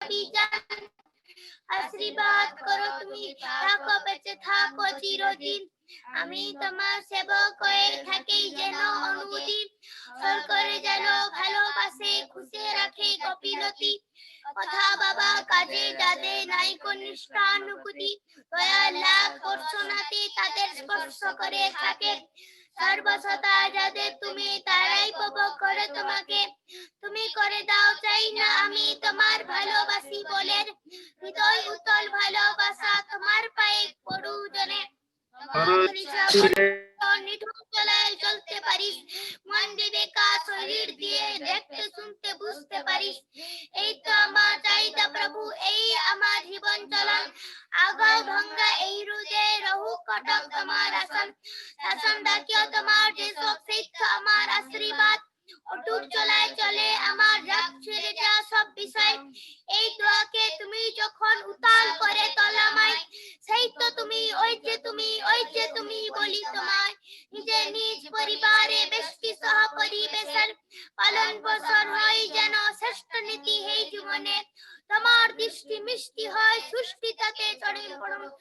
বিজান আশীর্বাদ করো তুমি, থাকো বেঁচে থাকো চিরদিন। আমি তোমার সেবক হয়ে থাকি যেন অনুভূতি, করে যেন ভালোবাসে খুশি রাখে কপিলতি। কথা বাবা কাজে যাদের নাই কনিষ্ঠানুভূতি, দয়া লাভ দর্শনাতে তাদের স্পর্শ করে থাকে। সর্বসতা যাদের তুমি, তারাই উপভোগ করে তোমাকে। তুমি করে দাও চাই না আমি তোমার ভালোবাসি বলে, হৃদয় উতল ভালোবাসা তোমার পায়ে পড়ু জনে। নিঠুর চলায় চলতে পারিস, মন দিয়ে কাজ শরীর দিয়ে দেখতে শুনতে বুঝতে পারিস। এই তো আমার চাহিদা প্রভু, এই আমার জীবন চলন। আগাও ভঙ্গা এই হৃদয়ে রহু কটক তোমার আসন। শাসন ডাকিও তোমার যে সব সেই তো আমার আশীর্বাদ। অটুট চলায় চলে আমার রাগ ছেড়ে যা সব বিষয়। এই দোয়াকে তুমি যখন উতাল করে তলামায়, সেই তো তুমি, ওই যে তুমি, ওই যে তুমি বলি তোমায়। নিজে নিজ পরিবারে বেশি সহ পরিবেশের পালন পোষণ হয় যেন শ্রেষ্ঠ নীতি এই জীবনে। তোমার দৃষ্টি মিষ্টি হয় সৃষ্টি তাতে চড়ে পড়ুন।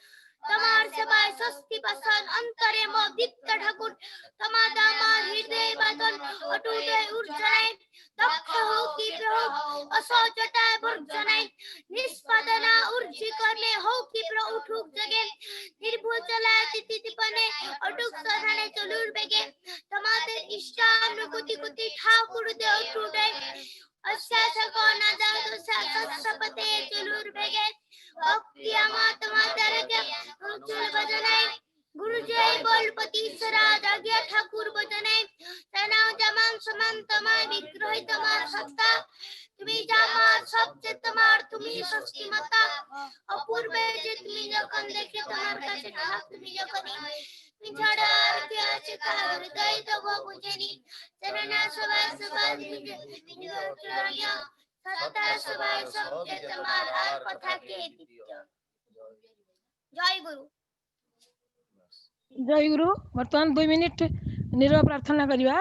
তোমার সেবায় স্বস্তি পাশন অন্তরে মদিত্য ঠাকুর। তোমার আমার হৃদয় বাদন অটুট ঊর্ধ্বনায়। দক্ষ হোক কি প্রয়োগ অসহজতায় বর্জনায়। নিষ্পাদনা ঊর্জি কর্মে হোক কি উঠুক জগে। নির্ভুল চলায় তিথি দীপনে অটুক সাধনে চলুর বেগে। তোমাদের ইষ্টানুভূতি কুতি ঠাকুর দেও টুডে। অশ্বাসক না যাও দোষা সৎসপতে চলুর বেগে। ভক্তি আমার তোমাদের উজ্জ্বল ভজনায়। গুরু জয় বলপতি ঈশ্বরা জাগিয়া ঠাকুর ভজনায়। জানাও জামান সমান তোমার বিগ্রহ তোমার সত্তা। তুমি জামার সবচেয়ে তোমার তুমি ষষ্ঠী মাতা। অপূর্বে যে তুমি যখন দেখে তোমার কাছে তুমি যখনই তুমি ছাড়া আর কে আছে কার হৃদয় তব বুঝেনি। জানা সবাই সবাই সত্তা সবাই সবচেয়ে তোমার আর কথা কে দ্বিতীয়। জয় গুরু। জয় গুরু। বর্তমান 2 মিনিট নীরବ ପ୍ରାର୍ଥନା କରିବା।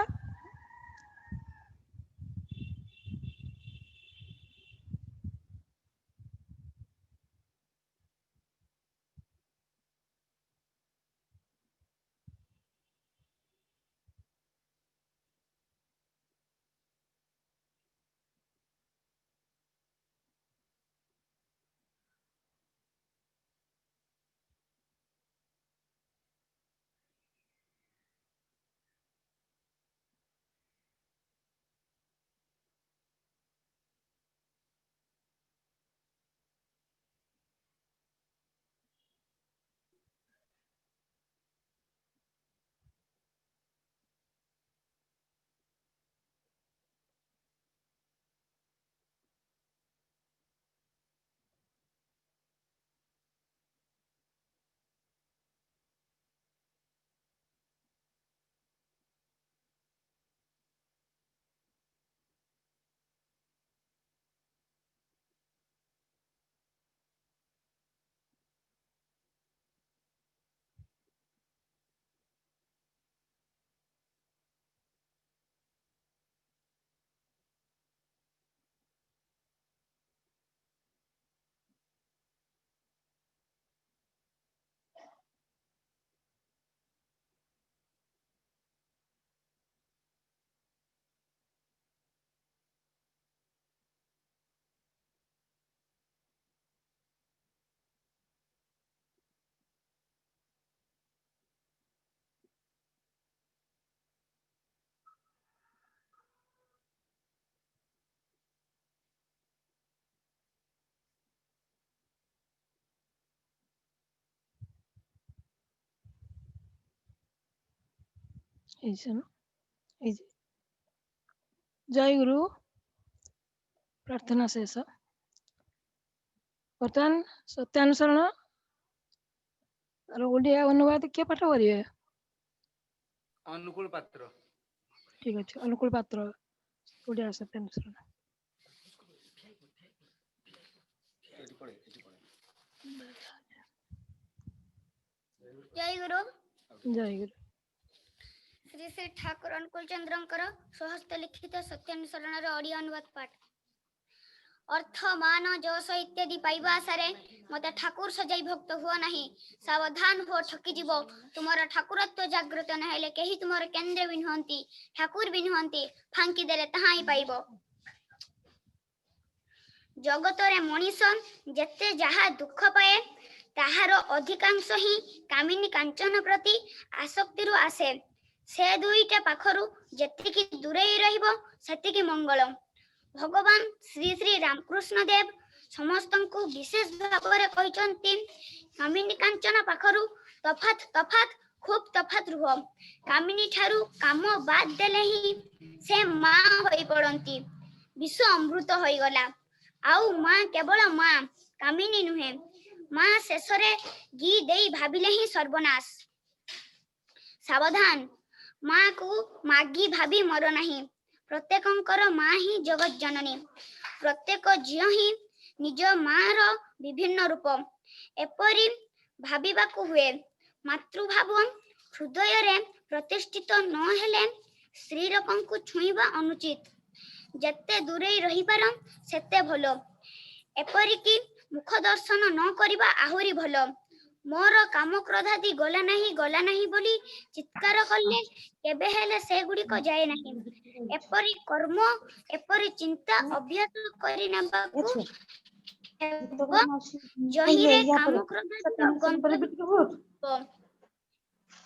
ଜୟ ଗୁରୁ। ପ୍ରାର୍ଥନା ଶେଷ। ବର୍ତ୍ତମାନ ସତ୍ୟାନୁସରଣ ଓଡ଼ିଆ ଅନୁବାଦ କିଏ ପାଠ କରିବେ? ଅନୁକୂଳ ପାତ୍ର। ଠିକ ଅଛି, ଅନୁକୂଳ ପାତ୍ର ଓଡ଼ିଆ ସତ୍ୟାନୁସରଣ। ଜୟ ଗୁରୁ। ଜୟ ଗୁରୁ। ଶ୍ରୀ ଶ୍ରୀ ଠାକୁର ଅନୁକୂଳ ଚନ୍ଦ୍ରଙ୍କର ସ୍ୱହସ୍ତ ଲିଖିତ ସତ୍ୟାନୁସରଣର ଓଡ଼ିଆ ଅନୁବାଦ ପାଠ। अर्थ मान जश इत्यादि पाइबा आशारे मते ठाकुर सजाई भक्त हुआ नहीं। सावधान हो ठकी जीव। तुमर ठाकुरत्व जागृत न हेले केही तुमर केंद्र भी नुहंती, ठाकुर भी नुहंती, फांकी देले ताहा ही पाइबो। जगतरे मनीष जेते जहा दुख पाए ताहार अधिकांश ही कामिनी कांचन प्रति आसक्ति रु आसे। से दुईटा पाखरु जेतिकी दूरेई रहिबो सेतिकी मंगल। भगवान श्री श्री रामकृष्ण देव समस्तंकु विशेष भाବରେ କହିଛନ୍ତି कामिनी कांचन पाखरु तफात तफात खूब तफात रुह। कामिनी ठारु काम बाद देले ही से मां होई पड़ंती। विश्व अमृत होई गला। आउ मां केवल मां कामिनी नुहे। मां शेषरे गी देई भाबिले ही सर्वनाश। सावधान मां को मागी भाबी मर नाही। प्रत्येकंकर मां ही जगत जननी। प्रत्येक झियो ही निज मां रो विभिन्न रूप एपरी भाबिबाकु हुए। मातृभाव हृदय रे प्रतिष्ठित न हेले स्त्री लोकंकु छुईबा अनुचित। जेते दूरे रही पार सेते भलो। एपरिकी मुख दर्शन न करिबा आहुरी भलो। मोर काम क्रोधादि गला नहीं बोली चित्कार कले केबे हेले से गुडी को जाए नहीं। एपरी कर्म एपरी चिंता अभ्यास करि नबाकु जहिरे काम क्रोधादि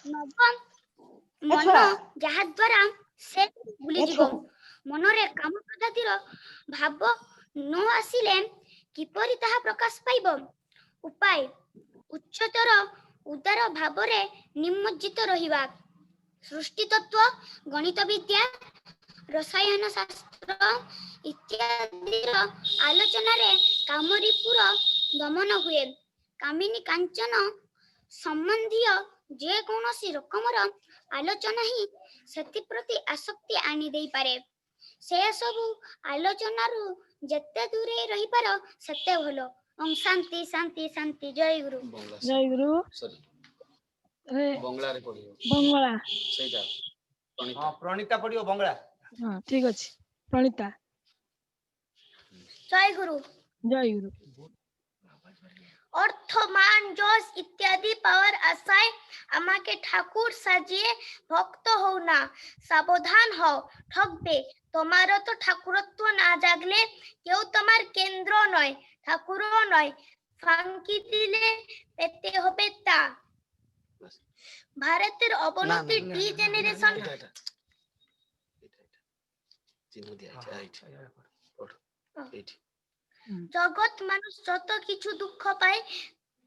नव मन जहा द्वारा से भूली जीवो। मनरे काम क्रोधादिर भाव न आसिले किपरि ताहा प्रकाश पाइबो। उपाय उच्चतर उदार भावरे निमज्जित रहिबा। सृष्टि तत्व गणित विद्या रसायन शास्त्र इत्यादिर आलोचना रे कामरिपुर दमन हुए। कामिनी कांचन संबंधीय जे कौनसी रकमर आलोचना ही सेति प्रति आसक्ति आनी देई पारे। से सब आलोचना रु जेते दूरे रही पार सेते भलो। ओम शांति शांति शांति। जय गुरु। जय गुरु। अरे बंगला रे पढियो बंगला सेटा हां प्रणीता पढियो बंगला। हाँ ठीक अछि। प्रणीता जय गुरु। जय गुरु। अर्थ मान जस इत्यादि पावर आशाय আমাকে ঠাকুর সাজিয়ে ভক্ত হও না। সাবধান হও ঠকবে। তোমার তো ঠাকুরত্ব না জাগলে কেউ তোমার কেন্দ্র নয়, ঠাকুরও নয়। ফাঁকি দিলে পেতে হবে তা। ভারতের অবনতির ডি জেনারেশন চিহ্ন দিয়া আছে রাইট পড়ো এইটি। জগৎ মানুষ যত কিছু দুঃখ পায়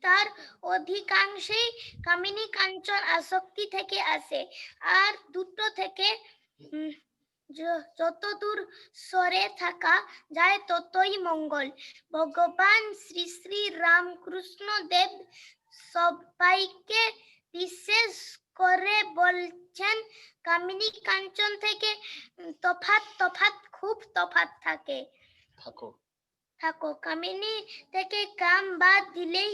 তার অধিকাংশই কামিনী কাঞ্চন আসক্তি থেকে আসে। আর দুটো থেকে যত দূর সরে থাকা যায় ততই মঙ্গল। ভগবান শ্রী শ্রী রামকৃষ্ণ দেব সবাইকে বিশেষ করে বলছেন কামিনী কাঞ্চন থেকে তফাৎ খুব তফাৎ থাকে। থাকো কামিনী থেকে কাম বাদ দিলেই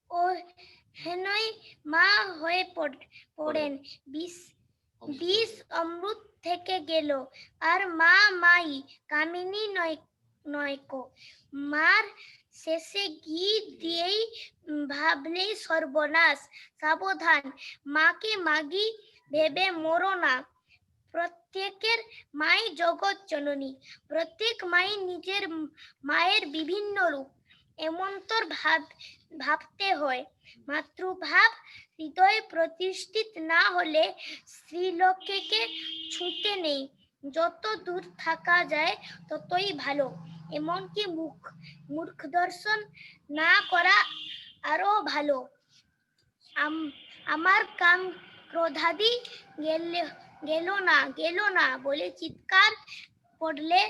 ও হেনই মা হয়ে পড়েন। বিষ অমৃত থেকে গেল আর মা মাই কামিনী নয়কো। মার শেষে ঘি দিয়েই ভাবলেই সর্বনাশ। সাবধান মাকে মাগি ভেবে মরো না। প্রত্যেকের মাই জগৎ জননী। প্রত্যেক মাই নিজের মায়ের বিভিন্ন রূপ এমন্তর ভাবতে হয়। মাতৃভাব হৃদয়ে প্রতিষ্ঠিত না হলে স্ত্রীলোককে ছুঁতে নেই। যত দূর থাকা যায় ততই ভালো। এমনকি মূর্খ দর্শন না করা আরো ভালো। আমার কাম ক্রোধাদি গেল না বলে চিৎকার করলে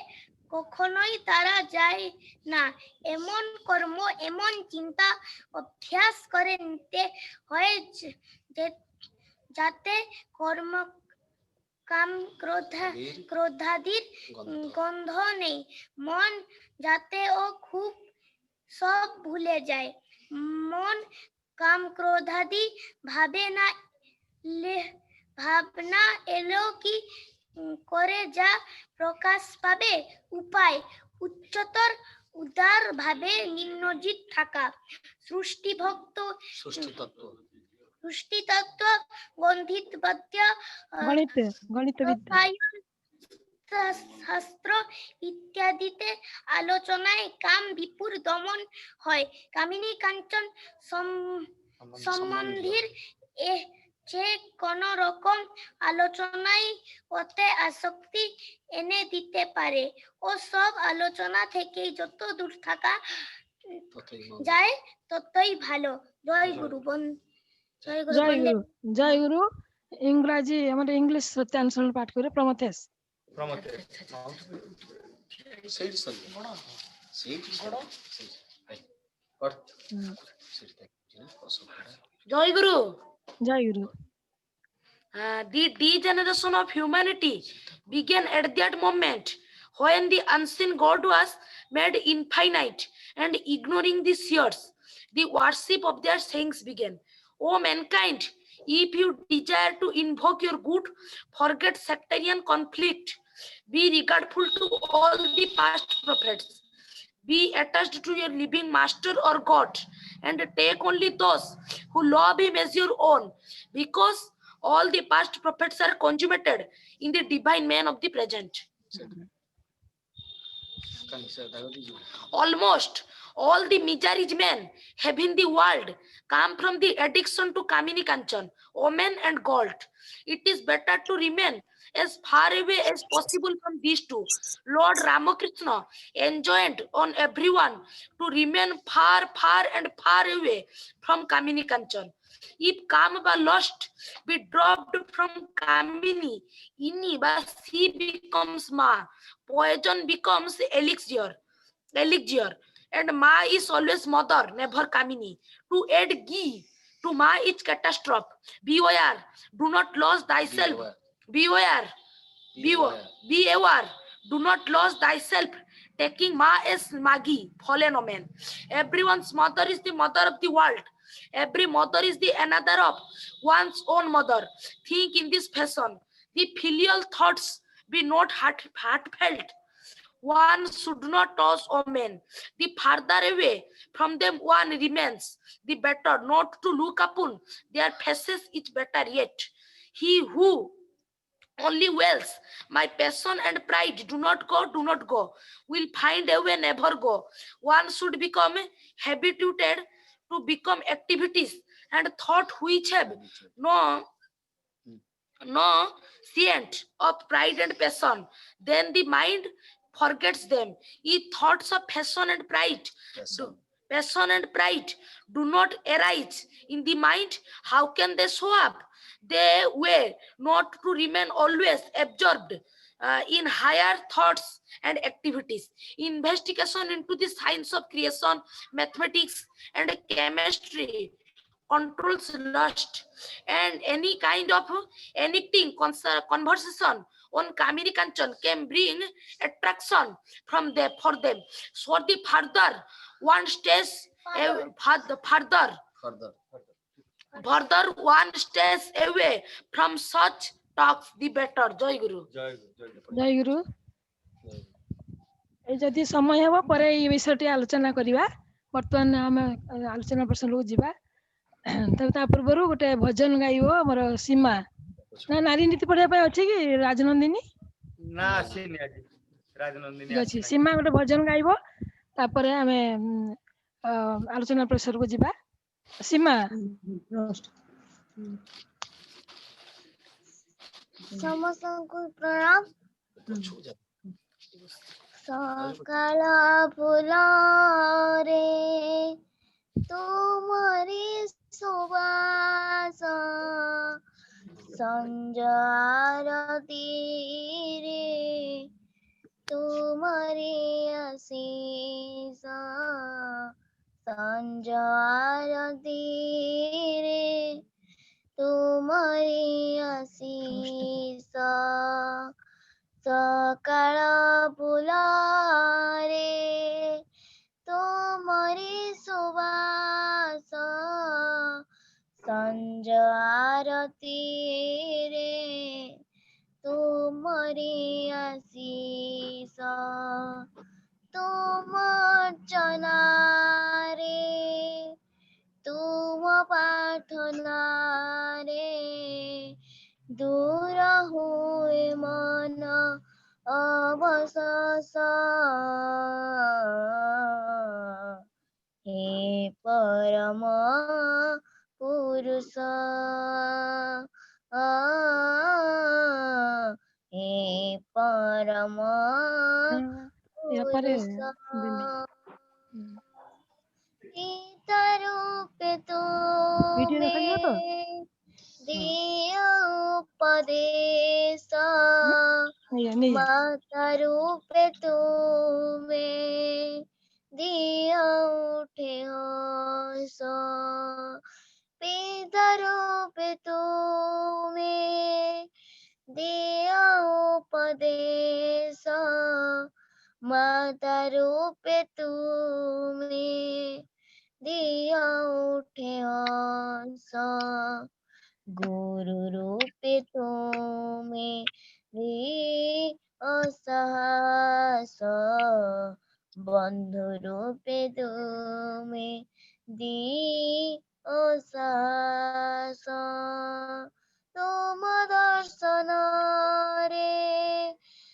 কখনোই তারা যায় না। এমন কর্ম এমন চিন্তা অভ্যাস করে নিতে হয় যাতে কাম ক্রোধাদির গন্ধ নেই। মন যাতে ও খুব সব ভুলে যায়। মন কাম ক্রোধাদি ভাবনা এলো কি করে যা প্রকাশ পাবে। উপায় উচ্চতর উদার ভাবে নিম্নজিৎ থাকা, সৃষ্টি ভক্ত ষষ্ঠী তত্ত্ব সৃষ্টি তত্ত্ব গন্ধিত বাদ্য গণিত গণিতবিদ্যা রসায়ন শাস্ত্র ইত্যাদিতে আলোচনায় কাম বিপুর দমন হয়। কামিনী কাঞ্চন সম্বন্ধীর যে কোন রকম আলোচনায় ওতে আসক্তি এনে দিতে পারে ও সব আলোচনা থেকে যত দূর থাকা ততই মঙ্গল। যায় ততই ভালো। জয় গুরু জয় গুরু জয় বন্দে গুরু জয় গুরু ইংরাজি আমাদের ইংলিশ সত্যানুসরণ পাঠ করে প্রমথেশ প্রমথেশ ସେଇଠି ସରିବ ସେଇଠି ସରିବ ସେଇଠି ଭାଇ ପଢ ସେଇଠି ଦେଖିଛି ନା ଅସୁବିଧା Joy Guru. Jay Guru The degeneration of humanity began at that moment when the unseen God was made infinite and ignoring the seers, the worship of their saints began. O mankind, if you desire to invoke your good, forget sectarian conflict. Be regardful to all the past prophets. Be attached to your living master or God and take only those who love him as your own, because all the past prophets are consummated in the divine man of the present. କାହିଁ ସେ ତାକୁ ଦେଇଯିବ Almost all the miseries men have in the world come from the addiction to Kamini Kanchan, omen and gold. It is better to remain as far away as possible from these two. Lord Ramakrishna enjoined on everyone to remain far, far and far away from Kamini Kanchan. If Kama বা lust be dropped from Kamini, Ini বা she becomes Ma, poison becomes elixir, and Ma is always mother, never Kamini. To add ghee to Ma is catastrophe. Beware, do not lose thyself. Beware, beware, do not lose thyself. Taking Ma as Magi, fallen omen. Everyone's mother is the mother of the world. Every mother is the another of one's own mother. Think in this fashion. The filial thoughts be not heartfelt. One should not toss omen. The farther away from them one remains, the better not to look upon their faces is better yet. He who only wells my passion and pride, do not go, will find a way, never go. One should become habituated to become activities and thought which have no scent of pride and passion. Then the mind forgets them. If thoughts of passion and pride do not arise in the mind, how can they show up? They were not to remain always absorbed in higher thoughts and activities. Investigation into the science of creation, mathematics, and chemistry controls lust, and any kind of anything conversation on Kamini Kanchan can bring attraction from them for them. So the further one stays further one stays away from such talks, the better. Joy Guru. ଜୟ ଗୁରୁ ଜୟ ଗୁରୁ ଜୟ ଗୁରୁ এই ଯଦି ସମୟ ହେବ ପରେ এই ବିଷୟଟି ଆଲୋଚନା କରିବା। ବର୍ତ୍ତମାନ ଆମେ ଆଲୋଚନା ପ୍ରସଙ୍ଗକୁ ଯିବା। ତେବେ ତା ପୂର୍ବରୁ ଗୋଟେ ଭଜନ ଗାଇବ ଆମର ସୀମା। ନା ନାରୀ ନୀତି ପଢିବା ପାଇଁ ଅଛି କି ରାଜନନ୍ଦିନୀ? ନା ଆସିନି ଆଜି ରାଜନନ୍ଦିନୀ ଠିକ ଅଛି, ସୀମା ଗୋଟେ ଭଜନ ଗାଇବ, ତାପରେ ଆମେ ଆଲୋଚନା ପ୍ରସଙ୍ଗକୁ ଯିବା। ସୀମା। ସମସ୍ତଙ୍କୁ ପ୍ରଣାମ। ପଛକୁ ଯା ସକାଳ ଫୁଲରେ ତୁମରି ସୁବାସ, ସଞ୍ଜ ଆରତିରେ ତୁମରି ଆଶୀଷ, ସଞ୍ଜ ଆରତିରେ ତୁମରି ଆଶୀଷ। ସକାଳ ଫୁଲରେ ତୁମରି ସୁବାସ, ସଞ୍ଜ ଆରତିରେ ତୁମରି ଆଶୀଷ। तुम अर्चना रे तुम प्रार्थना रे दूर हुए मन अवशेष हे परम पुरुष हे परम या पर पुरुष रूपे वीडियो देखा तुम्हें तो दिया उपदेश नहीं माता रूपे तुम्हें दिया उठे हंस पिता रूपे तुम्हें दिया उपदेश माता रूपे तुम्हें दिया उठे हंस गुरु रूपे तुम्हें दी असहास बंधु रूपे तुम्हें दी असहास तुम दर्शन रे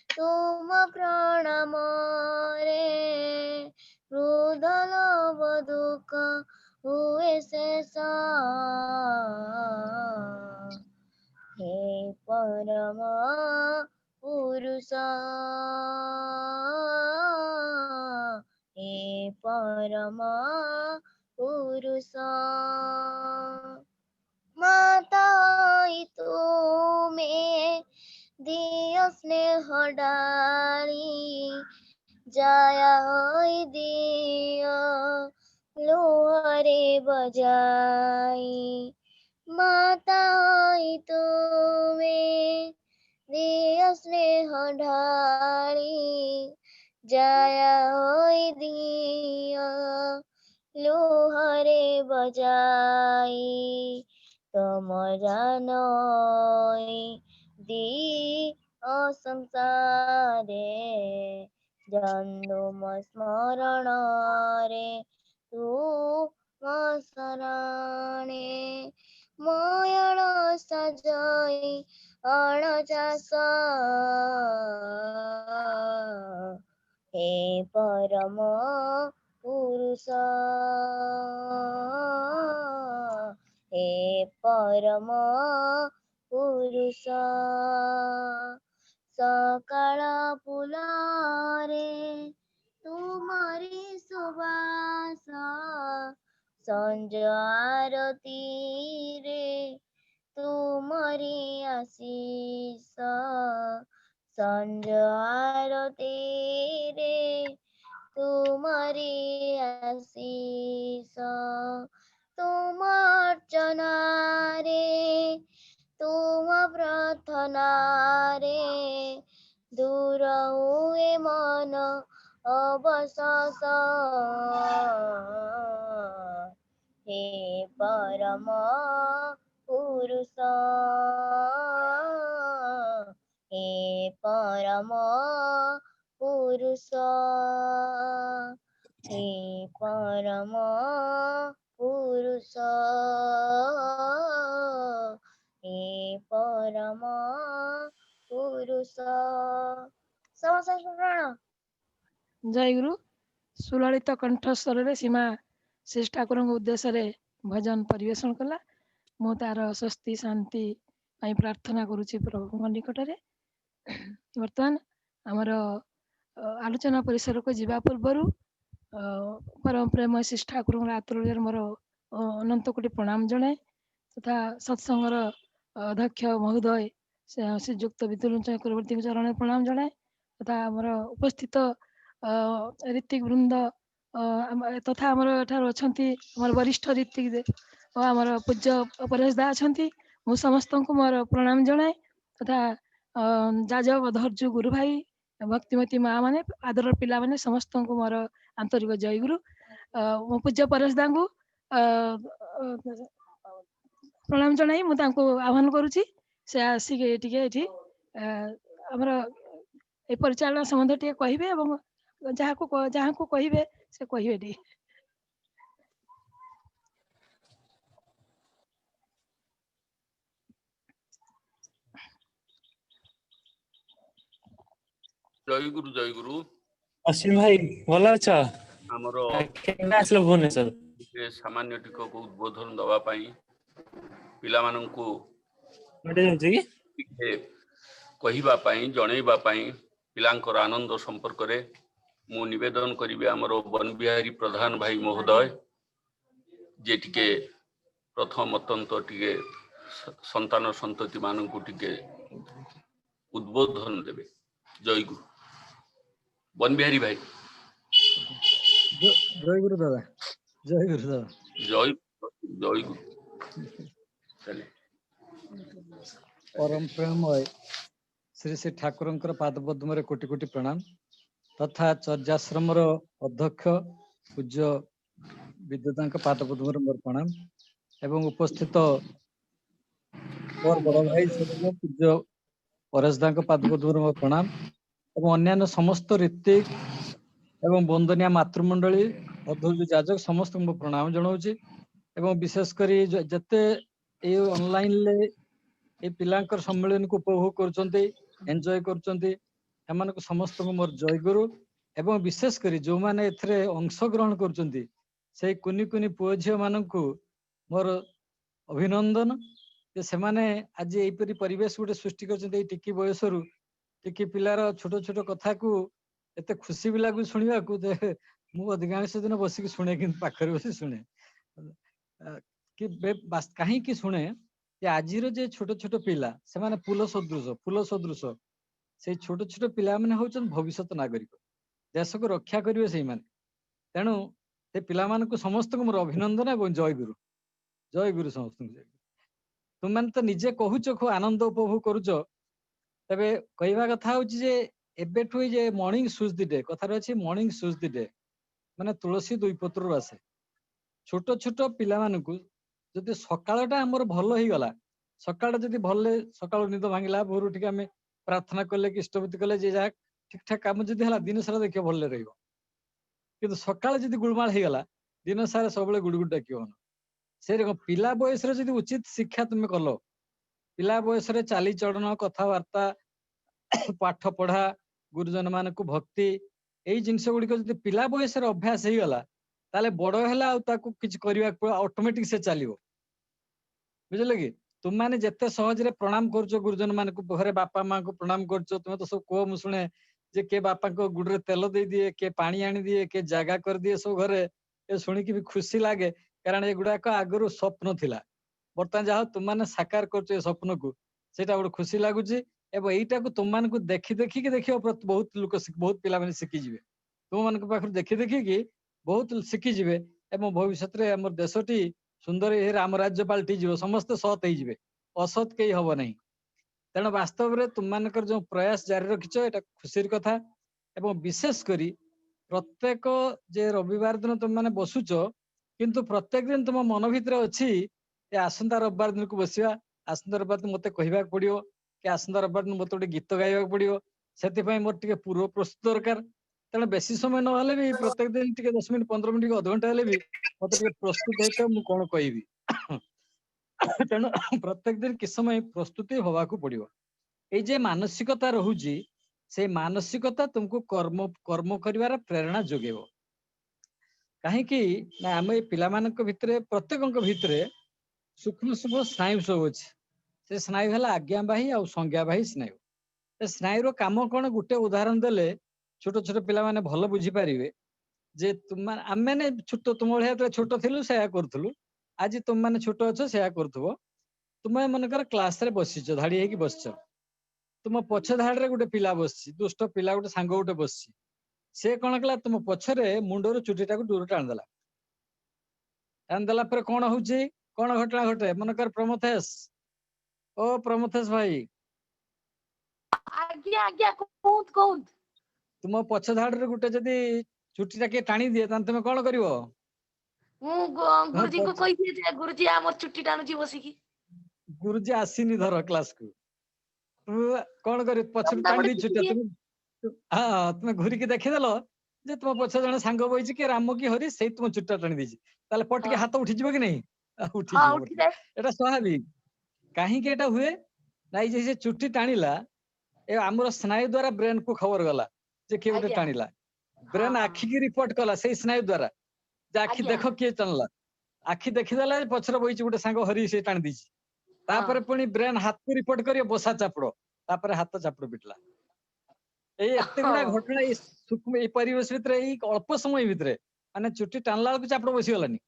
तुम प्रणाम रे रुदल दुख हुए शेष हे परम पुरुष हे परम पुरुष माता तुम्हें दियो स्नेह डाली जाया दियो लोहरे बजाई माता तुम्हें दियो स्नेह ढाली जाया दियो लोहरे बजाई तुम जानोई दी असंसारे जन्म स्मरण रे तू शरणे मयण सजई अणचास हे परम पुरुष हे परम पुरुष सकाळ फुलारे तुमरी सुवास संज आरती रे तुमरी आशीष संज आरती रे तुमरी आशीष तुम अर्चना रे तुम प्रार्थना रे दूर हुए मन अवशेष हे परम पुरुष हे परम पुरुष हे परम पुरुष हे परम पुरुष ସମସ୍ତ ଶରଣ जय गुरु सुललित कंठ स्वर रे सीमा श्री ठाकुर उद्देश्य भजन परिवेशन कला मु तार स्वस्ति शांति प्रार्थना करुच्ची प्रभु निकट में बर्तमान आमर आलोचना परिसर को जीवा पूर्वर परम प्रेम श्री ठाकुर आतुर्य मोर अनंत कोटि प्रणाम जनाए तथा सत्संगर अध्यक्ष महोदय श्रीजुक्त विदुर चक्रवर्ती चरण प्रणाम जनाए तथा आमर उपस्थित ऋतिक वृंद तथा आमर एठार अछंती आमर वरिष्ठ ऋतिक और आमर पूज्य परेश दा अछंती मु समस्त को मोर प्रणाम जनाए तथा जाजब धर्जु गुरु भाई भक्तिमती माँ माने आदर पिला माने समस्त को मोर आंतरिक जय गुरु मो पूज्य परेश दा को प्रणाम जनाई मु तांको आह्वान करुची से आसिके टिके एठी हमर ए परिचालन संबंध टिके कहिबे एवं ଯାହାକୁ କହିବେ ସେ କହିବେ ଟିକେ। ଜୟଗୁରୁ ଜୟଗୁରୁ। ଅସୀମ ଭାଇ ଭଲ ଅଛ? ଆମର କେବେ ଆସିଲ ଭୁବନେଶ୍ୱର? ଟିକେ ସାମାନ୍ୟ ଟିକକୁ ଉଦ୍ବୋଧନ ଦେବା ପାଇଁ ପିଲାମାନଙ୍କୁ ଟିକେ କହିବା ପାଇଁ ଜଣେଇବା ପାଇଁ ପିଲାଙ୍କର ଆନନ୍ଦ ସମ୍ପର୍କରେ ମୁଁ ନିବେଦନ କରିବି ଆମର ବନବିହାରୀ ପ୍ରଧାନ ଭାଇ ମହୋଦୟ ଯେ ଟିକେ ପ୍ରଥମ ଅନ୍ତନ୍ତ ଟିକେ ସନ୍ତାନ ସନ୍ତତି ମାନଙ୍କୁ ଟିକେ ଉଦ୍ବୋଧନ ଦେବେ। ଜୟଗୁରୁ। ବନବିହାରୀ ଭାଇ। ଜୟ ଗୁରୁ ଦାଦା, ଜୟ ଗୁରୁ ଦାଦା। ଜୟ ଜୟଗୁରୁ। ପରମ ପ୍ରେମମୟ ଶ୍ରୀ ଶ୍ରୀ ଠାକୁରଙ୍କର ପାଦ ପଦ୍ମରେ କୋଟି କୋଟି ପ୍ରଣାମ ତଥା ଚର୍ଯ୍ୟାଶ୍ରମର ଅଧ୍ୟକ୍ଷ ପୂଜ୍ୟ ବିଦ୍ୟୁତାଙ୍କ ପାଦ ପଦ୍ମରେ ମୋର ପ୍ରଣାମ ଏବଂ ଉପସ୍ଥିତ ମୋର ବଡ ଭାଇ ପୂଜ୍ୟ ପରେଶ ଦାଙ୍କ ପାଦ ପଦ୍ମରେ ମୋର ପ୍ରଣାମ ଏବଂ ଅନ୍ୟାନ୍ୟ ସମସ୍ତ ରୀତିକ ଏବଂ ବନ୍ଦନିଆ ମାତୃମଣ୍ଡଳୀ ଅଧୁର୍ଯ ଯାଜକ ସମସ୍ତଙ୍କୁ ମୁଁ ପ୍ରଣାମ ଜଣାଉଛି ଏବଂ ବିଶେଷ କରି ଯେତେ ଏଇ ଅନଲାଇନରେ ଏଇ ପିଲାଙ୍କର ସମ୍ମିଳନୀକୁ ଉପଭୋଗ କରୁଛନ୍ତି, ଏନ୍ଜୟ କରୁଛନ୍ତି, ଏମାନଙ୍କୁ ସମସ୍ତଙ୍କୁ ମୋର ଜୟଗୁରୁ ଏବଂ ବିଶେଷ କରି ଯୋଉମାନେ ଏଥିରେ ଅଂଶଗ୍ରହଣ କରୁଛନ୍ତି ସେଇ କୁନି କୁନି ପୁଅ ଝିଅ ମାନଙ୍କୁ ମୋର ଅଭିନନ୍ଦନ ଯେ ସେମାନେ ଆଜି ଏଇପରି ପରିବେଶ ଗୋଟେ ସୃଷ୍ଟି କରିଛନ୍ତି ଏଇ ଟିକି ବୟସରୁ ଟିକି ପିଲାର ଛୋଟ ଛୋଟ କଥାକୁ ଏତେ ଖୁସି ବି ଲାଗୁଛି ଶୁଣିବାକୁ ଯେ ମୁଁ ଅଧିକାଂଶ ଦିନ ବସିକି ଶୁଣେ, କିନ୍ତୁ ପାଖରେ ବସି ଶୁଣେ କି କାହିଁକି ଶୁଣେ ଯେ ଆଜିର ଯେ ଛୋଟ ଛୋଟ ପିଲା ସେମାନେ ଫୁଲ ସଦୃଶ ସେଇ ଛୋଟ ଛୋଟ ପିଲାମାନେ ହଉଛନ୍ତି ଭବିଷ୍ୟତ ନାଗରିକ, ଦେଶକୁ ରକ୍ଷା କରିବେ ସେଇମାନେ। ତେଣୁ ସେ ପିଲାମାନଙ୍କୁ ସମସ୍ତଙ୍କୁ ମୋର ଅଭିନନ୍ଦନ ଏବଂ ଜୟଗୁରୁ ସମସ୍ତଙ୍କୁ ଜୟଗୁରୁ। ତୁମମାନେ ତ ନିଜେ କହୁଛ ଖୁବ ଆନନ୍ଦ ଉପଭୋଗ କରୁଛ, ତେବେ କହିବା କଥା ହଉଛି ଯେ ଏବେଠୁ ଯେ ମର୍ଣ୍ଣିଂ ସୁଜ୍ ଦି ଡେ କଥାରେ ଅଛି, ମର୍ଣ୍ଣିଂ ସୁଜ୍ ଦି ଡେ ମାନେ ତୁଳସୀ ଦୁଇ ପତ୍ରରୁ ଆସେ। ଛୋଟ ଛୋଟ ପିଲାମାନଙ୍କୁ ଯଦି ସକାଳଟା ଆମର ଭଲ ହେଇଗଲା, ସକାଳଟା ଯଦି ଭଲ ସକାଳୁ ନିଦ ଭାଙ୍ଗିଲା ଭୋରୁ ଟିକେ ଆମେ ପ୍ରାର୍ଥନା କଲେ କି ଇଷ୍ଟବୃତ୍ତି କଲେ ଯେ ଯାହା ଠିକ ଠାକ କାମ ଯଦି ହେଲା ଦିନ ସାରା ଦେଖିବ ଭଲରେ ରହିବ। କିନ୍ତୁ ସକାଳେ ଯଦି ଗୁଳମାଳ ହେଇଗଲା ଦିନ ସାରା ସବୁବେଳେ ଗୁଡଗୁଡ ଡାକିବ। ସେରକମ ପିଲା ବୟସରେ ଯଦି ଉଚିତ ଶିକ୍ଷା ତୁମେ କଲ, ପିଲା ବୟସରେ ଚାଲିଚଳନ, କଥାବାର୍ତ୍ତା, ପାଠ ପଢା, ଗୁରୁଜନ ମାନଙ୍କୁ ଭକ୍ତି, ଏଇ ଜିନିଷ ଗୁଡିକ ଯଦି ପିଲା ବୟସରେ ଅଭ୍ୟାସ ହେଇଗଲା ତାହେଲେ ବଡ ହେଲା ଆଉ ତାକୁ କିଛି କରିବାକୁ ଅଟୋମେଟିକ ସେ ଚାଲିବ। ବୁଝିଲେ କି? ତୁମମାନେ ଯେତେ ସହଜରେ ପ୍ରଣାମ କରୁଛ ଗୁରୁଜନ ମାନଙ୍କୁ, ଘରେ ବାପା ମାଙ୍କୁ ପ୍ରଣାମ କରୁଛ, ତୁମେ ତ ସବୁ କୁହ ମୁଁ ଶୁଣେ ଯେ କିଏ ବାପାଙ୍କ ଗୁଡରେ ତେଲ ଦେଇଦିଏ, କିଏ ପାଣି ଆଣିଦିଏ, କିଏ ଜାଗା କରିଦିଏ ସବୁ ଘରେ, ଏ ଶୁଣିକି ବି ଖୁସି ଲାଗେ କାରଣ ଏଗୁଡାକ ଆଗରୁ ସ୍ୱପ୍ନ ଥିଲା। ବର୍ତ୍ତମାନ ଯାହା ତୁମମାନେ ସାକାର କରୁଛ ଏ ସ୍ୱପ୍ନକୁ, ସେଇଟା ଗୋଟେ ଖୁସି ଲାଗୁଛି ଏବଂ ଏଇଟାକୁ ତୁମମାନଙ୍କୁ ଦେଖିକି ଦେଖିବ ବହୁତ ଲୋକ ବହୁତ ପିଲାମାନେ ଶିଖିଯିବେ। ତୁମମାନଙ୍କ ପାଖରୁ ଦେଖିକି ବହୁତ ଶିଖିଯିବେ ଏବଂ ଭବିଷ୍ୟତରେ ଆମର ଦେଶଟି ସୁନ୍ଦର ରାମ ରାଜ୍ୟ ପାଲଟି ଯିବ, ସମସ୍ତେ ସତ୍ ହେଇଯିବେ, ଅସତ୍ କେହି ହବ ନାହିଁ। ତେଣୁ ବାସ୍ତବରେ ତୁମମାନଙ୍କର ଯୋଉ ପ୍ରୟାସ ଜାରି ରଖିଛ ଏଇଟା ଖୁସିର କଥା ଏବଂ ବିଶେଷ କରି ପ୍ରତ୍ୟେକ ଯେ ରବିବାର ଦିନ ତୁମମାନେ ବସୁଛ, କିନ୍ତୁ ପ୍ରତ୍ୟେକ ଦିନ ତୁମ ମନ ଭିତରେ ଅଛି ଏ ଆସନ୍ତା ରବିବାର ଦିନକୁ ବସିବା, ଆସନ୍ତା ରବିବାର ଦିନ ମତେ କହିବାକୁ ପଡିବ କି ଆସନ୍ତା ରବିବାର ଦିନ ମତେ ଗୋଟେ ଗୀତ ଗାଇବାକୁ ପଡିବ, ସେଥିପାଇଁ ମୋର ଟିକେ ପୂର୍ବ ପ୍ରସ୍ତୁତ ଦରକାର। ତେଣୁ ବେଶୀ ସମୟ ନହେଲେ ବି ପ୍ରତ୍ୟେକ ଦିନ ଟିକେ 10 ମିନିଟ୍ 15 ମିନିଟ୍ ଅଧଘଣ୍ଟା ହେଲେ ବି ମତେ ଟିକେ ପ୍ରସ୍ତୁତ ହେଇଥିବ ମୁଁ କଣ କହିବି। ତେଣୁ ପ୍ରତ୍ୟେକ ଦିନ କିଛି ସମୟ ପ୍ରସ୍ତୁତି ହବାକୁ ପଡିବ। ଏଇ ଯେ ମାନସିକତା ରହୁଛି ସେଇ ମାନସିକତା ତୁମକୁ କର୍ମ କରିବାର ପ୍ରେରଣା ଯୋଗେଇବ। କାହିଁକି ନା ଆମେ ଏଇ ପିଲାମାନଙ୍କ ଭିତରେ ପ୍ରତ୍ୟେକଙ୍କ ଭିତରେ ସୂକ୍ଷ୍ମ ସ୍ନାୟୁ ସବୁ ଅଛି। ସେ ସ୍ନାୟୁ ହେଲା ଆଜ୍ଞାବାହୀ ଆଉ ସଂଜ୍ଞାବାହୀ ସ୍ନାୟୁ। ଏ ସ୍ନାୟୁର କାମ କଣ ଗୋଟେ ଉଦାହରଣ ଦେଲେ ଛୋଟ ଛୋଟ ପିଲାମାନେ ଭଲ ବୁଝିପାରିବେ ଯେ ଆମେ ଛୋଟ ତୁମ ଭଳିଆ ଯେତେବେଳେ ଛୋଟ ଥିଲୁ ସେୟା କରୁଥିଲୁ, ଆଜି ତୁମମାନେ ଛୋଟ ଅଛ ସେୟା କରୁଥିବ। ତୁମେ ମନେକର କ୍ଲାସରେ ବସିଛ, ଧାଡି ହେଇକି ବସିଛ, ତୁମ ପଛ ଧାଡିରେ ଗୋଟେ ପିଲା ବସିଛି, ଦୁଷ୍ଟ ପିଲା ଗୋଟେ ସାଙ୍ଗ ଗୋଟେ ବସିଛି। ସେ କଣ କଲା ତୁମ ପଛରେ ମୁଣ୍ଡରୁ ଚୁଟିଟାକୁ ଦୂର ଟାଣିଦେଲା। ଟାଣିଦେଲା ପରେ କଣ ହଉଛି, କଣ ଘଟଣା ଘଟେ? ମନେକର ପ୍ରମଥେଶ, ଓ ପ୍ରମଥେଶ ଭାଇ, ଆଜ୍ଞା କୁହନ୍ତୁ। ତୁମ ପଛ ଧାଡିରେ ଗୋଟେ ଯଦି ଚୁଟିଟା କିଏ ଟାଣି ଦିଏ ତାହେଲେ ତୁମେ କଣ କରିବ? ମୁଁ ଗୁରୁଜୀଙ୍କୁ କହିଥିଲି ଯେ ଗୁରୁଜୀ ଆମର ଚୁଟି ଟାଣୁଛି ବସିକି। ଗୁରୁଜୀ ଆସିନି ଧର କ୍ଲାସକୁ, ତୁ କଣ କରିବ? ପଛରୁ ଟାଣି ଦେଇଛୁ, ତୁମେ ଘୁରିକି ଦେଖିଦେଲ ଯେ ତୁମ ପଛ ଜଣେ ସାଙ୍ଗ ବଇଛି କି ରାମ କି ହରି ସେଇ ତୁମ ଚୁଟିଟା ଟାଣି ଦେଇଛି, ତାହେଲେ ପଟିକେ ହଁ। ହାତ ଉଠିଯିବ କି ନାହିଁ? ହଁ ଉଠିଯିବ। ଉଠିଯାଏ। ଏଟା ସ୍ୱାଭାବିକ। କାହିଁକି ଏଟା ହୁଏ? ନାଇଁ ଯେ ସେ ଚୁଟି ଟାଣିଲା, ଏ ଆମର ସ୍ନାୟୁ ଦ୍ଵାରା ବ୍ରେନ କୁ ଖବର ଗଲା ଯେ କିଏ ଗୋଟେ ଆଜ୍ଞା। ଟାଣିଲା। ବ୍ରେନ ହଁ। ଆଖିକି ରିପୋର୍ଟ କଲା ସେଇ ସ୍ନାୟୁ ଦ୍ଵାରା ଯେ ଆଖି ଆଜ୍ଞା। ଦେଖ କିଏ ଟାଣିଲା। ଆଖି ଦେଖିଦେଲା ଯେ ପଛରେ ବଇଛି ଗୋଟେ ସାଙ୍ଗ ହରି ସେ ଟାଣି ଦେଇଛି। ତାପରେ ପୁଣି ବ୍ରେନ ହାତକୁ ରିପୋର୍ଟ କରିବ ବସା ଚାପଡ, ତାପରେ ହାତ ଚାପଡ ପିଟିଲା। ଏଇ ଏତେ ଗୁଡା ହଁ। ଘଟଣା ଏଇ ସୂକ୍ଷ୍ମ ଏଇ ପରିବେଶ ଭିତରେ ଏଇ ଅଳ୍ପ ସମୟ ଭିତରେ ମାନେ ଚୁଟି ଟାଣିଲା ବେଳକୁ ଚାପଡ ବସିଗଲାନି।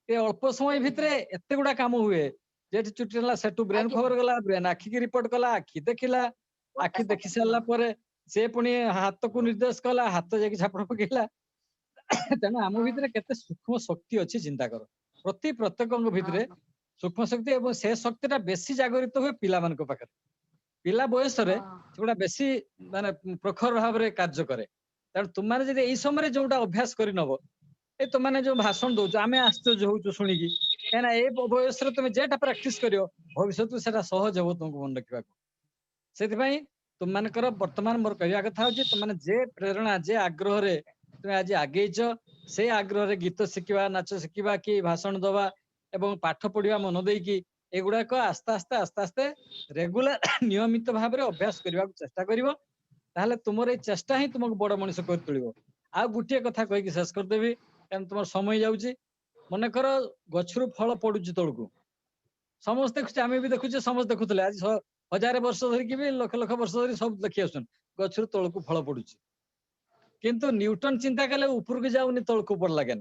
ଏ ଅଳ୍ପ ସମୟ ଭିତରେ ଏତେ ଗୁଡା କାମ ହୁଏ, ଯେଠି ଚୁଟି ଟାଣିଲା ସେଠୁ ବ୍ରେନ ଆଜ୍ଞା। ଖବର ଗଲା, ବ୍ରେନ ଆଖିକି ରିପୋର୍ଟ କଲା, ଆଖି ଦେଖିଲା, ଆଖି ଦେଖି ସାରିଲା ପରେ ସେ ପୁଣି ହାତକୁ ନିର୍ଦ୍ଦେଶ କଲା, ହାତ ଯାଇକି ଝାପଡ ପକେଇଲା। ତେଣୁ ଆମ ଭିତରେ କେତେ ସୂକ୍ଷ୍ମ ଶକ୍ତି ଅଛି ଚିନ୍ତା କର। ପ୍ରତ୍ୟେକଙ୍କ ଭିତରେ ସୂକ୍ଷ୍ମ ଶକ୍ତି, ଏବଂ ସେ ଶକ୍ତିଟା ବେଶୀ ଜାଗରିତ ହୁଏ ପିଲାମାନଙ୍କ ପାଖରେ। ପିଲା ବୟସରେ ସେଗୁଡା ବେଶୀ ମାନେ ପ୍ରଖର ଭାବରେ କାର୍ଯ୍ୟ କରେ। ତେଣୁ ତୁମମାନେ ଯଦି ଏଇ ସମୟରେ ଯୋଉଟା ଅଭ୍ୟାସ କରିନବ, ଏ ତୁମମାନେ ଯୋଉ ଭାଷଣ ଦଉଛ ଆମେ ଆଶ୍ଚର୍ଯ୍ୟ ହଉଛୁ ଶୁଣିକି, କାହିଁକିନା ଏ ବୟସରେ ତମେ ଯେଟା ପ୍ରାକ୍ଟିସ କରିବ ଭବିଷ୍ୟତକୁ ସେଟା ସହଜ ହବ ତୁମକୁ ମନେ ରଖିବାକୁ। ସେଥିପାଇଁ ତୁମମାନଙ୍କର ବର୍ତ୍ତମାନ ମୋର କହିବା କଥା ହଉଛି, ତୁମମାନେ ଯେ ପ୍ରେରଣା ଯେ ଆଗ୍ରହରେ ତୁମେ ଆଜି ଆଗେଇଛ, ସେଇ ଆଗ୍ରହରେ ଗୀତ ଶିଖିବା, ନାଚ ଶିଖିବା, କି ଭାଷଣ ଦବା ଏବଂ ପାଠ ପଢିବା ମନ ଦେଇକି ଏଗୁଡାକ ଆସ୍ତେ ଆସ୍ତେ ରେଗୁଲାର ନିୟମିତ ଭାବରେ ଅଭ୍ୟାସ କରିବାକୁ ଚେଷ୍ଟା କରିବ। ତାହେଲେ ତୁମର ଏଇ ଚେଷ୍ଟା ହିଁ ତୁମକୁ ବଡ ମଣିଷ କରି ତୋଳିବ। ଆଉ ଗୋଟିଏ କଥା କହିକି ଶେଷ କରିଦେବି, କାରଣ ତୁମର ସମୟ ଯାଉଛି। ମନେକର ଗଛରୁ ଫଳ ପଡୁଛି ତଳକୁ, ସମସ୍ତେ ଦେଖୁଛେ, ଆମେ ବି ଦେଖୁଛେ, ସମସ୍ତେ ଦେଖୁଥିଲେ। ଆଜି 1000 ବର୍ଷ ଧରିକି ବି ଲକ୍ଷ ଲକ୍ଷ ବର୍ଷ ଧରି ସବୁ ଦେଖି ଆସୁଛନ୍ତି ଗଛରୁ ତଳକୁ ଫଳ ପଡୁଛି। କିନ୍ତୁ ନ୍ୟୁଟନ ଚିନ୍ତା କଲେ ଉପରକୁ ଯାଉନି, ତଳକୁ ପଡିଲା କେନ?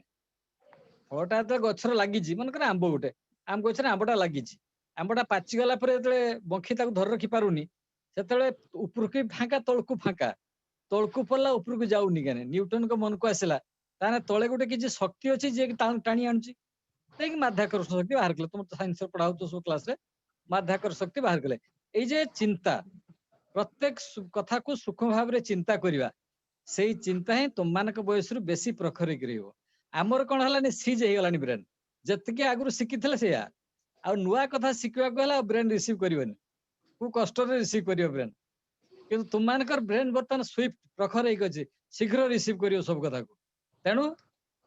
ଫଳଟା ତ ଗଛରେ ଲାଗିଛି, ମନେକର ଆମ୍ବ ଗୋଟେ, ଆମ୍ବ ଗଛରେ ଆମ୍ବଟା ଲାଗିଛି, ଆମ୍ବଟା ପାଚିଗଲା ପରେ ଯେତେବେଳେ ବଙ୍ଖି ତାକୁ ଧରି ରଖି ପାରୁନି, ସେତେବେଳେ ଉପରକୁ ଫାଙ୍କା ତଳକୁ ଫାଙ୍କା, ତଳକୁ ପଡିଲା ଉପରକୁ ଯାଉନି କେନ? ନ୍ୟୁଟନଙ୍କ ମନକୁ ଆସିଲା ତାହେଲେ ତଳେ ଗୋଟେ କିଛି ଶକ୍ତି ଅଛି ଯିଏକି ଟାଣି ଆଣୁଛି। ଯାଇକି ମାଧ୍ୟାକର୍ଷଣ ଶକ୍ତି ବାହାର କଲେ। ତମେ ସାଇନ୍ସରେ ପଢାଉଛ ସବୁ କ୍ଲାସରେ, ମାଧ୍ୟାକର୍ଷଣ ଶକ୍ତି ବାହାର କଲେ। ଏଇ ଯେ ଚିନ୍ତା, ପ୍ରତ୍ୟେକ କଥାକୁ ସୂକ୍ଷ୍ମ ଭାବରେ ଚିନ୍ତା କରିବା, ସେଇ ଚିନ୍ତା ହିଁ ତୁମମାନଙ୍କ ବୟସରୁ ବେଶୀ ପ୍ରଖର ହେଇକି ରହିବ। ଆମର କଣ ହେଲାନି, ସିଜ୍ ହେଇଗଲାଣି ବ୍ରେନ, ଯେତିକି ଆଗରୁ ଶିଖିଥିଲେ ସେଇଆ। ଆଉ ନୂଆ କଥା ଶିଖିବାକୁ ହେଲେ ବ୍ରେନ ରିସିଭ କରିବନି, କୋଉ କଷ୍ଟରେ ରିସିଭ କରିବ ବ୍ରେନ। କିନ୍ତୁ ତୁମମାନଙ୍କର ବ୍ରେନ ବର୍ତ୍ତମାନ ସୁଇଫ୍ଟ, ପ୍ରଖର ହେଇକି ଅଛି, ଶୀଘ୍ର ରିସିଭ କରିବ ସବୁ କଥାକୁ। ତେଣୁ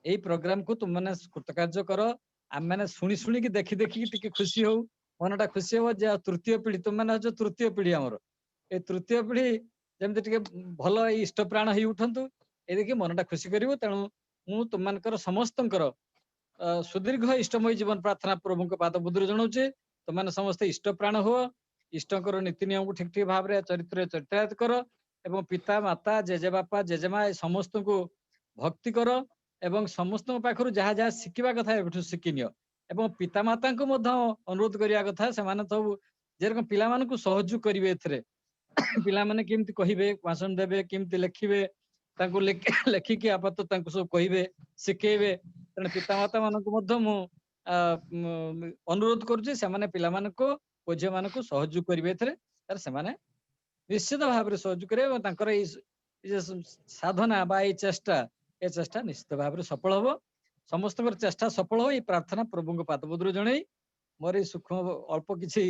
ଏଇ ପ୍ରୋଗ୍ରାମକୁ ତୁମମାନେ କୃତକାର୍ଯ୍ୟ କର। ଆମେମାନେ ଶୁଣି ଶୁଣିକି ଦେଖି ଦେଖିକି ଟିକେ ଖୁସି ହଉ, ମନଟା ଖୁସି ହବ ଯେ ତୃତୀୟ ପିଢି, ତୁମମାନେ ହଉଛ ତୃତୀୟ ପିଢି ଆମର। ଏ ତୃତୀୟ ପିଢି ଯେମିତି ଟିକେ ଭଲ ଏଇ ଇଷ୍ଟ ପ୍ରାଣ ହେଇ ଉଠନ୍ତୁ, ଏ ଦେଖି ମନଟା ଖୁସି କରିବ। ତେଣୁ ମୁଁ ତୁମମାନଙ୍କର ସମସ୍ତଙ୍କର ସୁଦୀର୍ଘ ଇଷ୍ଟମୟ ଜୀବନ ପ୍ରାର୍ଥନା ପ୍ରଭୁଙ୍କ ପାଦ ବୁଦ୍ଧରେ ଜଣାଉଛି। ତୁମମାନେ ସମସ୍ତେ ଇଷ୍ଟ ପ୍ରାଣ ହୁଅ, ଇଷ୍ଟଙ୍କର ନୀତି ନିୟମକୁ ଠିକ ଠିକ ଭାବରେ ଚରିତ୍ରରେ ଚରିତାୟତ କର, ଏବଂ ପିତା ମାତା ଜେଜେବାପା ଜେଜେମା ଏ ସମସ୍ତଙ୍କୁ ଭକ୍ତି କର, ଏବଂ ସମସ୍ତଙ୍କ ପାଖରୁ ଯାହା ଯାହା ଶିଖିବା କଥା ଏଠୁ ଶିଖିନିଅ। ଏବଂ ପିତାମାତାଙ୍କୁ ମଧ୍ୟ ଅନୁରୋଧ କରିବା କଥା, ସେମାନେ ସବୁ ଯେରକମ ପିଲାମାନଙ୍କୁ ସହଯୋଗ କରିବେ ଏଥିରେ। ପିଲାମାନେ କେମିତି କହିବେ, ଭାଷଣ ଦେବେ, କେମିତି ଲେଖିବେ, ତାଙ୍କୁ ଲେଖିକି ଆପାତ ତାଙ୍କୁ ସବୁ କହିବେ, ଶିଖେଇବେ। ତେଣୁ ପିତାମାତା ମାନଙ୍କୁ ମଧ୍ୟ ମୁଁ ଅନୁରୋଧ କରୁଛି, ସେମାନେ ପିଲାମାନଙ୍କୁ ଓ ଝିଅ ମାନଙ୍କୁ ସହଯୋଗ କରିବେ ଏଥିରେ। ତାହେଲେ ସେମାନେ ନିଶ୍ଚିତ ଭାବରେ ସହଯୋଗ କରିବେ, ଏବଂ ତାଙ୍କର ଏଇ ସାଧନା ବା ଏଇ ଚେଷ୍ଟା, ଏ ଚେଷ୍ଟା ନିଶ୍ଚିତ ଭାବରେ ସଫଳ ହବ। ସମସ୍ତଙ୍କର ଚେଷ୍ଟା ସଫଳ ହଉ, ଏଇ ପ୍ରାର୍ଥନା ପ୍ରଭୁଙ୍କ ପାଦପଦ୍ର ଜଣେଇ ମୋର ଏଇ ସୂକ୍ଷ୍ମ ଅଳ୍ପ କିଛି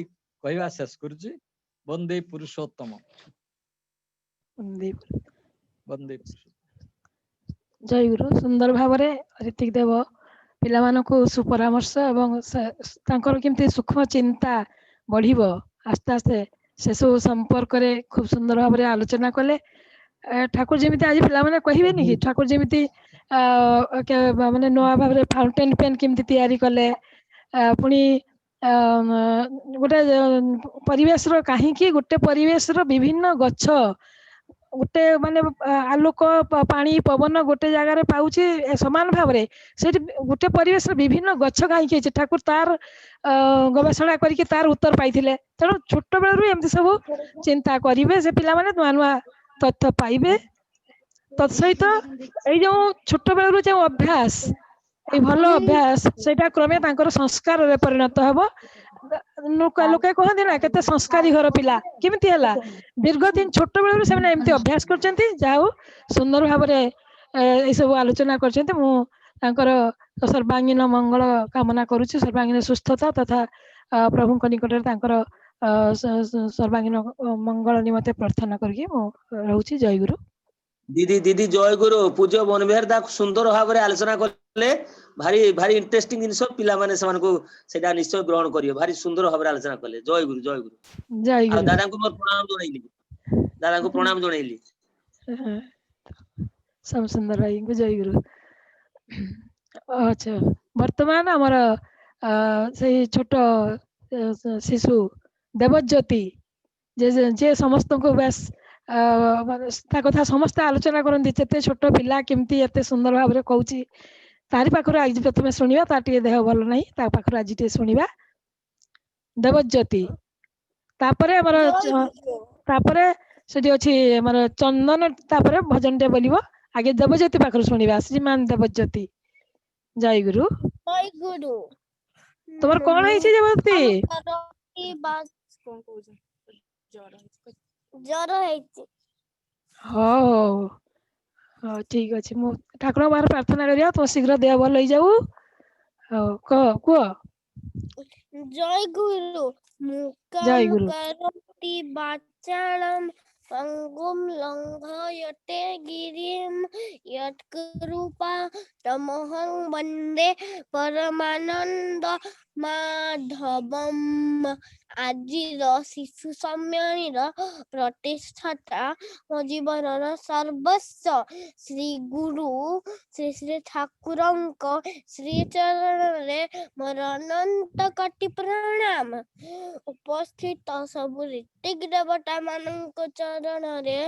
କହିବା ଶେଷ କରୁଛି। ବନ୍ଦେ ପୁରୁଷୋତ୍ତମ, ବନ୍ଦେ ପୁରୁଷୋତ୍ତମ। ଜୟ ଗୁରୁ। ସୁନ୍ଦର ଭାବରେ ରୀତିକ ଦେବ ପିଲାମାନଙ୍କୁ ସୁପରାମର୍ଶ ଏବଂ ତାଙ୍କର କେମିତି ସୂକ୍ଷ୍ମ ଚିନ୍ତା ବଢିବ ଆସ୍ତେ ଆସ୍ତେ, ସେସବୁ ସମ୍ପର୍କରେ ଖୁବ ସୁନ୍ଦର ଭାବରେ ଆଲୋଚନା କଲେ। ଠାକୁର ଯେମିତି ଆଜି ପିଲାମାନେ କହିବେନି କି, ଠାକୁର ଯେମିତି ମାନେ ନୂଆ ଭାବରେ ଫାଉଣ୍ଟେନ ପେନ୍ କେମିତି ତିଆରି କଲେ, ପୁଣି ଗୋଟେ ପରିବେଶର, କାହିଁକି ଗୋଟେ ପରିବେଶର ବିଭିନ୍ନ ଗଛ ଗୋଟେ ମାନେ ଆଲୋକ ପାଣି ପବନ ଗୋଟେ ଜାଗାରେ ପାଉଛି ସମାନ ଭାବରେ, ସେଠି ଗୋଟେ ପରିବେଶର ବିଭିନ୍ନ ଗଛ କାହିଁକି ହେଇଛି, ଠାକୁର ତାର ଗବେଷଣା କରିକି ତାର ଉତ୍ତର ପାଇଥିଲେ। ତେଣୁ ଛୋଟ ବେଳରୁ ଏମିତି ସବୁ ଚିନ୍ତା କରିବେ, ସେ ପିଲାମାନେ ନୂଆ ନୂଆ ତଥ୍ୟ ପାଇବେ। ତତ୍ସହିତ ଏଇ ଯୋଉ ଛୋଟ ବେଳରୁ ଯୋଉ ଅଭ୍ୟାସ, ଏଇ ଭଲ ଅଭ୍ୟାସ, ସେଇଟା କ୍ରମେ ତାଙ୍କର ସଂସ୍କାରରେ ପରିଣତ ହବ। ଲୋକେ କହନ୍ତି ନା କେତେ ସଂସ୍କାରୀ ଘର ପିଲା, କେମିତି ହେଲା, ଦୀର୍ଘ ଦିନ ଛୋଟ ବେଳରୁ ସେମାନେ ଏମିତି ଅଭ୍ୟାସ କରିଛନ୍ତି। ଯାହା ହଉ ସୁନ୍ଦର ଭାବରେ ଏଇ ସବୁ ଆଲୋଚନା କରିଛନ୍ତି। ମୁଁ ତାଙ୍କର ସର୍ବାଙ୍ଗୀନ ମଙ୍ଗଳ କାମନା କରୁଛି, ସର୍ବାଙ୍ଗୀନ ସୁସ୍ଥତା ତଥା ପ୍ରଭୁଙ୍କ ନିକଟରେ ତାଙ୍କର ସର୍ବାଙ୍ଗୀନ ମଙ୍ଗଳ ନିମନ୍ତେ ପ୍ରାର୍ଥନା କରିକି ମୁଁ ରହୁଛି। ଜୟ ଗୁରୁ। दीदी दीदी जय गुरु पूज्य बनबिहार दा सुंदर भाव में आलोचना कले भारी भारी इंटरेस्टिंग जिनस पिला माने को सेटा निश्चय ग्रहण करियो भारी सुंदर भाव में आलोचना कले जय गुरु जय गुरु जय आ गुरु। दादा को मोर प्रणाम जनैली दादा को प्रणाम जनैली श्याम सुंदर भाई को जय गुरु। अच्छा वर्तमान आमर से छोट शिशु देवज्योति जे जे समस्त को बेस कथा समस्त आलोचना करती जिते छोट पिला केमती एते सुंदर भाव में कहूँ तारी पाखर आज प्रथम शुणा तार टे देह भल ना ता पाखर आज टे शुणा देवज्योति तापरे हमर तापरे सेठी अछि हमर चंदन तापरे भजन टे बोलिबो आगे देवज्योति पाखर शुणा श्रीमान देवज्योति जय गुरु। जय गुरु। तोर कोन है देवज्योति जर है हो ठीक अच्छे मु ठाकुर बाहर प्रार्थना करिया तो शीघ्र देह भल हो जाऊ कह कुह जय गुरु। जय मुकम गुरु। करोति वाचालं पंगुम लंघयते गिरिम यत्कृपा तमहं वन्दे परमानंद माधवम। आजिर शिशु सम्मेलन प्रतिष्ठाता मो जीवन सर्वस्व श्री गुरु श्री श्री ठाकुरंक श्री चरण रे मोर अनंत कोटि प्रणाम। उपस्थित सबु ऋतिक देवता मानक चरण रे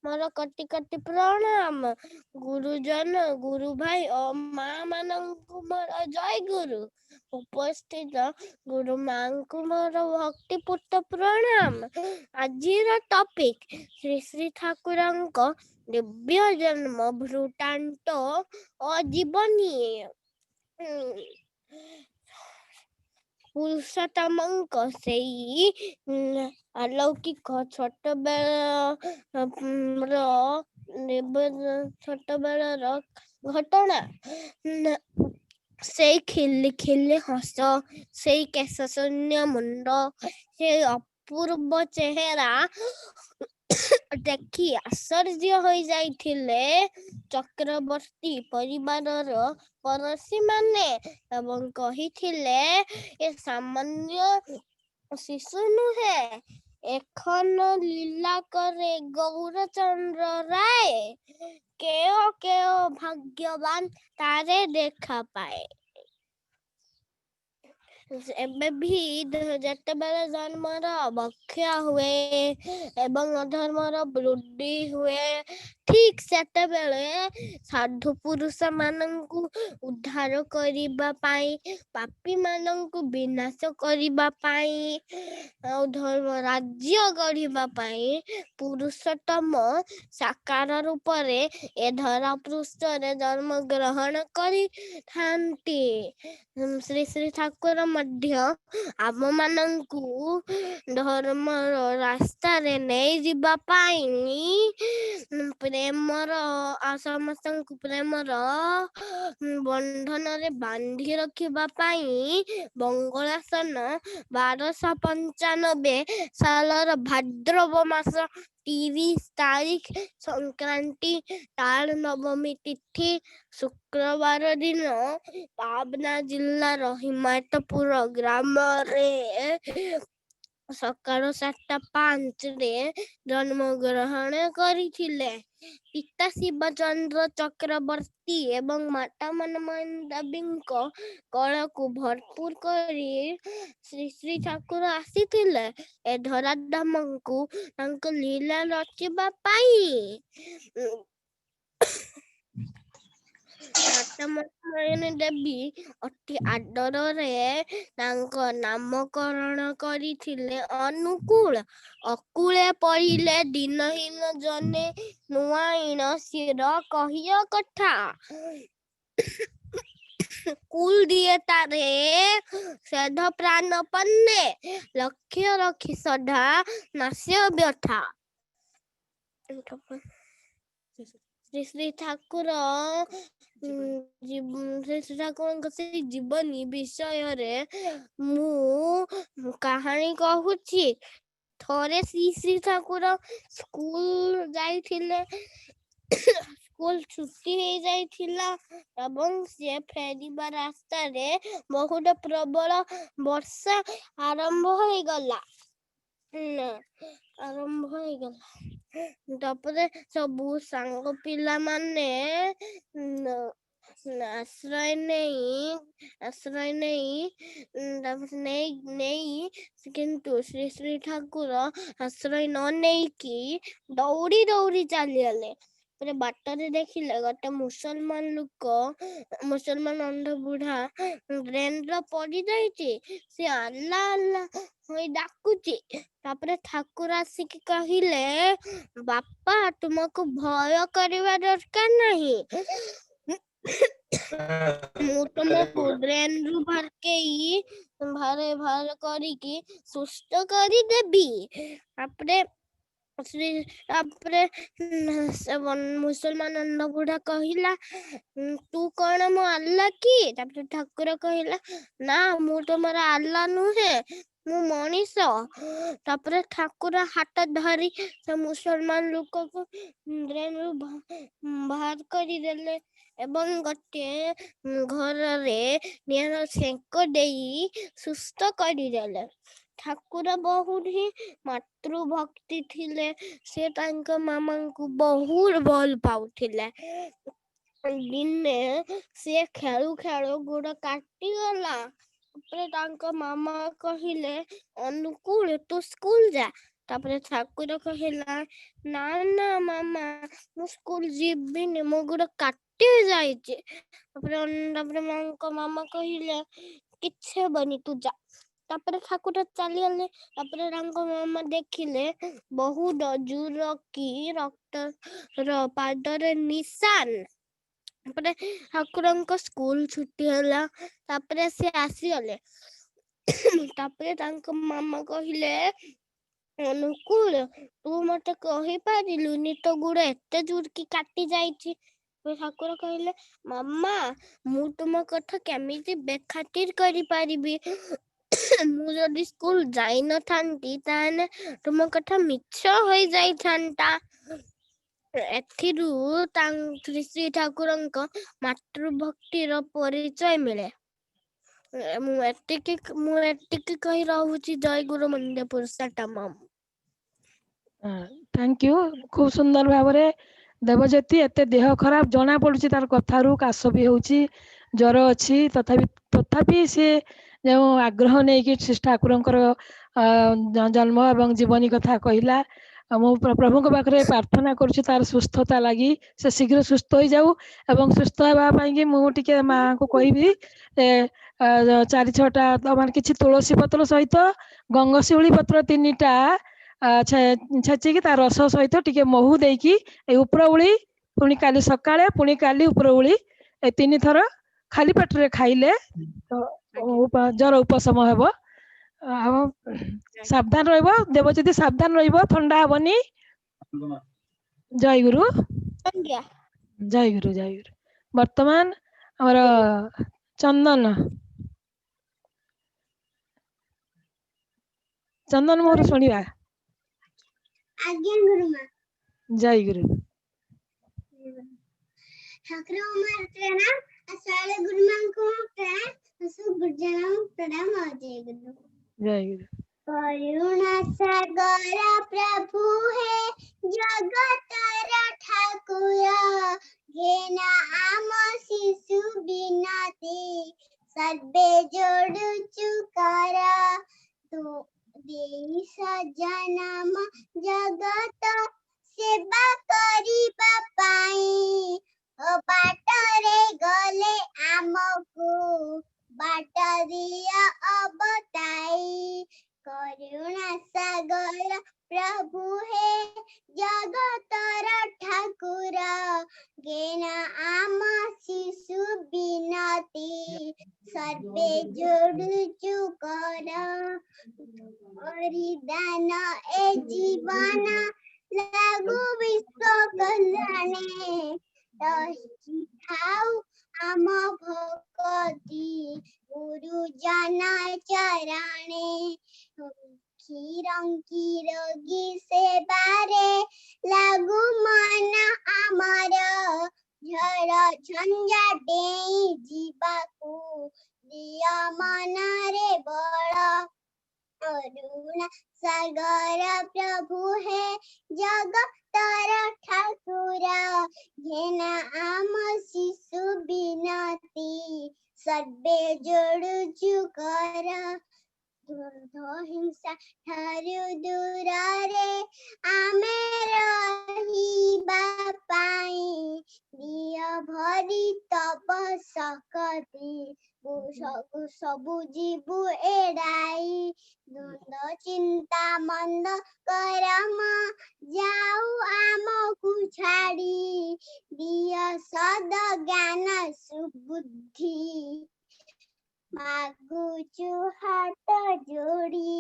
मोर कोटि कोटि प्रणाम। गुरुजन गुरु भाई और माँ मानक मोर जय गुरु। उपस्थित गुरु माँ को मोर भक्ति पूर्ण प्रणाम। आजिर टॉपिक श्री श्री ठाकुरंक दिव्य जन्म वृत्तांत और जीवनी। पुरुषोत्तमंक सेई अलौकिक छोट बेलर घटना से खिले खिले हस से केश शून्य मुंड से अपूर्व चेहरा देखी आश्चर्य हो जाइथिले चक्रवर्ती परिवारर पड़ोसी माने एवं कहिथिले ए सामान्य शिशु नुहे एखन लीला करे गौरचंद्र राय केओ केओ भाग्यवान तारे देखा पाए। एबे भी जेतेबेले जन्मर अवक्षा हुए एवं अधर्मर वृद्धि हुए ठीक सेतेबेले साधु पुरुष मानंकु उद्धार करिबा पाई पापी मानंकु विनाश करिबा पाई और धर्म राज्य गढ़िबा पाई पुरुषोत्तम साकार रूप रे ए धरा पृष्ठ रे जन्म ग्रहण करि थांती। श्री श्री ठाकुर मध्य आम मानंकु धर्म रास्ता रे नहीं जिबा पाई प्रेमर समस्तंकु प्रेमर बंधन रे बांधी रखिबा पाई बंगलासन 1295 सालर भाद्रव मास 30 तारीख संक्रांति ताल नवमी तिथि शुक्रवार दिन पाबना जिल्लार हिमायतपुर ग्राम रे सकाळ 7:05 रे जन्म ग्रहण करिथिले। पिता शिवचंद्र चक्रवर्ती एवं माता मनमोहन देवीଙ୍କ कळाକୁ भरपूर करी श्री श्री ठाकुर आसीथिले ए धराधामଙ୍କୁ ତାଙ୍କ लीला रचिबा पाई। माता मनमोहन देवी अति आदରରେ ତାଙ୍କ नामकरण କରିଥିଲେ ଅନୁକୂଳ ଅକୁଳେ ପଡ଼ିଲେ ଦିନହୀନ ଜନେ ନୁଆଇଣ ଶିର କହିୟ କଥା कुल दिए तारे सेध प्राण पन्ने लक्ष्य रखी सदा नास्य व्यथा। श्री श्री ठाकुर श्री श्री ठाकुर से जीवनी विषय रे मु कहानी कहूची। थोरे श्री श्री ठाकुर स्कूल जाइथिले स्कूल छुट्टी हो जाइथिला एवं से फेरिबा रास्ता रे बहुत प्रबल वर्षा आरंभ हो गला तापरे सबू सांग पिला माने आश्रय नहीं किंतु श्री श्री ठाकुर आश्रय न नहीं कि दौड़ी दौड़ी चली गले बाटर देखिले गोटे मुसलमान अंध बुढ़ा ड्रेन रो पड़ी जाइए से अल्लाह अल्लाह होई डाकुची तापरे ठाकुर आसिक कहिले बापा तुमको भय करवा दरकार नहीं ମୁଁ ତୁମକୁ ड्रेन ରୁ ବାହାର କରିକି ସୁସ୍ଥ କରିଦେବି ତାପରେ मुसलमान अंध बुढ़ा कहला तू कौन मो अल्लाह की तापर ठाकुर कहला ना मु तुमरा अल्लाह नुहे मु मनीष तापर ठाकुर हाथ धरी से मुसलमान लोक को ड्रेन रू बाहर करी देले एवं गोटे घर रे नियर सेंक देई सुस्थ करी देले ठाकुर बहुत ही मातृभक्ति थिले से तांको मामा को बहुत भल पाउथिले दिने से खेलु खेलु गोड़ काटी गला तापरे तांको मामा कहिले अनुकूल तू स्कूल जा तापरे ठाकुर कहला ना ना मामा मु स्कूल जीबिनी मो गोड़ काटी जाइचे तापरे मामा कहिले किछे बनी तू जा तापरे ठाकुर चली गले तापरे मामा देखिले बहुत जोर की रक्त पादर निशान तापरे ठाकुर स्कूल छुट्टी होला तापरे से आसी गले तापरे मामा कहिले अनुकूल तू मते कहि पारिलुनी तो गुड़ एते जोर की काटी जाइछि ठाकुर कहले मामा मु तुम कथा केमिति बेखातिर करि पारिबी मु जदि स्कूल जाई न थांती ताने तुम कथा मिछ होई जाई थांता एथिरु श्री ठाकुरंक मातृभक्तिर परिचय मिले मु एतिकी कहि रहूची जय गुरु मंदे पुरुषोत्तम थैंक यू खूब सुंदर भावरे देवज्योति एते देह खराब जना पड़ुची तार कथारू काश भी होउची ज्वर अछि तथापि से जो आग्रह नहीं कि श्री ठाकुरंकर जन्म एवं जीवनी कथा कहला मु प्रभु को पाखरे प्रार्थना करूची तार सुस्थता लगी से शीघ्र सुस्थ हो जाऊ एवं सुस्थ हेबा पई कि मु टिके मां को कहबी 4-6टा तमार किछि तुलसी पत्र सहित गंगशिउली पत्र 3टा छेची कि तार रस सहित टिके महू देकी ए उपरउली पुणी काली सकाळे पुणी काली उपरउली ए 3 थर खाली पेट रे खाइले तो जर उपशम हेबो सावधान रहइबो देवज्योति सावधान रहइबो ठंडा हबनी जय गुरु जय गुरु वर्तमान हमर चंदन मोर सुनिबा आज्ञा गुरुमा जय गुरु ठाकुर उमर प्रणाम सारे गुरुमा को प्रणाम सब गुरुजनों प्रणाम जय गुरु करुणा सागर प्रभु है जगतर ठाकुर घेना आम शिशु बिनती सर्वे जोड़ुचु कर तो देई सजनम जगत सेवा करिबा पाई ओ बाटरे गले आमको बाट दिया अबताई करुणा सागर प्रभु है जगतर ठाकुर गेना आम शिशु बिनती सर्वे जोड़ुचु कर हरिदान ए जीवन लागू विश्व कल्याणे खाऊ आम भक्ति गुरु जना चरणे ଆଖି ରଙ୍ଗି ରୋଗୀ ସେବାରେ ଲାଗୁ ମନ ଆମର ଝଡ଼ ଝଞ୍ଜା ଡେଇଁ ଯିବାକୁ ଦିଅ ମନରେ ବଳ ଅରୁଣ ସାଗର ପ୍ରଭୁ ହେ ଜଗତର ଠାକୁର ଘେନା ଆମ ଶିଶୁ ବିନତି ସର୍ବେ ଯୋଡୁଛୁ କର କ୍ରୋଧ ହିଂସା ଠାରୁ ଦୂରରେ ଆମେ ରହିବା ପାଇଁ ଦିଅ ଭରି ତବ ଶକ୍ତି ସବୁ ଯିବୁ ଏଡ଼ାଇ ଦ୍ୱନ୍ଦ ଚିନ୍ତା ମନ୍ଦ କରମ ଯାଉ ଆମକୁ ଛାଡ଼ି ଦିଅ ସଦ ଜ୍ଞାନ ସୁବୁଦ୍ଧି ମାଗୁଛୁ ହାତ ଯୋଡ଼ି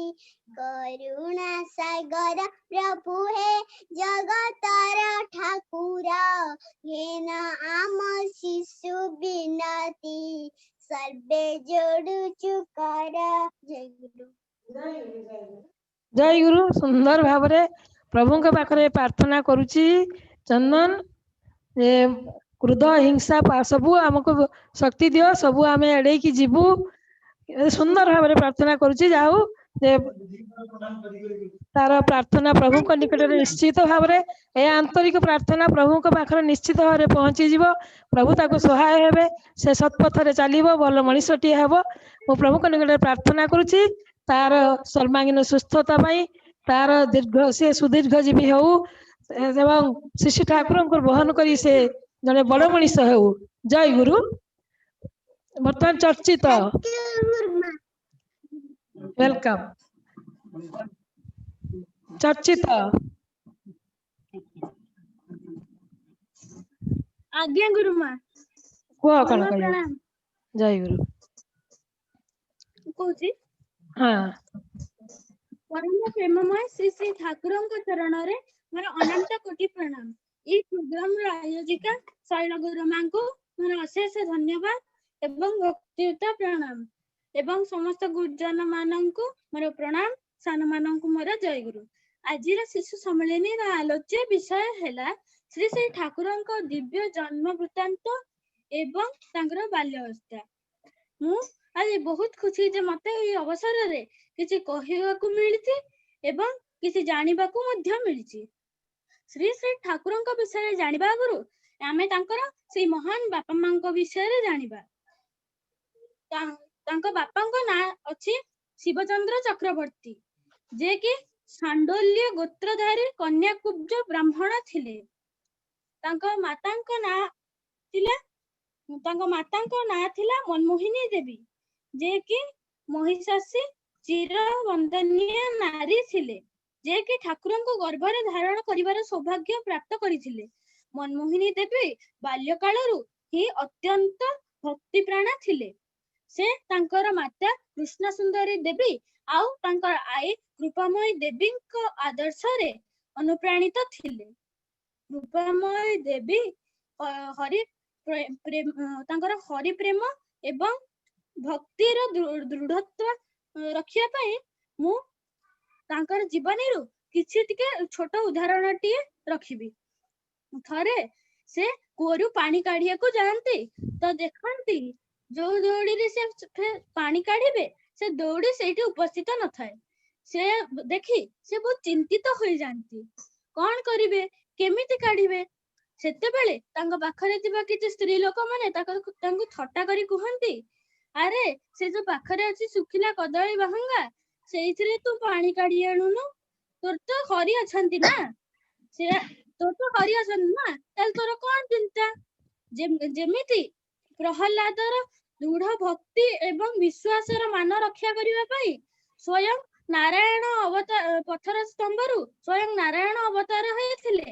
କରୁଣା ସାଗର ପ୍ରଭୁ ହେ ଜଗତର ଠାକୁର ଘେନ ଆମ ଶିଶୁ ବିନତି ସର୍ବେ ଯୋଡୁଛୁ କର ଜୟ ଗୁରୁ। ଜୟ ଗୁରୁ। ସୁନ୍ଦର ଭାବରେ ପ୍ରଭୁଙ୍କ ପାଖରେ ପ୍ରାର୍ଥନା କରୁଛି ଚନ୍ଦନ ଯେ କ୍ରୋଧ ହିଂସା ସବୁ ଆମକୁ ଶକ୍ତି ଦିଅ, ସବୁ ଆମେ ଏଡେଇକି ଯିବୁ। ସୁନ୍ଦର ଭାବରେ ପ୍ରାର୍ଥନା କରୁଛି। ଯାହା ହଉ ଯେ ତାର ପ୍ରାର୍ଥନା ପ୍ରଭୁଙ୍କ ନିକଟରେ ନିଶ୍ଚିତ ଭାବରେ ଏ ଆନ୍ତରିକ ପ୍ରାର୍ଥନା ପ୍ରଭୁଙ୍କ ପାଖରେ ନିଶ୍ଚିତ ଭାବରେ ପହଞ୍ଚିଯିବ। ପ୍ରଭୁ ତାକୁ ସହାୟ ହେବେ, ସେ ସତ୍ପଥରେ ଚାଲିବ, ଭଲ ମଣିଷଟିଏ ହେବ। ମୁଁ ପ୍ରଭୁଙ୍କ ନିକଟରେ ପ୍ରାର୍ଥନା କରୁଛି ତାର ସର୍ବାଙ୍ଗୀନ ସୁସ୍ଥତା ପାଇଁ, ତାର ସେ ସୁଦୀର୍ଘ ଜୀବୀ ହଉ ଏବଂ ଶିଶୁ ଠାକୁରଙ୍କୁ ବହନ କରି ସେ ଜଣେ ବଡ ମଣିଷ ହେଉ। ଜୟ ଗୁରୁ। ବର୍ତ୍ତମାନ ଚର୍ଚ୍ଚିତ ୱେଲକମ୍ ଚର୍ଚ୍ଚିତ ଆଜ୍ଞା ଗୁରୁମା। କୁହ କଣ ଗୁରୁମା କହିବ? ପ୍ରଣାମ। ଜୟ ଗୁରୁ। କହୁଛି ହଁ ପରମ ପ୍ରେମମୟ ଶ୍ରୀ ଶ୍ରୀ ଠାକୁରଙ୍କ ଚରଣରେ ମୋର ଅନନ୍ତ କୋଟି ପ୍ରଣାମ। ଏଇ ପ୍ରୋଗ୍ରାମର ଆୟୋଜିକା ଶୈଳ ଗୁରୁମାଙ୍କୁ ମୋର ଅଶେଷ ଧନ୍ୟବାଦ ଏବଂ ଭକ୍ତିୟୁତ ପ୍ରଣାମ ଏବଂ ସମସ୍ତ ଗୁରୁଜନ ମାନଙ୍କୁ ମୋର ପ୍ରଣାମ, ସାନ ମାନଙ୍କୁ ମୋର ଜୟ ଗୁରୁ। ଆଜିର ଶିଶୁ ସମ୍ମିଳନୀର ଆଲୋଚ୍ୟ ବିଷୟ ହେଲା ଶ୍ରୀ ଶ୍ରୀ ଠାକୁରଙ୍କ ଦିବ୍ୟ ଜନ୍ମ ବୃତ୍ତାନ୍ତ ଏବଂ ତାଙ୍କର ବାଲ୍ୟାବସ୍ଥା। ମୁଁ ଆଜି ବହୁତ ଖୁସି ଯେ ମତେ ଏଇ ଅବସରରେ କିଛି କହିବାକୁ ମିଳିଛି ଏବଂ କିଛି ଜାଣିବାକୁ ମଧ୍ୟ ମିଳିଛି। ଶ୍ରୀ ଶ୍ରୀ ଠାକୁରଙ୍କ ବିଷୟରେ ଜାଣିବା ଆଗରୁ ଆମେ ତାଙ୍କର ସେଇ ମହାନ ବାପା ମାଙ୍କ ବିଷୟରେ ଜାଣିବା। ତାଙ୍କ ବାପାଙ୍କ ନାଁ ଅଛି ଶିବଚନ୍ଦ୍ର ଚକ୍ରବର୍ତ୍ତୀ, ଯେ କି ସାଣ୍ଡୋଲ୍ୟ ଗୋତ୍ରଧାରୀ କନ୍ୟାକୁବ୍ଜ ବ୍ରାହ୍ମଣ ଥିଲେ। ତାଙ୍କ ମାତାଙ୍କ ନାଁ ଥିଲା ମନମୋହିନୀ ଦେବୀ, ଯେ କି ମହିଷାସୀ ଚିର ବନ୍ଦନୀୟ ନାରୀ ଥିଲେ, ଯେ କି ଠାକୁରଙ୍କୁ ଗର୍ଭରେ ଧାରଣ କରିବାର ସୌଭାଗ୍ୟ ପ୍ରାପ୍ତ କରିଥିଲେ। ମନମୋହିନୀ ଦେବୀ ବାଲ୍ୟକାଳରୁ ହିଁ ଅତ୍ୟନ୍ତ ଭକ୍ତିପ୍ରାଣା ଥିଲେ। ସେ ତାଙ୍କର ମାତା କୃଷ୍ଣ ସୁନ୍ଦରୀ ଦେବୀ ଆଉ ତାଙ୍କର ଆଈ କୃପାମୟୀ ଦେବୀଙ୍କ ଆଦର୍ଶରେ ଅନୁପ୍ରାଣିତ ଥିଲେ। କୃପାମୟୀ ଦେବୀ ତାଙ୍କର ହରି ପ୍ରେମ ଏବଂ ଭକ୍ତିର ଦୃଢତ୍ୱ ରଖିବା ପାଇଁ ମୁଁ ତାଙ୍କର ଜୀବନୀରୁ କିଛି ଟିକେ ଛୋଟ ଉଦାହରଣଟିଏ ରଖିବି। ଥରେ ସେ କୂଅରୁ ପାଣି କାଢିବାକୁ ଯାଆନ୍ତି ତ ଦେଖନ୍ତି ଯୋଉ ଦଉଡ଼ିରେ ସେ ପାଣି କାଢିବେ ସେ ଦଉଡ଼ି ସେଇଠି ଉପସ୍ଥିତ ନଥାଏ। ସେ ଦେଖି ସେ ବହୁତ ଚିନ୍ତିତ ହୋଇଯାଆନ୍ତି। କଣ କରିବେ, କେମିତି କାଢିବେ? ସେତେବେଳେ ତାଙ୍କ ପାଖରେ ଥିବା କିଛି ସ୍ତ୍ରୀ ଲୋକମାନେ ତାଙ୍କୁ ଥଟ୍ଟା କରି କୁହନ୍ତି, ଆରେ ସେ ଯୋଉ ପାଖରେ ଅଛି ଶୁଖିଲା କଦଳୀ ବାହୁଙ୍ଗା, ସେଇଥିରେ ତୁ ପାଣି କାଢି ଆଣୁନୁ, ତୋର ତ ହରି ଅଛନ୍ତି ନା, ତାହେଲେ ତୋର କଣ ଚିନ୍ତା? ଯେମିତି ପ୍ରହ୍ଲାଦର ଦୃଢ ଭକ୍ତି ଏବଂ ବିଶ୍ୱାସର ମାନ ରକ୍ଷା କରିବା ପାଇଁ ସ୍ୱୟଂ ନାରାୟଣ ପଥର ସ୍ତମ୍ଭରୁ ସ୍ୱୟଂ ନାରାୟଣ ଅବତାର ହୋଇଥିଲେ,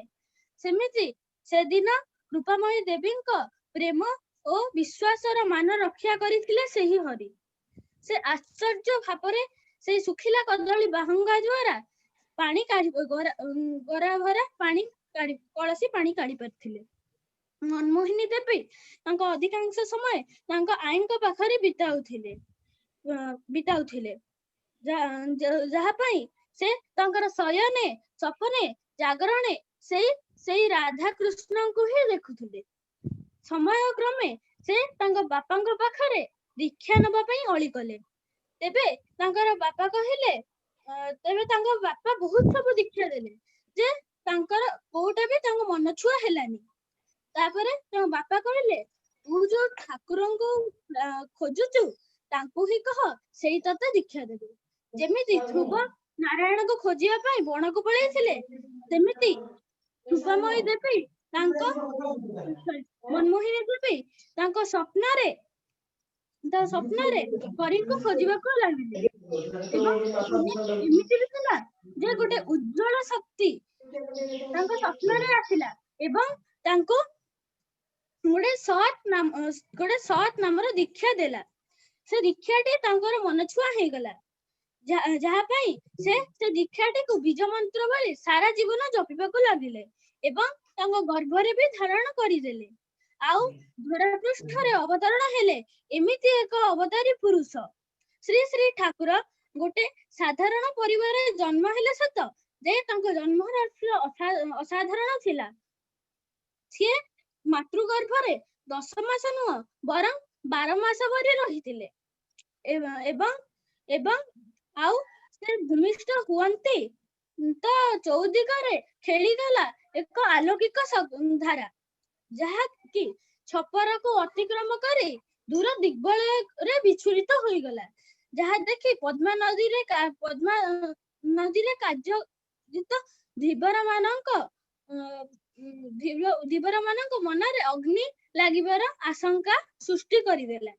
ସେମିତି ସେଦିନ କୃପାମୟୀ ଦେବୀଙ୍କ ପ୍ରେମ ଓ ବିଶ୍ୱାସର ମାନ ରକ୍ଷା କରିଥିଲେ ସେହି ହରି। ସେ ଆଶ୍ଚର୍ଯ୍ୟ ଭାବରେ ସେଇ ଶୁଖିଲା କଦଳୀ ବାହୁଙ୍ଗା ଦ୍ୱାରା ପାଣି ଗରା ଭରା କଳସୀ ପାଣି କାଢି ପାରିଥିଲେ। ମନମୋହିନୀ ଦେବୀ ତାଙ୍କ ଅଧିକାଂଶ ସମୟ ତାଙ୍କ ଆଈଙ୍କ ପାଖରେ ବିତାଉଥିଲେ, ଯାହା ପାଇଁ से तांकर शयने सपने जागरणे सेई राधा कृष्ण को ही देखुथिले। समय क्रमे से तांका बापांक पाखरे दीक्षा नबा पई अळी कले। तेबे तांकर बापा कहिले तेबे तांका बापा बहुत सब दीक्षा देले जे तांकर कोटा भी तांको मन छुआ हेलानी। तापरे तांका बापा कहले तू जो ठाकुरन को खोजुचु तांको ही कह सेई तते दीक्षा देबे। जेमिति ध्रुव नारायण को खोजिया पई बण को पळेइथिले सेमिति रूपमयी देवी तांको मनमोहिनी देवी तांको स्वप्नरे हरिण को खोजिबाको लागिले। एमिति भी थिला जे गोटे उज्जवल शक्ति तांको स्वप्नरे आथिला एवं तांको गोटे सत नामर दीक्षा देला। से दीक्षाटी तांकर मन छुआ हे गला जहा पई से दीक्षाटी को बीज मंत्र भली सारा जीवन जपिबाको लागिले एवं तांको गर्भरे भी धारण करिदेले। आउ धरापृष्ठरे अवतरण हेले एमिति एक अवतारी पुरुष। श्री श्री ठाकुर गोटे साधारण परिवार जन्म हेले सत जे तांको जन्म असाधारण थिला। से मातृगर्भरे 10 मास नुह बरं 12 मास भरी रहिथिले एवं आउ से भूमिष्ठ हुअन्ति तो चौदिगरे खेलीगला एक अलौकिक धारा जहा कि छपर को अतिक्रम करी दूर दिग्बल रे विचुरित होई गला। जहा देखि पद्मा नदी रे कार्य धीवर मानक मनरे अग्नि लागिबार आशंका सृष्टि करिदेला।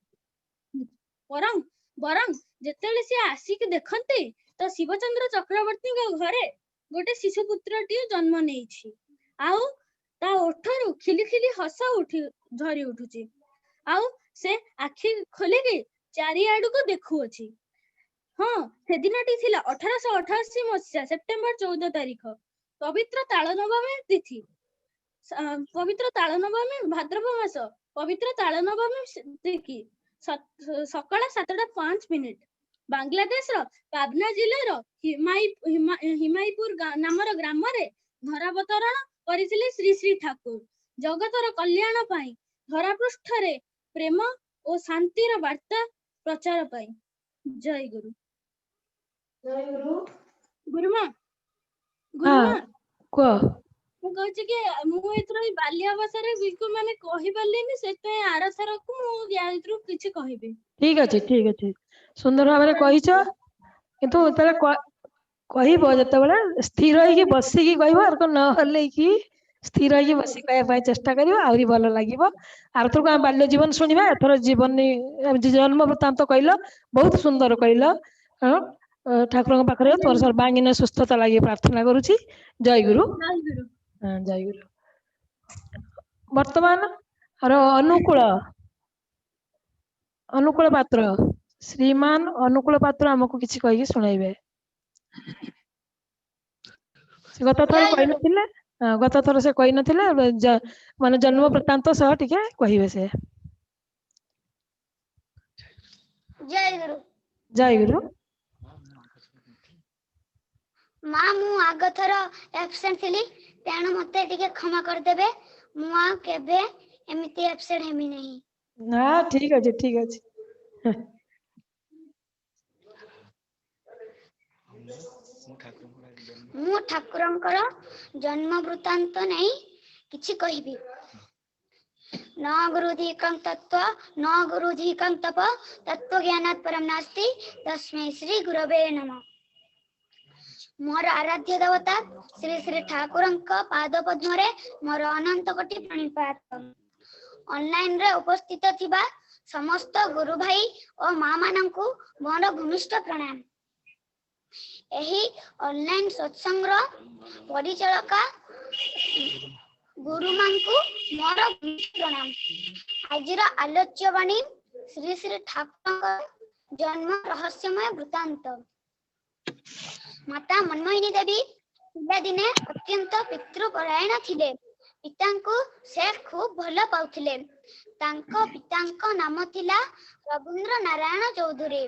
बरं जेतेले से आसिक देखंते तो शिवचंद्र चक्रवर्ती घरे गोटे शिशु पुत्रटी जन्म नेइछि। आउ ता ओठरू खिली खिली हस झरी उठुची। आउ से आखि खोलिकी चारिआडू को देखुअछि। हाँ से दिनटी थिला 1888 मसीहा सेप्टेम्बर 14 तारिख पवित्र तालनवमी तिथि। पवित्र तालनवमी भाद्रव मास पवित्र तालनवमी तिथि सकाळ 7:05 बांग्लादेश रो पाबना जिल्लार हिमाईपुर नामर ग्राम रे धरावतरण करिथिले श्री श्री ठाकुर। जगतर कल्याण पाई धरापृष्ठरे प्रेम और शांतिर वार्ता प्रचार पाई। जय गुरु। गुरुमा ମୁଁ କହୁଛି କି ମୁଁ ଏଥର ଏଇ ବାଲ୍ୟ ଅବସ୍ଥାରେ ବିଲକୁଲ ମାନେ କହି ପାରିଲିନି ସେଥିପାଇଁ ଆର ଥରକୁ ମୁଁ ୟା ଭିତରୁ କିଛି କହିବି। ଠିକ ଅଛି ସୁନ୍ଦର ଭାବରେ କହିଛ କିନ୍ତୁ ଯେତେବେଳେ କହିବ ଯେତେବେଳେ ସ୍ଥିର ହେଇକି ବସିକି କହିବ ଆର ନ ହଲେଇକି ସ୍ଥିର ହେଇକି ବସି କହିବା ପାଇଁ ଚେଷ୍ଟା କରିବ ଆହୁରି ଭଲ ଲାଗିବ। ଆରଥରକୁ ଆମେ ବାଲ୍ୟ ଜୀବନ ଶୁଣିବା ଏଥର ଜୀବନୀ ଜନ୍ମ ବୃତ୍ତାନ୍ତ କହିଲ ବହୁତ ସୁନ୍ଦର କହିଲ। ଠାକୁରଙ୍କ ପାଖରେ ତୋର ସର୍ବାଙ୍ଗୀନ ସୁସ୍ଥତା ଲାଗି ପ୍ରାର୍ଥନା କରୁଛି। ଜୟ ଗୁରୁ ଜୟ ଗୁରୁ। ବର୍ତ୍ତମାନ ଅନୁକୂଳ ପାତ୍ର ଶ୍ରୀମାନ ଅନୁକୂଳ ପାତ୍ର ଆମକୁ କିଛି କହିକି ଶୁଣାଇବେ। ଗତ ଥର ସେ କହିନଥିଲେ ମାନେ ଜନ୍ମ ବୃତ୍ତାନ୍ତ ସହ ଟିକେ କହିବେ ସେ। ଜୟ ଗୁରୁ। ମା ମୁଁ ଆଗ ଥର ଆବସେଣ୍ଟ ଥିଲି ତେଣୁ ମତେ ଟିକେ କ୍ଷମା କରିଦେବେ। ମୁଁ ଆଉ କେବେ ଏମିତି ଆବସେଣ୍ଟ ହେବି ନାହିଁ। ନା ଠିକ ଅଛି। ମୁଁ ଠାକୁରଙ୍କର ଜନ୍ମ ବୃତ୍ତାନ୍ତ ନେଇ କିଛି କହିବି। न गुरुधिकं तत्त्व न गुरुधिकं तप तत्त्वज्ञानात् परं नास्ति तस्मै श्री गुरवे नमः। मोर आराध्य देवता श्री श्री ठाकुरଙ୍କ पाद पद्मरे मोर अनंत कोटि प्रणिपात। ऑनलाइन रे उपस्थित थिबा समस्त गुरु भाई और माँ मानंकु मोर भूमिष्ठ प्रणाम। एही ऑनलाइन सत्संग रो परिचालका गुरु मानकु मोर प्रणाम। आजिर आलोच्य वाणी श्री श्री ठाकुरଙ୍କ जन्म रहस्यमय वृत्तांत। माता मनमोहिनी देवी पिला दिने अत्यंत पितृपरायण थिले। पितांकु से खूब भल पाउथिले। तांको पितांको नाम थिला रवींद्र नारायण चौधुरी।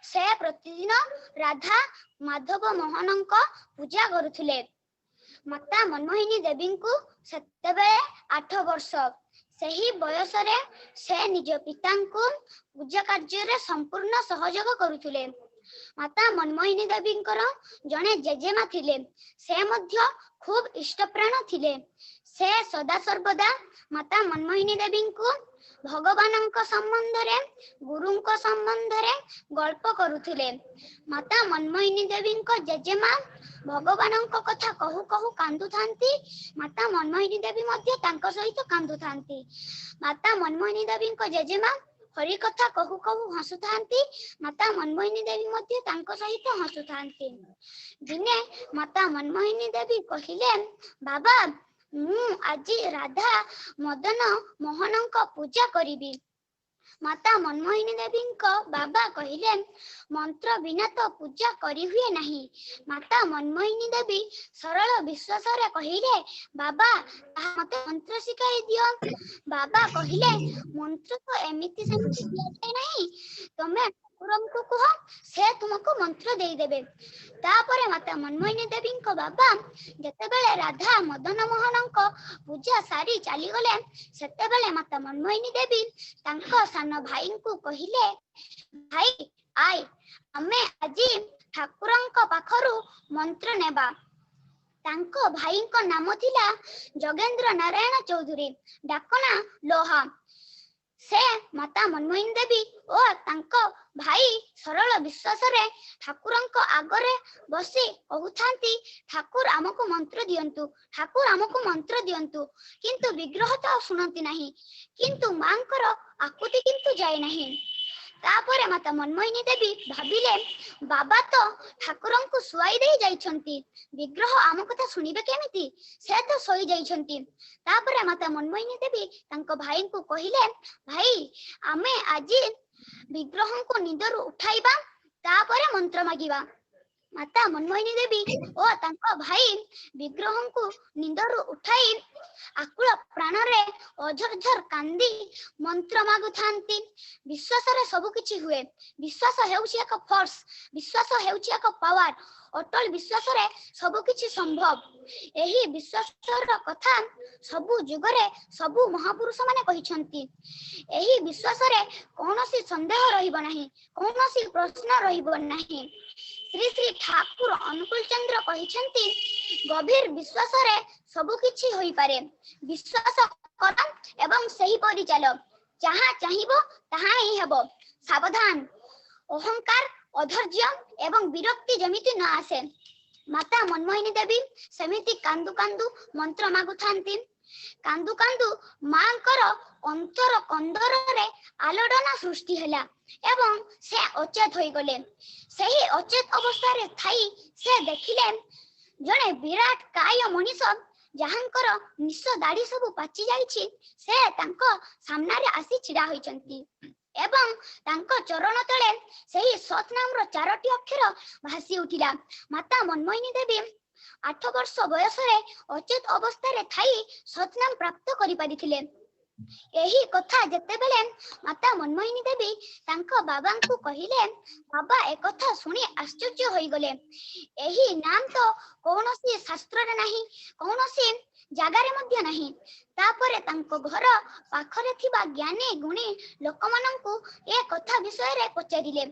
से प्रतिदिन राधा माधव मोहनଙ୍କ पूजा करुथिले। माता मनमोहिनी देवी को सेतेबेले 8 वर्ष। सही बयस रे से निज पिता को पूजा कार्य रे संपूर्ण सहयोग करुथिले। माता मनमोहिनी देवी जड़े जेजेमा थिले। से मध्य खूब इष्टप्राण थिले। से सदा सर्वदा माता मनमोहिनी देवी को भगवान संबंध रे गुरु संबंध रे गल्प करुथिले। माता मनमोहिनी देवी जेजेमा भगवान कथा कहू कहू कांदु थांती। माता मनमोहिनी देवी मध्य तांको सहित कांदु थांती। माता मनमोहिनी देवी जेजेमा हरि कथा कहू कहू हसु थांती। माता मनमोहिनी देवी मध्य तांको सहित हसु थांती। दिने माता मनमोहिनी देवी कहिले, बाबा मु आज राधा मदन मोहन पूजा करिबी। माता मनमोहिनी देवी बाबा कहिले, मंत्र बिना तो पूजा करी हुए नहीं। माता मनमोहिनी देवी सरल विश्वास रे कहिले, बाबा मते मंत्र सिखाई दियो। बाबा कहिले, मंत्र तो एमिति सेमिति दिया जाय नहीं, तमे ठाकुरन को कह, से तुमको मंत्र देई देबे। तापरे माता मनमोहिनी देवी बाबा जेतेबेले राधा मदन मोहन पूजा सारी चली गले, सेतेबेले माता मनमोहिनी देवी तांको सान भाई को कहिले, भाई आय आमे आजी ठाकुरंक पाखरु मंत्र नेबा। तांको भाईंको नाम थिला जोगेंद्र नारायण चौधरी, डाकना लोहा। से माता मनमोहिनी देवी और तांको भाई सरल विश्वास रे ठाकुरंको आगरे बसी कहउथांती, ठाकुर हमको मंत्र दियंतु, ठाकुर हमको मंत्र दियंतु। किंतु विग्रह तो सुनंती नहीं, किंतु मांकर आकुति किंतु जाय नहीं। तापरे माता मनमोहिनी देवी भाबिले, बाबा तो ठाकुरंको सुआई दे जाइछंती, विग्रह आम कथा सुनिबे केमिति, से तो सोई जाइछंती। तापरे माता मनमोहिनी देवी तांको भाई को कहिले, भाई आमे आज विग्रह को निदरु उठाइबा, तापरे मंत्र मागिबा। माता मनमोहिनी देवी और तांको भाई विग्रह को निदरु उठाई आकुल प्राण रे अझरझर कांदी मंत्र मागु थांती। विश्वास रे सब किछि हुए। विश्वास हेउछि एक फोर्स, विश्वास हेउछि एक पावर। अटल विश्वास रे सब किछि संभव। एही विश्वास कथा सबु जुगरे सबु महापुरुष माने कहिछंती। एही विश्वास रे कोनोसी संदेह रहिबो नाही, कोनोसी प्रश्न रहिबो नाही। श्री श्री ठाकुर अनुकूल चंद्र कहिछंती, गभीर विश्वास रे सबु किछि होई पारे। विश्वास कर एवं सही परि चलो, जहां चाहिबो तहां ही हेबो। सावधान, अहंकार अधैर्य एवं विरक्ति जमिति न आसे। माता मनमोहिनी देवी सेमिति कांदु कांदु मंत्र मागु थांती। कांदु कांदु मांकर अंतर कंदर रे आलोडना सृष्टि हैला एवं से अचेत होई गले। सही अचेत अवस्था रे थाई से देखिले जने विराट काय मनीष जहांकर निश दाढ़ी सब पाची जाइछि, से तांको सामना रे आसी छिड़ा होइचंती एवं तांको चरण तळे सही सतनाम रो 4टी अक्षर भासी उठिला। माता मनमोहिनी देवी 8 वर्ष बयस रे अचेत अवस्था रे थाई सतनाम प्राप्त करि पारिथिले। एही कथा जेतेबेले माता मनमोहिनी देवी तांको बाबांकु कहिले, बाबा ए कथा सुनी आश्चर्य होई गले। एही नाम तो कोनोसी शास्त्र रे नाही, कोनोसी जागा रे मध्य नाही। तापरे तांको घर पाखरे थिबा ज्ञानी गुणी लोकमानंकु ए कथा विषय रे पचारिले।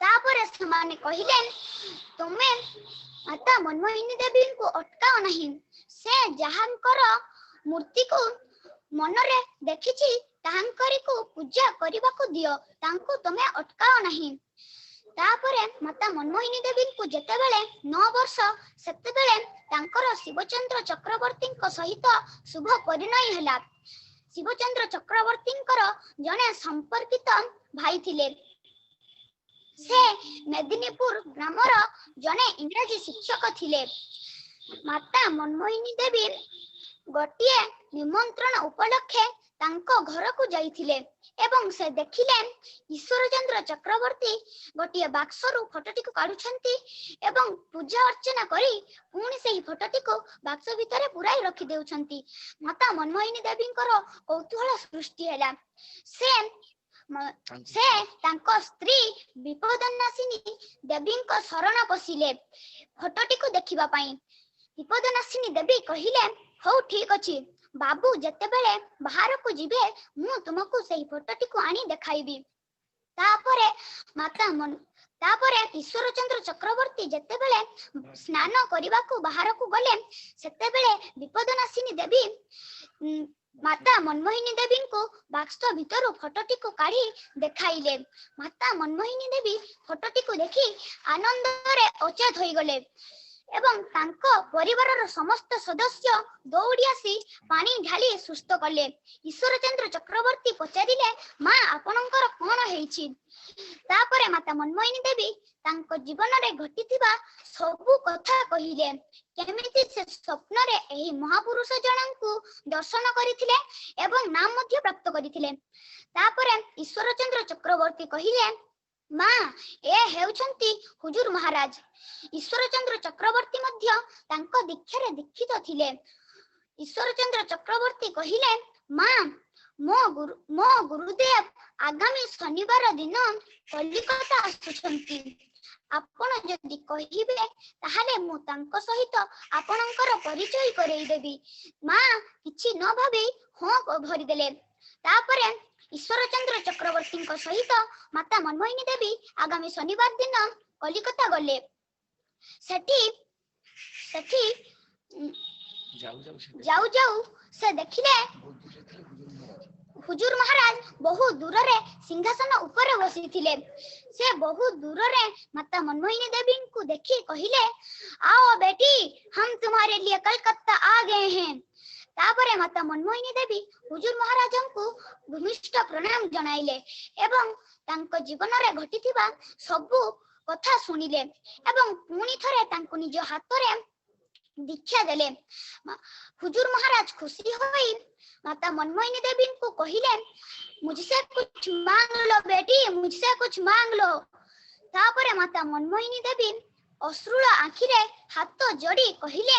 तापरे समाने कहिले, तुमे माता मनमोहिनी देवी को अटकाओ नहीं। से जहांकर मूर्ति को मनरे देखिछि तांकरी को पूजा करिबा को दियो, तांको तमे अटकाओ नहीं। तापरे माता मनमोहिनी देवी को जेतेबेले 9 वर्ष सेतेबेले तांकर शिवचंद्र चक्रवर्ती सहित शुभ परिणय हैला। शिवचंद्र चक्रवर्ती जने संपर्कित भाई थिले। से मेदिनीपुर ग्रामर जने इंग्रजी शिक्षक थिले। माता मनमोहिनी देवी गोटिए निमंत्रण उपलक्षे तांको घर को जाइथिले एवं से देखिले ईश्वरचंद्र चक्रवर्ती गोटिए बाक्सरु फोटोटी को काढुछंती एवं पूजा अर्चना करी पुणी सेही फोटोटी को बाक्स भितरे पुराई रखि देउछंती। माता मनमोहिनी देवींकर कौतूहल सृष्टि हैला। से से तांको स्त्री विपदनाशिनी देवीଙ୍କ शरण पशिले फोटोटी को देखिबा पई। विपदनाशिनी देवी कहिले हौ ठीक अछि बाबू जेतेबेले बाहर को जिबे मु तुमको सही फोटोटी को आनी देखाइबी। तापरे माता मन तापरे ईश्वरचंद्र चक्रवर्ती जेतेबेले स्नान करबा को बाहर को गले सेतेबेले विपदनाशिनी देवी माता मनमोहिनी देवी को बाक्स भीतर फोटोटी को काढ़ी देखाइले। माता मनमोहिनी देवी फोटोटी को देखी आनंद रे अचेत होई गले एवं तांको परिवार समस्त सदस्य दौड़ी आसी पानी ढाली सुस्थ कले। ईश्वरचंद्र चक्रवर्ती पचारिले मां आपणकर कोन हेछि। तापरे माता मनमोहिनी देवी तांको जीवन रे घटिथिबा सबु कथा कहिले केमिति से स्वप्न रे एही महापुरुष जनंकु दर्शन करिथिले एवं नाम मध्य प्राप्त करिथिले। तापरे ईश्वरचंद्र चक्रवर्ती कहिले मां ए हेउछंती हुजूर महाराज। ईश्वरचंद्र चक्रवर्ती मध्य तांको दीक्षा रे दीक्षित थिले। ईश्वरचंद्र चक्रवर्ती कहिले मां मो गुरुदेव आगामी शनिवार दिन कलिकता आसुछंती। आपण जदि कहिबे ताहाले मु तांको सहित आपणकर परिचय करई देबी। मां किछि न भाबी हो भरि देले। तापरे ईश्वरचंद्र चक्रवर्ती सहित माता मनमोहिनी देवी आगामी शनिवार दिन कलिकता गले। सेठी जाऊ जाऊ से देखिले हुजूर महाराज बहुत दूर रे सिंहासन ऊपर बसी थिले। से बहुत दूर रे माता मनमोहिनी देवी को देखी कहिले आओ बेटी हम तुम्हारे लिए कलकत्ता आ गए हैं। तापरे माता मनमोहिनी देवी हुजूर महाराज को भूमिष्ठ प्रणाम जणाइले एवं तांको जीवन रे घटिथिबा सबु कथा सुनिले एवं पुणी थरे तांको निज हाथ रे दीक्षा देले। हुजूर महाराज खुशी होई माता मनमोहिनी देवी को कहिले मुझसे कुछ मांग लो बेटी मुझसे कुछ मांग लो। तापरे माता मनमोहिनी देवी अश्रुल आँखि रे हाथ जोड़ी कहिले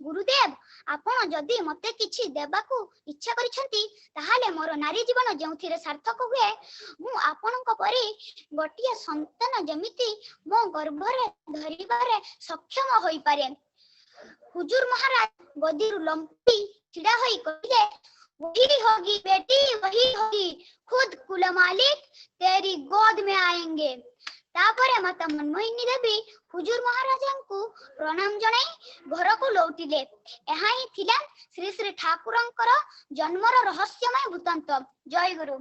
गुरुदेव आपण जदि मते किछि देबाकू इच्छा करिसंती ताहाले मोर नारी जीवन जेउथिरे सार्थक हुए मु आपणक परि गोटिया संतान जेमिति मो गर्भरे धरिबारे सक्षम होई पारे। हुजूर महाराज गदीरु लंपी छिड़ा होई कहिले वही होगी बेटी वही होगी खुद कुल मालिक तेरी गोद में आएंगे। तापरे माता मनमोहिनी देवी हुजूर महाराजन को प्रणाम जणाई घर को लौटिले। एहा ही थिला श्री श्री ठाकुरंकर जन्मर रहस्यमय वृत्तांत। जय गुरु।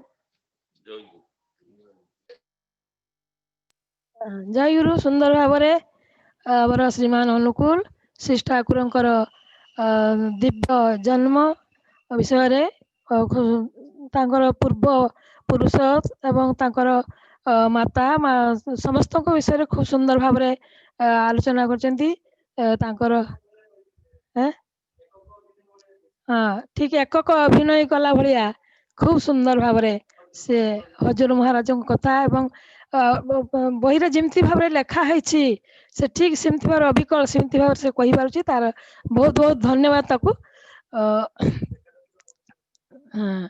जय गुरु। सुंदर भावरे आमर श्रीमान अनुकूल श्री ठाकुरंकर दिव्य जन्म विषय रे तांकर पूर्व पुरुष एवं तांकर माता समस्त विषय रे खूब सुंदर भाव रे आलोचना करचंती। तांकर हाँ ठीक एकक अभिनय कला भलिया खूब सुंदर भाव रे से हजूर महाराज कथा एवं बही रे जेमती भाव रे लेखा हैछि से ठीक सेमती भाव अविकल सेमती भाव से कहि पारुछि। तार बहुत बहुत धन्यवाद ताकू। हाँ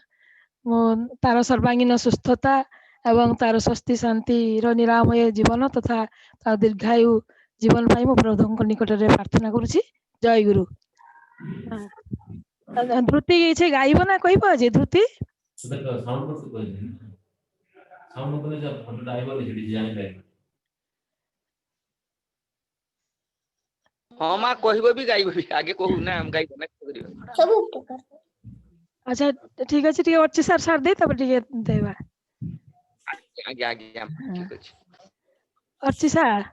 तार सर्वांगीन सुस्थता एवं तार स्वस्ति शांति निरामय जीवन तथा तार दीर्घायु जीवन पाई मो प्रभुଙ୍କ निकटरे प्रार्थना करूछि। जय गुरु। धृति किछि गाइबो ना कहिबो जे धृति हाँ मां कहबो भी गाइबो भी आगे कहू ना हम गाइबो ना करियो सब प्रकार। अच्छा ठीक अछि ठीक अछि सर सर दे तब ठीक देबा आगे आगे ठीक अछि। अर्ची सर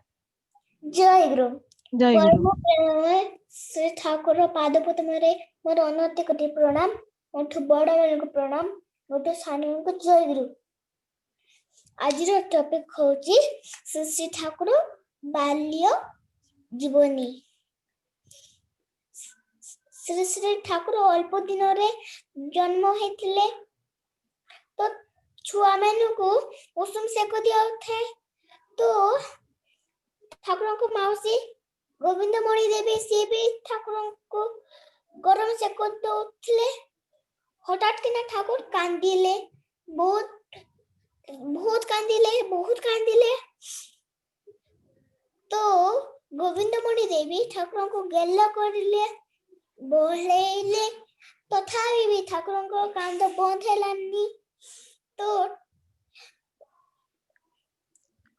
जय गुरु। जय गुरु। परम प्रेम श्री ठाकुर पाद पद्मरे मोर अनंत कोटि प्रणाम। मोठु बड़ मानको प्रणाम मोठु साननको जय गुरु। आजिर टॉपिक होची श्री ठाकुर बाल्य जीवनी। श्री श्री ठाकुर अल्प दिन रे जन्म हेथिले तो छुआ मानकु उषुम सेक दिया थे। तो ठाकुर को माउसी गोविंद मणि देवी सी भी ठाकुर को गरम सेक दौथिले। हठात किना ठाकुर कांदिले बहुत बहुत कांदिले तो गोविंदमणि देवी ठाकुर को गेल करले बोलेले तथापि भी ठाकुर को कांद बंद हेलानी तो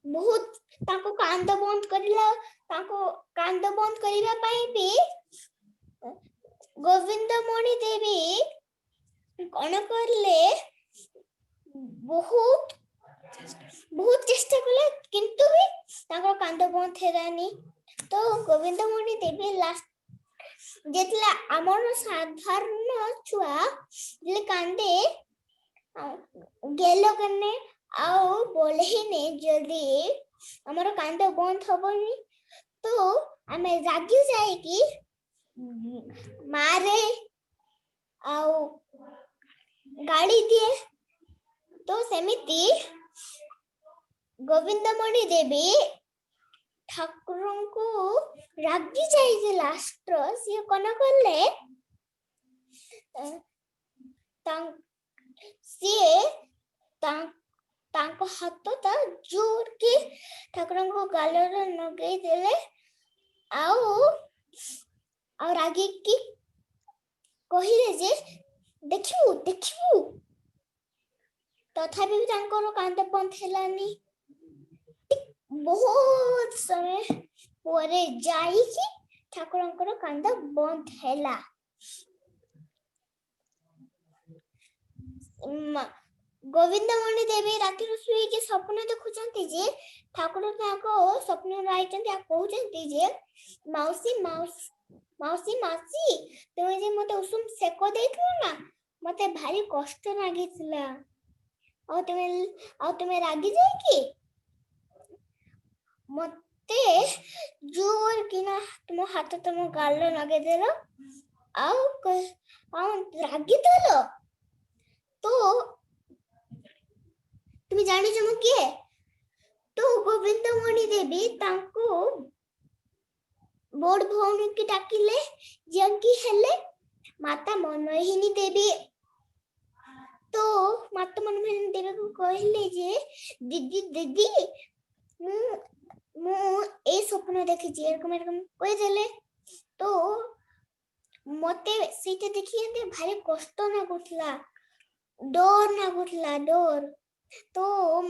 बहुत ताको कांद बंद करिला ताको कांद बंद करिबा पई भी गोविंदमणि देवी कोन करले बहुत चेष्टा कले किंतु भी ताको कांद बंद हेलानी तो गोविंदमणि देवी लास्ट जेतला हमर साधारण छुआ जे कांदे गेलो कने आओ बोले ही नहीं जल्दी हमारा कांद बंद हबनी तो हमें रागी जाए कि मारे आओ गाड़ी दिए तो सेमिति गोविंदमणि देवी ठाकुर को रागी जाए लास्ट सी कोन करले तांको हाथ ता जोर के ठाकुर को गालर नगई देले आउ रागी की कहिले जे देखिबू तथापि भी तांको कांद बंद हेलानी बहुत समय परे जाई कि ठाकुर कांद बंद हेला गोविंदमणि देवी राति शुई के स्वप्न देखुचंती जे ठाकुर ताको स्वप्न राइचंती आ कहउचंती जे माउसी तुमे जे मते उषुम सेको देथिलो ना मते भारी कष्ट लागितला आ तुमे रागी जाय कि मते जोर किना तुम हाथ तुम गाल लगे देलो आ रागी देलो तो तुम जानी जम किए तो गोविंदमणि देवी तांको बोर्ड भौणी की डाकिले जंकी हेले माता मनोहिनी देवी तो माता मनोहिनी देवी को कहले जे दीदी मु ए स्वप्न देखि जे एरकम कहि देले तो मते सेटा देखिए भारी कष्ट लागुतला डर तो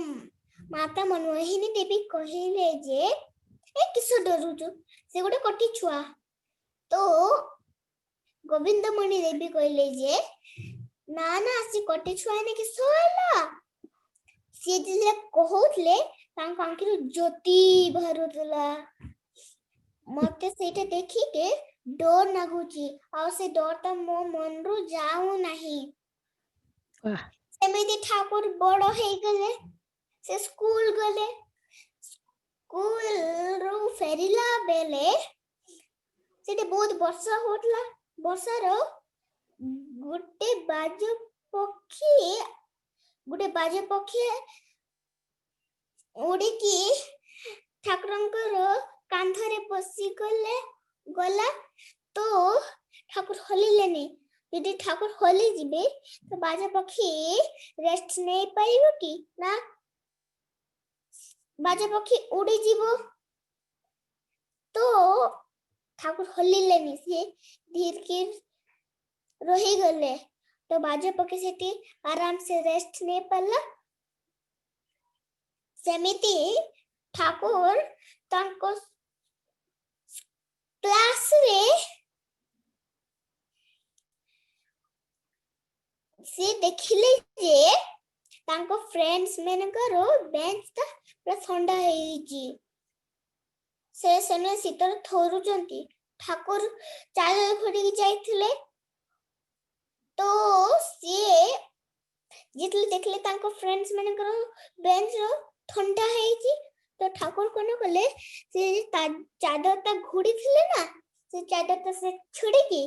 माता मनोहिनी देवी कहले जे ए किसो डरुचु से गोटे कटी छुआ तो गोविंदमणि देवी कहले जे ना से कटी छुआ ने किसो होला से जे कहउतले तांक आंखिरु ज्योति भरुतला मते सेटा देखि के डर लागुची आ से डर त मो मन रु जाऊ नाही सेमेति ठाकुर बड़ हे गले से स्कूल गले स्कूल रो फेरिला बेले सेटे बहुत वर्षा होतला वर्षा रो गुटे बाजे पक्षी उड़ी की ठाकुरंकर कांधरे पसी गला तो ठाकुर हलिलेनी यदि ठाकुर हली जिबे तो बाजे पक्षी रेस्ट नहीं पाइबो कि ना बाजे पक्षी उड़ी जीवो तो ठाकुर हलिलेनी से धीर के रही गले तो बाजे पक्षी सेठी आराम से रेस्ट नहीं पाला सेमिति ठाकुर तांको क्लास रे से देखिले जे तांको फ्रेंड्स मेनकर बेंच ता पूरा ठंडा हेची से समय शीतल थोरुचंती ठाकुर चाल खड़ी जाइथिले तो से जितले देखले तांको फ्रेंड्स मेनकर बेंच रो ठंडा हेची तो ठाकुर कोन कले से चादर ता घोड़ी थिले ना से चादर ता से छुड़ी की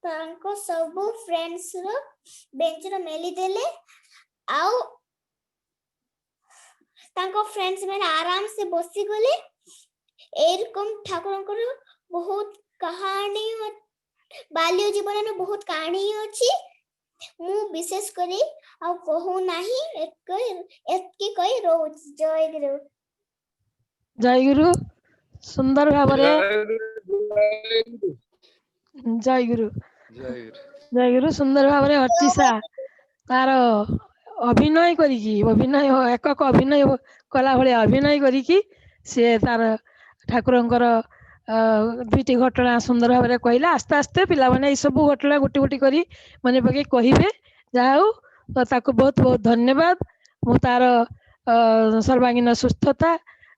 तांको सब फ्रेंड्स रो बेंच रो मेली देले आउ तांको फ्रेंड्स में आराम से बसी गले एरकम ठाकुरंकर बहुत कहानी बाल्य जीवन में बहुत कहानी अछि मु विशेष करी आ कहू नाही एतकी कही रोज जय गुरु। जय गुरु सुंदर भाବରେ जय गुरु जय गुरु सुंदर भाବରେ अर्चिसा तार अभिनय करिकी अभिनय एकक अभिनय कला भलिया अभिनय करिकी से तार ठाकुरंकर दुईटी घटना सुंदर भाବରେ कहला। आस्ते आस्ते पिला माने ए सब घटना गोटी गोटी करी मने पके कहिबे। जा हऊ ताको बहुत बहुत धन्यवाद। मु तार सर्वांगीन सुस्थता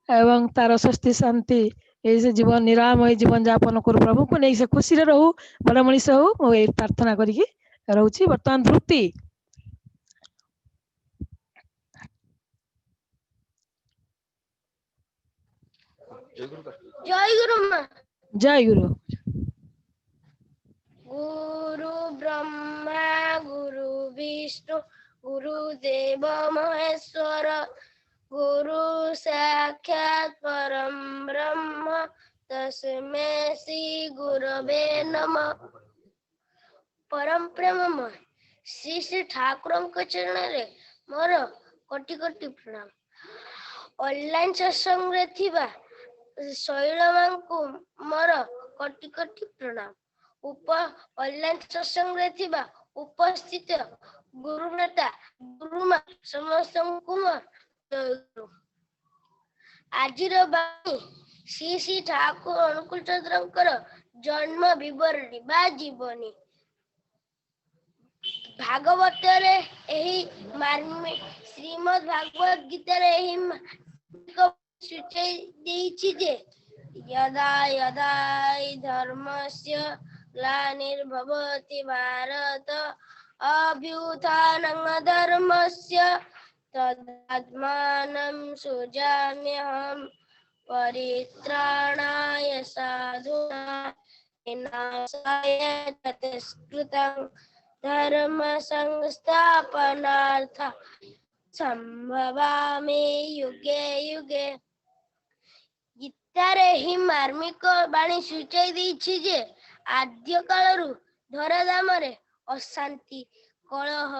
एवं तार स्वस्थ शांति ए से जीवन निरामय जीवन यापन करू प्रभु को नहीं से खुशी रे रहू बड़ मनीष हो मु ए प्रार्थना करिकी रहउची। वर्तमान तृप्ति जय गुरु मां। जय गुरु। गुरु ब्रह्मा गुरु विष्णु गुरुदेव महेश्वर गुरु साक्षात् परम ब्रह्म तस्मै श्री गुरवे नमः। परम प्रेममय श्री श्री ठाकुरଙ୍କ ଚରଣରେ ମୋର କୋଟି କୋଟି ପ୍ରଣାମ। ଅନଲାଇନ ସତ୍ସଙ୍ଗରେ ଥିବା ଶୈଳମାଙ୍କୁ ମୋର କୋଟି କୋଟି ପ୍ରଣାମ। ଅନଲାଇନ ସତ୍ସଙ୍ଗରେ ଥିବା ଉପସ୍ଥିତ ଗୁରୁନେତା ଗୁରୁମା ସମସ୍ତଙ୍କୁ ମୋର ଜୟ ଗୁରୁ। ଆଜିର ବାଣୀ ଶ୍ରୀ ଶ୍ରୀ ଠାକୁର ଅନୁକୂଳ ଚନ୍ଦ୍ରଙ୍କର ଜନ୍ମ ବିବରଣୀ ବା ଜୀବନୀ। ଭାଗବତରେ ଏହି ଶ୍ରୀମଦ୍ ଭାଗବତ ଗୀତାରେ ଏହି ସୂଚାଇ ଦେଇଛି ଯେ यदा यदा हि धर्मस्य ग्लानिर्भवति भारत अभ्युत्थानं धर्मस्य तदात्मानं सृजाम्यहं परित्राणाय साधूनां विनाशाय च दुष्कृतं धर्म संस्थापनार्थं संभवामि युगे युगे। गीतारे ही मार्मिक बाणी सूचाई देछि जे आद्य कालरू धराधामरे अशांति कलह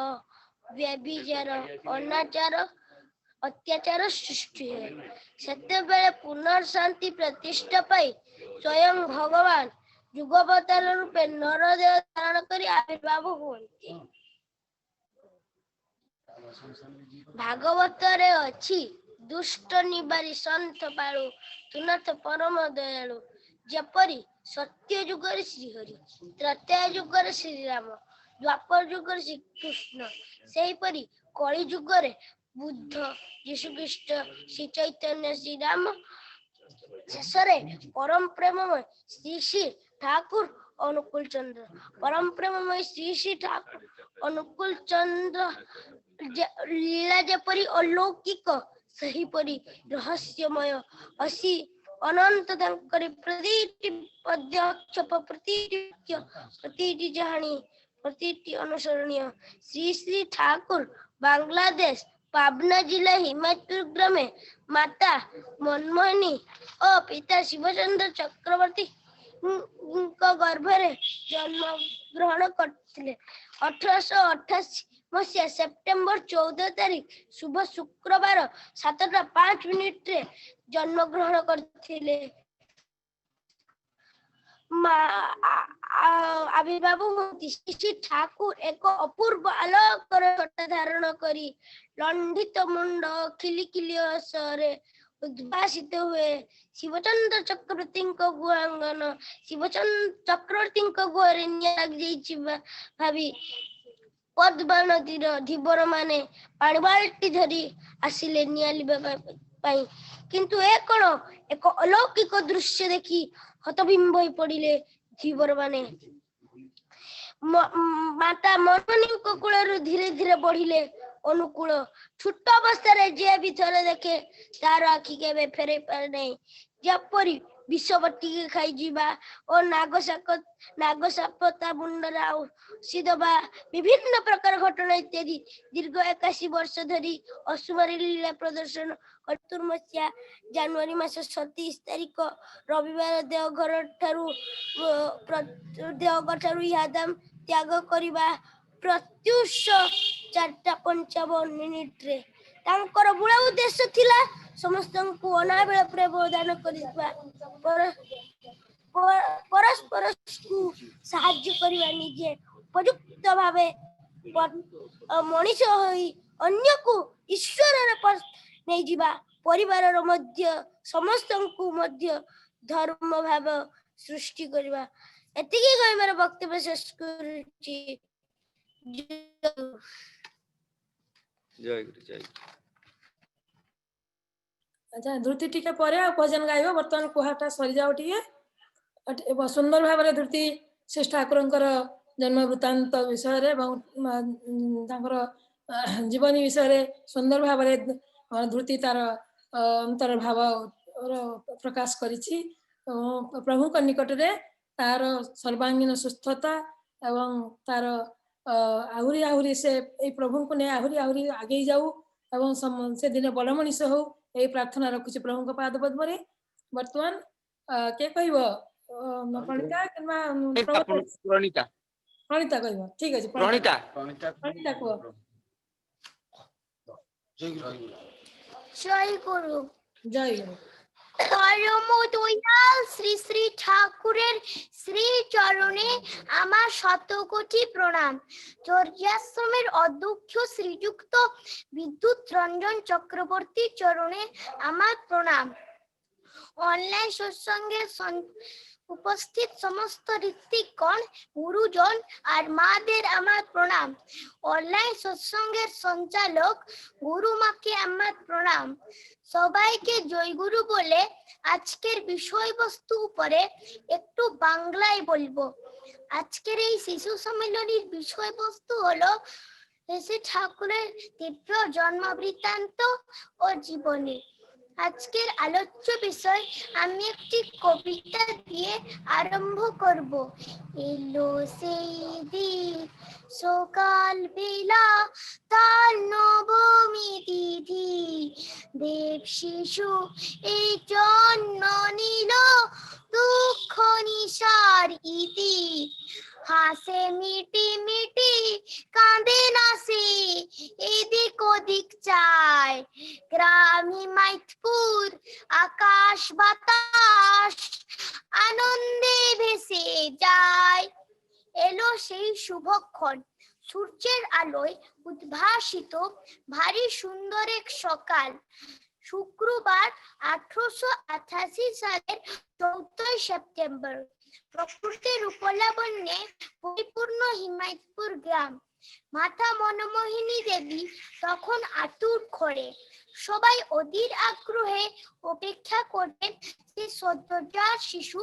व्यभिचार अनाचार अत्याचार सृष्टि है। सेतेबेले पुनर्शांति प्रतिष्ठा पाई स्वयं भगवान युगावतार रूपे नरदेह धारण करी आविर्भाव हुअन्ति। भागवतरे अछि दुष्ट निवारी संत पाळु तुनाथ परम दयालु। जेपरी सत्य युगर श्रीहरि त्रेता युगर श्रीराम द्वापर युगर श्रीकृष्ण सेहीपरि कଳି युगरे बुद्ध यीशुख्रीष्ट श्री चैतन्य श्रीराम शेषरे परम प्रेममय श्री श्री ठाकुर अनुकूल चंद्र परम प्रेममय श्री श्री ठाकुर अनुकूल चंद्र लीला जेपरी अलौकिक सेहीपरि रहस्यमय असी अनंत तांकरी प्रतिटी पदक्षेप प्रतिटी जानी प्रतिटी अनुसरणीय। श्री श्री ठाकुर बांग्लादेश पाबना जिला हिमायतपुर ग्रामे माता मनमोहिनी और पिता शिवचंद्र चक्रवर्ती गर्भरे जन्म ग्रहण करथिले। 1888 मसीहा सेप्टेम्बर 14 तारीख शुभ शुक्रवार 7:05 रे जन्म ग्रहण करथिले। आविर्भाव होती श्री ठाकुर एक अपूर्व आलोकर छटा धारण करी लंडित मुंड खिलिखिली हसरे उद्भासित हुए। शिवचंद्र चक्रवर्ती गुहांगन शिवचंद्र चक्रवर्ती गुहरे निया लग जाइछि भाभी पद्मा नदीर धीवर माने पानी बाल्टी धरी आसिले निया लिबा पाई। किंतु ए कोन एक अलौकिक दृश्य देखी हतबिंब होई पड़िले धीवर माने। माता मनमोहिनी कूलरू धीरे धीरे बढ़िले अनुकूल। छोट अवस्था जे भी थरे देखे तार आखि के फेरे पारे नहीं। जपरी विष बटी खाई जीवा और नागसाप ता मुंडर सीधबा विभिन्न प्रकार घटना इत्यादि दीर्घ 81 वर्ष धरी असुमारी लीला प्रदर्शन 78 मसीहा जनवरी मास 27 तारीख रविवार देवघर ठारू यादाम त्याग करिबा ପ୍ରତ୍ୟୁଷ 4:55 ରେ ତାଙ୍କର ମୂଳ ଉଦ୍ଦେଶ୍ୟ ଥିଲା ସମସ୍ତଙ୍କୁ ଅନାବେଳ ପ୍ରବୋଧନ କରିବା, ପରସ୍ପରକୁ ସାହାଯ୍ୟ କରିବା, ନିଜେ ଉପଯୁକ୍ତ ଭାବେ ମଣିଷ ହୋଇ ଅନ୍ୟକୁ ଈଶ୍ୱରର ନେଇଯିବା, ପରିବାରର ମଧ୍ୟ ସମସ୍ତଙ୍କୁ ମଧ୍ୟ ଧର୍ମ ଭାବ ସୃଷ୍ଟି କରିବା। ଏତିକି କହିବାର ବକ୍ତବ୍ୟ ଶେଷ କରୁଛି। ଜୟ ଗୁରୁ ଜୟ ଗୁରୁ। ଆଚ୍ଛା ଧୃତି ଟିକେ ପରେ ଆଉ ଭଜନ ଗାଇବ। ବର୍ତ୍ତମାନ କୁହାଟା ସରିଯାଉ ଟିକେ। ସୁନ୍ଦର ଭାବରେ ଧୃତି ଶ୍ରୀ ଠାକୁରଙ୍କର ଜନ୍ମ ବୃତ୍ତାନ୍ତ ବିଷୟରେ ଏବଂ ତାଙ୍କର ଜୀବନୀ ବିଷୟରେ ସୁନ୍ଦର ଭାବରେ ଧୃତି ତାର ଅନ୍ତର ଭାବ ପ୍ରକାଶ କରିଛି। ପ୍ରଭୁଙ୍କ ନିକଟରେ ତାର ସର୍ବାଙ୍ଗୀନ ସୁସ୍ଥତା ଏବଂ ତାର ଆହୁରି ଆହୁରି ସେ ଏଇ ପ୍ରଭୁଙ୍କୁ ନେଇ ଆହୁରି ଆହୁରି ଆଗେଇ ଯାଉ ଏବଂ ସେ ଦିନ ବଡ ମଣିଷ ହଉ, ଏଇ ପ୍ରାର୍ଥନା ରଖୁଛି ପ୍ରଭୁଙ୍କ ପାଦ ପଦ୍ମରେ। ବର୍ତ୍ତମାନ କିଏ କହିବ? ପ୍ରଣିତା କିମ୍ବା ପ୍ରଣିତା ପ୍ରଣିତା କହିବ। ଠିକ ଅଛି, ପ୍ରଣିତା ପ୍ରଣିତା କୁହ। জয় গুরু। জয় গুরু। পরম দয়াল শ্রী শ্রী ঠাকুরের শ্রী চরণে আমার শতকোটি প্রণাম। চর্যাশ্রমের অধ্যক্ষ শ্রীযুক্ত বিদ্যুৎ রঞ্জন চক্রবর্তী চরণে আমার প্রণাম। অনলাইন সৎসঙ্গে উপস্থিত সমস্ত ঋত্বিকগণ, গুরুজন আর মাদের আমার প্রণাম। অনলাইন সৎসঙ্গের সঞ্চালক গুরু মাকে আমার প্রণাম। সবাইকে জয় গুরু বলে আজকের বিষয়বস্তু উপরে একটু বাংলায় বলবো। আজকের এই শিশু সম্মেলনের বিষয়বস্তু হলো শ্রী ঠাকুরের দিব্য জন্ম বৃত্তান্ত ও জীবনী। আজকের আলোচ্য বিষয় আমি একটি কবিতা দিয়ে আরম্ভ করব। এলো সেই দিন সকাল বেলা, তার নবমী তিথি, দেব শিশু এই জন্ম নিল, দুঃখ নিশার ইতি। হাসে মিটি মিটি, কাঁদে না সে, এদিক ওদিক চায়। গ্রাম হিমায়তপুর, আকাশ বাতাস আনন্দে ভেসে যায়। এলো সেই শুভক্ষণ, সূর্যের আলোয় উদ্ভাসিত ভারী সুন্দর এক সকাল। শুক্রবার 1888 সালের 14 সেপ্টেম্বর। প্রকৃতির রূপলাবণ্যে পরিপূর্ণ হিমায়তপুর গ্রাম। মাতা মনমোহিনী দেবী তখন আতুর ঘরে। সবাই অধীর আগ্রহে অপেক্ষা করতেন সেই সদ্যজাত শিশু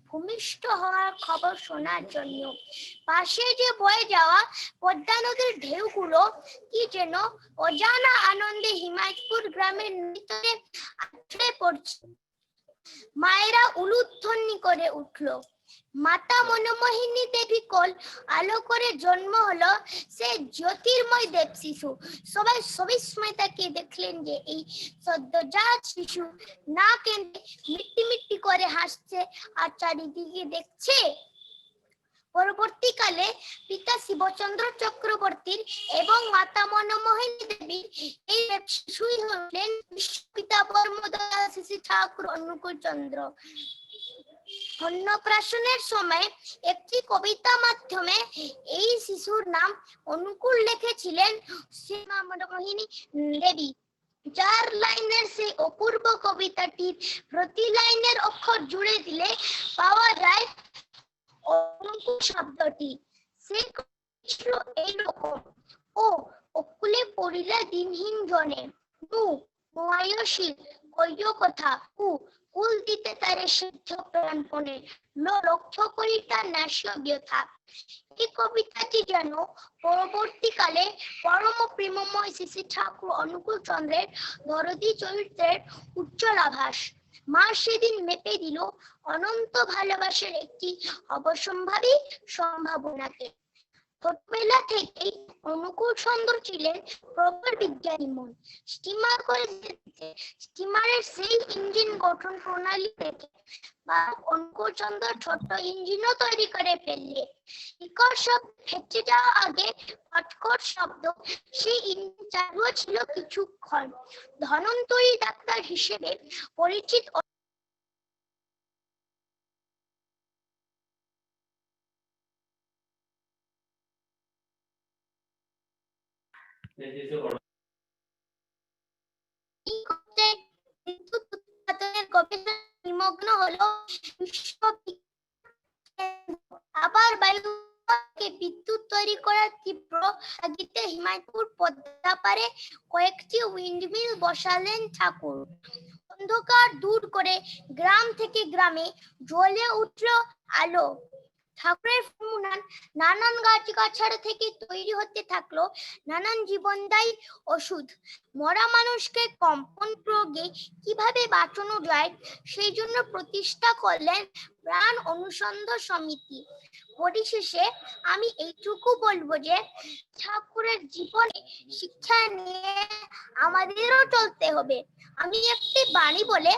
ভূমিষ্ঠ হওয়ার খবর শোনার জন্য। পাশে যে বয়ে যাওয়া পদ্মা নদীর ঢেউগুলো কি যেন অজানা আনন্দে হিমায়তপুর গ্রামের ভিতরে আছড়ে পড়ছে। মায়েরা উলুধ্বনি করে উঠল। মাতা মনমোহিনী দেবী কোল আলো করে জন্ম হলো সে জ্যোতির্ময় দেব শিশু। সবাই সবিস্ময় তাকিয়ে দেখলেন যে এই সদ্যজাত শিশু না কেঁদে মিট্টি মিট্টি করে হাসছে আর চারিদিকে দেখছে। পরবর্তীকালে পিতা শিবচন্দ্র চক্রবর্তীর এবং মাতা মনমোহিনী দেবীর এই শিশুই হলেন পিতা পরমদয়াল শ্রী ঠাকুর অনুকূল চন্দ্র। অন্নপ্রাশনের সময় একটি কবিতা মাধ্যমে এই শিশুর নাম অনুকূল লিখেছিলেন শ্রী মা মনমোহিনী দেবী। 4 লাইনের সেই অপূর্ব কবিতাটির প্রতি লাইনের অক্ষর জুড়ে দিলে পাওয়া যায় অনুকূল শব্দটি। সে ছিল এইরকম: ও অকুলে পড়িলা দিনহীন জনে, নু নোয়ায়শীল কইয় কথা, কু কুল দিতে তারে সিদ্ধ প্রাণপণে, লো লক্ষ্য করি তার নাশীয় ব্যথা। এই কবিতাটি যেন পরবর্তীকালে পরম প্রেমময় শ্রী ঠাকুর অনুকূল চন্দ্রের দরদী চরিত্রের উজ্জ্বল আভাস। মা সেদিন মেপে দিল অনন্ত ভালোবাসার একটি অবশ্যম্ভাবী সম্ভাবনাকে। ছোটবেলা থেকেই অনুকূল চন্দ্র ছিলেন প্রবল বিজ্ঞানী মন। স্টিমার করে যেতে স্টিমারের সেই ইঞ্জিন গঠন প্রণালী দেখে বালক অনুকূল চন্দ্র ছোট ইঞ্জিনও তৈরি করে ফেললে। বিকট শব্দ ফেটে যাওয়া আগে কটকট শব্দ সেই ইঞ্জিন চালুও ছিল কিছুক্ষণ। ধনন্তরী ডাক্তার হিসেবে পরিচিত বিদ্যুৎ উৎপাদনের গবেষণায় নিমগ্ন হলো আবার বায়ুকে বিদ্যুৎ তৈরি করার তীব্র আগিতে হিমায়তপুর পদ্মা পারে কয়েকটি উইন্ডমিল বসালেন ঠাকুর। অন্ধকার দূর করে গ্রাম থেকে গ্রামে জ্বলে উঠল আলো। ঠাকুরের ফুলদান নানান গাছগাছড়া থেকে তৈরি হতে থাকলো নানান জীবনদায়ী ওষুধ। মরা মানুষকে কম্পন প্রয়োগে কিভাবে বাঁচানো যায় সেই জন্য প্রতিষ্ঠা করলেন প্রাণ অনুসন্ধান সমিতি। পরিশেষে আমি এইটুকু বলবো যে ঠাকুরের জীবনে শিক্ষা নিয়ে আমাদেরও চলতে হবে। আমি একটি বাণী বলে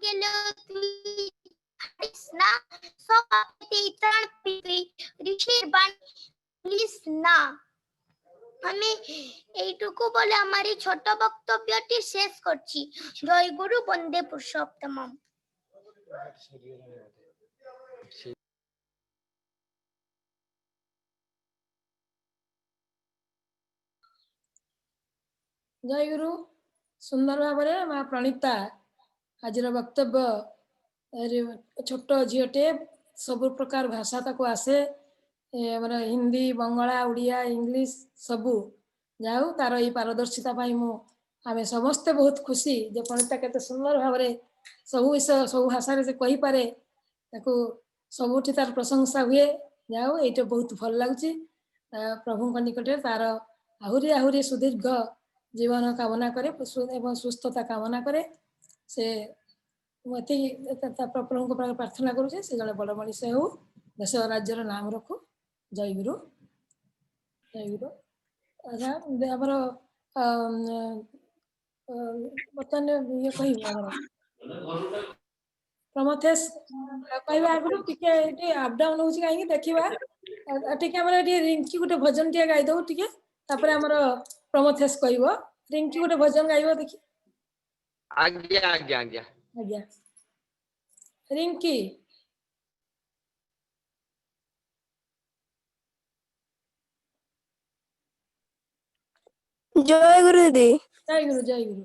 গেলেও তুই হারিস না, সবাইতেই ত্রাণ পেতে ঋষির বাণী ভুলিস না। আমি এইটুকু বলে আমার এই ছোট বক্তব্যটি শেষ করছি। জয় গুরু, বন্দে পুরুষোত্তম। ଜୟ ଗୁରୁ। ସୁନ୍ଦର ଭାବରେ ମା ପ୍ରଣୀତା ଆଜିର ବକ୍ତବ୍ୟ ଛୋଟ ଝିଅଟେ ସବୁ ପ୍ରକାର ଭାଷା ତାକୁ ଆସେ, ଆମର ହିନ୍ଦୀ, ବଙ୍ଗଳା, ଓଡ଼ିଆ, ଇଂଲିଶ ସବୁ। ଯାହା ହଉ ତାର ଏଇ ପାରଦର୍ଶିତା ପାଇଁ ଆମେ ସମସ୍ତେ ବହୁତ ଖୁସି ଯେ ପ୍ରଣୀତା କେତେ ସୁନ୍ଦର ଭାବରେ ସବୁ ବିଷୟ ସବୁ ଭାଷାରେ ସେ କହିପାରେ। ତାକୁ ସବୁଠି ତାର ପ୍ରଶଂସା ହୁଏ। ଯାହା ହଉ ଏଇଟା ବହୁତ ଭଲ ଲାଗୁଛି। ପ୍ରଭୁଙ୍କ ନିକଟରେ ତାର ଆହୁରି ଆହୁରି ସୁଦୀର୍ଘ ଜୀବନ କାମନା କରେ ଏବଂ ସୁସ୍ଥତା କାମନା କରେ। ସେ ଏତିକି ପ୍ରଭୁଙ୍କ ପାଖରେ ପ୍ରାର୍ଥନା କରୁଛେ ସେ ଜଣେ ବଡ଼ ମଣିଷ ହେଉ, ଦେଶ ରାଜ୍ୟର ନାମ ରଖୁ। ଜୟ ଗୁରୁ, ଜୟ ଗୁରୁ। ଆମର ବର୍ତ୍ତମାନ ଇଏ କହିବୁ ଆମର ପ୍ରମଥେଶ କହିବା ଆଗରୁ ଟିକେ ଏଠି ଅପ୍ ଡାଉନ୍ ହଉଛି କାହିଁକି ଦେଖିବା। ଟିକେ ଆମର ଏଠି ରିଙ୍କି ଗୋଟେ ଭଜନ ଟିକେ ଗାଇଦଉ ଟିକେ, ତାପରେ ଆମର ପ୍ରମଥେଶ କହିବ। ରିଙ୍କି ଗୋଟେ ଭଜନ ଗାଇବ ଦେଖି। ଆଜ୍ଞା ଆଜ୍ଞା ଆଜ୍ଞା ଆଜ୍ଞା ରିଙ୍କି। ଜୟ ଗୁରୁ ଦିଦି। ଜୟ ଗୁରୁ, ଜୟ ଗୁରୁ।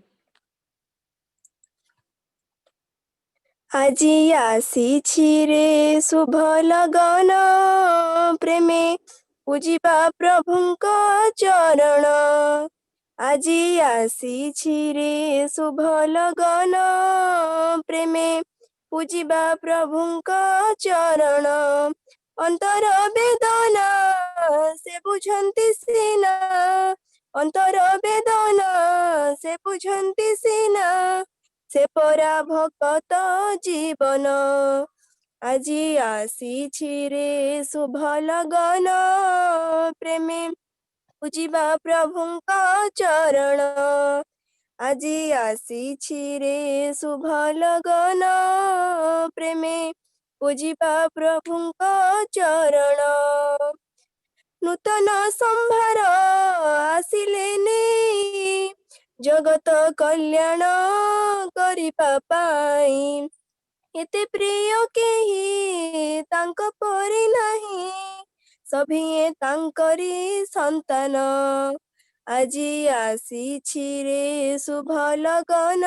ଆଜି ଆସିଛି ରେ ଶୁଭ লগନ, ପ୍ରେମେ ପୂଜିବା ପ୍ରଭୁଙ୍କ ଚରଣ। ଆଜି ଆସିଛି ରେ ଶୁଭ লগନ, ପ୍ରେମେ ପୂଜିବା ପ୍ରଭୁଙ୍କ ଚରଣ। ଅନ୍ତର ବେଦନା ସେ ବୁଝନ୍ତି ସିନା, ଅନ୍ତର ବେଦନା ସେ ବୁଝନ୍ତି ସିନା, ସେ ପରା ଭକତ ଜୀବନ। ଆଜି ଆସିଛି ରେ ଶୁଭ লগନ, ପ୍ରେମେ ପୂଜିବା ପ୍ରଭୁଙ୍କ ଚରଣ। ଆଜି ଆସିଛି ରେ ଶୁଭ লগନ, ପ୍ରେମେ ପୂଜିବା ପ୍ରଭୁଙ୍କ ଚରଣ। ନୂତନ ସମ୍ଭାର ଆସିଲେ ନେଇ, ଜଗତ କଲ୍ୟାଣ କରିବା ପାଇଁ। ଏତେ ପ୍ରିୟ କେହି ତାଙ୍କ ପରି ନାହିଁ, ସଭିଏ ତାଙ୍କରି ସନ୍ତାନ। ଆଜି ଆସିଛି ରେ ଶୁଭ লগନ,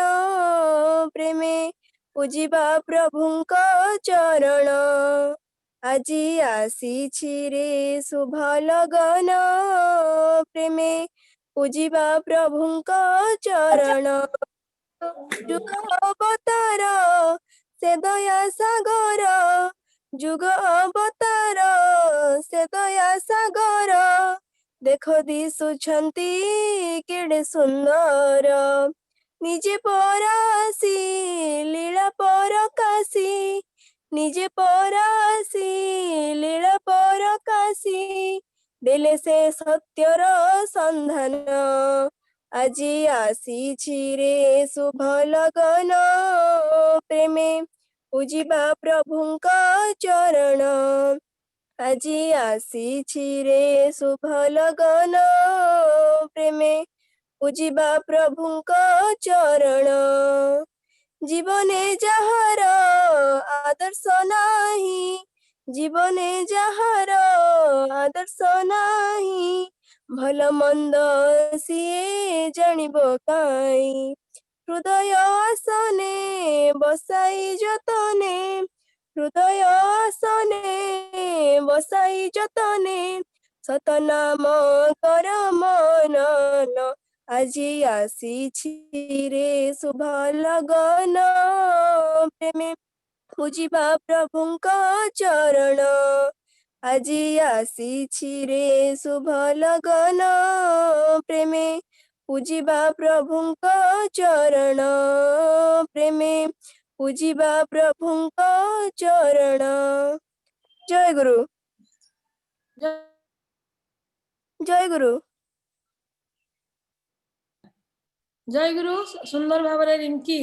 ପ୍ରେମେ ପୂଜିବା ପ୍ରଭୁଙ୍କ ଚରଣ। ଆଜି ଆସିଛି ରେ ଶୁଭ লগନ, ପ୍ରେମେ ପୂଜିବା ପ୍ରଭୁଙ୍କ ଚରଣ। ଯୁଗ ଅବତାର ସେ ଦୟା ସାଗର, ଯୁଗ ଅବତାର ସେ ଦୟା ସାଗର। ଦେଖ ଦିଶୁଛନ୍ତି କେଡ଼େ ସୁନ୍ଦର, ନିଜେ ପରାସି ଲୀଳା ପରକାଶୀ ନିଜେ ପରାସି ଲୀଳା ପରକାଶୀ ଦେଲେ ସେ ସତ୍ୟର ସନ୍ଧାନ ଆଜି ଆସିଛି ରେ ଶୁଭ ଲଗନ ପ୍ରେମେ ପୂଜିବା ପ୍ରଭୁଙ୍କ ଚରଣ ଆଜି ଆସିଛି ରେ ଶୁଭ ଲଗନ ପ୍ରେମେ ପୂଜିବା ପ୍ରଭୁଙ୍କ ଚରଣ ଜୀବନେ ଯାହାର ଆଦର୍ଶ ନାହିଁ ଜୀବନେ ଯାହାର ଆଦର୍ଶ ନାହିଁ ଭଲ ମନ୍ଦ ସିଏ ଜାଣିବ କାଇଁ ହୃଦୟ ଆସନେ ବସାଇ ଯତନେ ହୃଦୟ ଆସନେ ବସାଇ ଯତନେ ସତନାମ କର ମନନ ଆଜି ଆସିଛି ରେ ଶୁଭ ଲଗନ ପ୍ରେମେ ପୂଜିବା ପ୍ରଭୁଙ୍କ ଚରଣ ଆଜି ଆସିଛି ରେ ଶୁଭ ଲଗନ ପ୍ରେମେ ପୂଜିବା ପ୍ରଭୁଙ୍କ ଚରଣ ପ୍ରେମେ ପୂଜିବା ପ୍ରଭୁଙ୍କ ଚରଣ ଜୟ ଗୁରୁ ଜୟ ଗୁରୁ जय गुरु सुंदर भाव रे रिंकी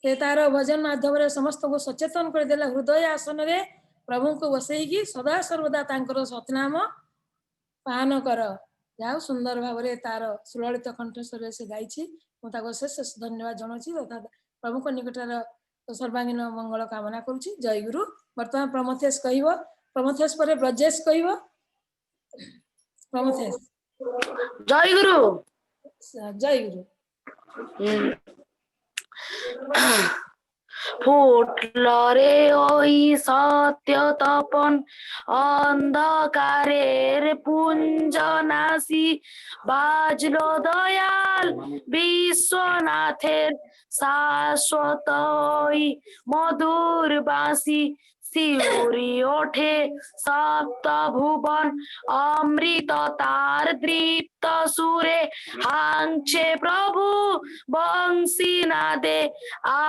से तार भजन माध्यम समस्त को सचेतन कर देला हृदय आसन रे प्रभु को बसई सदा सर्वदा तांकर सतनाम पान कर जाओ सुंदर भाव रे तार सुललित कंठस्वर से गाई मुझे शेष धन्यवाद जनाऊँगी तथा प्रभु को निकटर सर्वांगीन मंगल कामना करुच्ची जय गुरु बर्तमान प्रमथेश कह प्रमथेश पर ब्रजेश कह प्रमथेश जय गुरु जय गुरु ফুটলরে ওই সত্য তপন অন্ধকারের পুঞ্জনাসি বাজলো দয়াল বিশ্বনাথের শাশ্বত ওই মধুর বাঁশি শিউরি ওঠে সপ্ত ভুবন অমৃত তার দৃপ্ত সুরে হাংছে প্রভু বংশী নাদে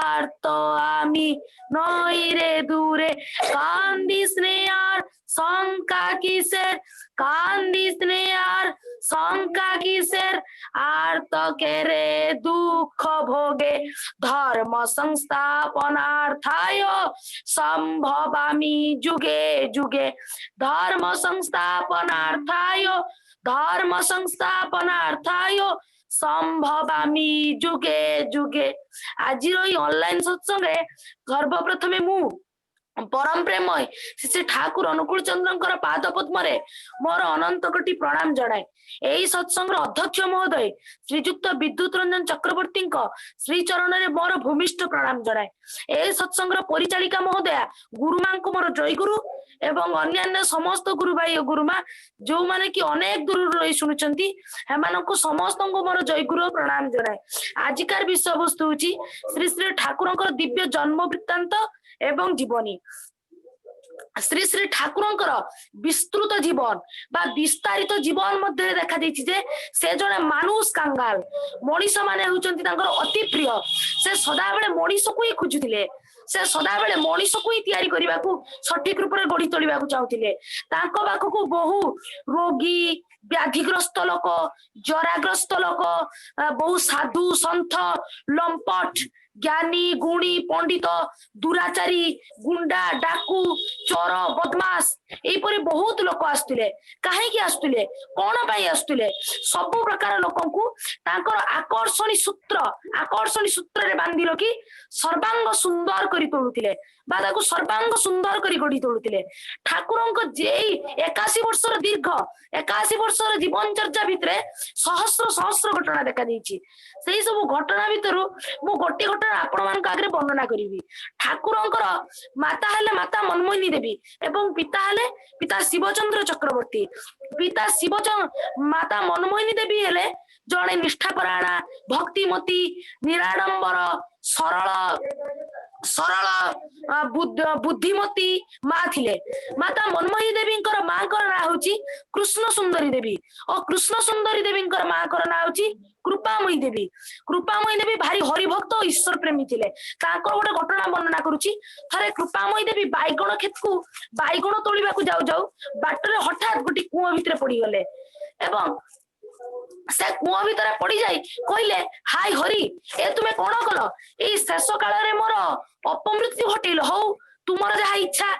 আর তো আমি নই রে দূরে কান্দিস নে আর শঙ্কা কিসের কান্দিস নে আর শঙ্কা কিসের আর তো কেরে দুঃখ ভোগে ধর্ম সংস্থাপনার্থায় সম্ভবামি যুগে যুগে ধর্ম সংস্থাপনার্থায় সম্ভবামি যুগে যুগে আজির এই অনলাইন সৎসঙ্গে সর্বপ্রথমে মু परम प्रेमय श्री ठाकुर अनुकूल चंद्र पाद पद्मरे मोर अनंत कोटि प्रणाम जनाए यही सत्संग अध्यक्ष महोदय श्रीजुक्त विद्युत रंजन चक्रवर्ती श्री चरण में मोर भूमिष्ठ प्रणाम जनाए यही सत्संग परिचालिका महोदया गुरुमा को मोर जय गुरु एवं अन्य समस्त गुरु भाई और गुरुमा जो माने कि अनेक दूर रही शुणुचंती हेमानकु समस्त को मोर जय गुरु प्रणाम जनाए आजिकार विषय वस्तु होची श्री श्री ठाकुरंकर दिव्य जन्म वृत्तांत एवं जीवनी श्री श्री ठाकुरंकर विस्तृत जीवन बा विस्तारित जीवन मध्य देखा देछि जे से जने मानुष कांगाल मनीष माने होचंती तांकर अति प्रिय से सदा बेले मनीष को ही खोजुथिले से सदा बेले मनीष को ही तैयारी करबा को सठिक रूप रे गढ़ी तोलिबा को चाहुथिले तांको बाखको बहु रोगी व्याधिग्रस्त लोक जराग्रस्त लोक बहु साधु संत लंपट ज्ञानी गुणी पंडित दुराचारी गुंडा डाकू चोर बदमाश एपरी बहुत लोक आसुले कहीं आसुले कौन आसुले सब प्रकार लोक आकर्षणी सूत्र रे बांधी रखी सर्वांग सुंदर करी तोड़ुतिले बा ताकू सर्वांग सुंदर करी गढ़ी तोड़ुतिले ठाकुरंक जे 81 वर्षर दीर्घ 81 वर्षर जीवन चर्चा भितरे सहस्र सहस्र घटना देखा देछि सेही सब घटना भितरु मु गोटे घटना आपण मान आगे वर्णना करी ठाकुरंकर माता हेले माता मनमोहिनी देवी एवं पिता हेले पिता शिवचंद्र चक्रवर्ती पिता माता मनमोहिनी देवी हेले जड़े निष्ठापरायणा भक्तिमती निराडंबर सरल सरल बुद्धिमती माँ थिले। माता मनमोही देवी माँ ना हूँ कृष्ण सुंदरी देवी और कृष्ण सुंदरी देवी माँ ना हूँ कृपामयी देवी। कृपामयी देवी भारी हरिभक्त और ईश्वर प्रेमी थिले। गोटे घटना वर्णना करुची। थरे कृपामयी देवी बैगण खेत को बैगण तोलिबा को जाऊ जाऊ बाटरे हठात गोटे कुआ भितर पड़ी गले एवं से कुआ भितर पड़ी जाई कहले हाय हरि ए तुमे कौन कल ए शेष काल रे मोर अपमृत्यु घटेल हो तुमर जहा इच्छा।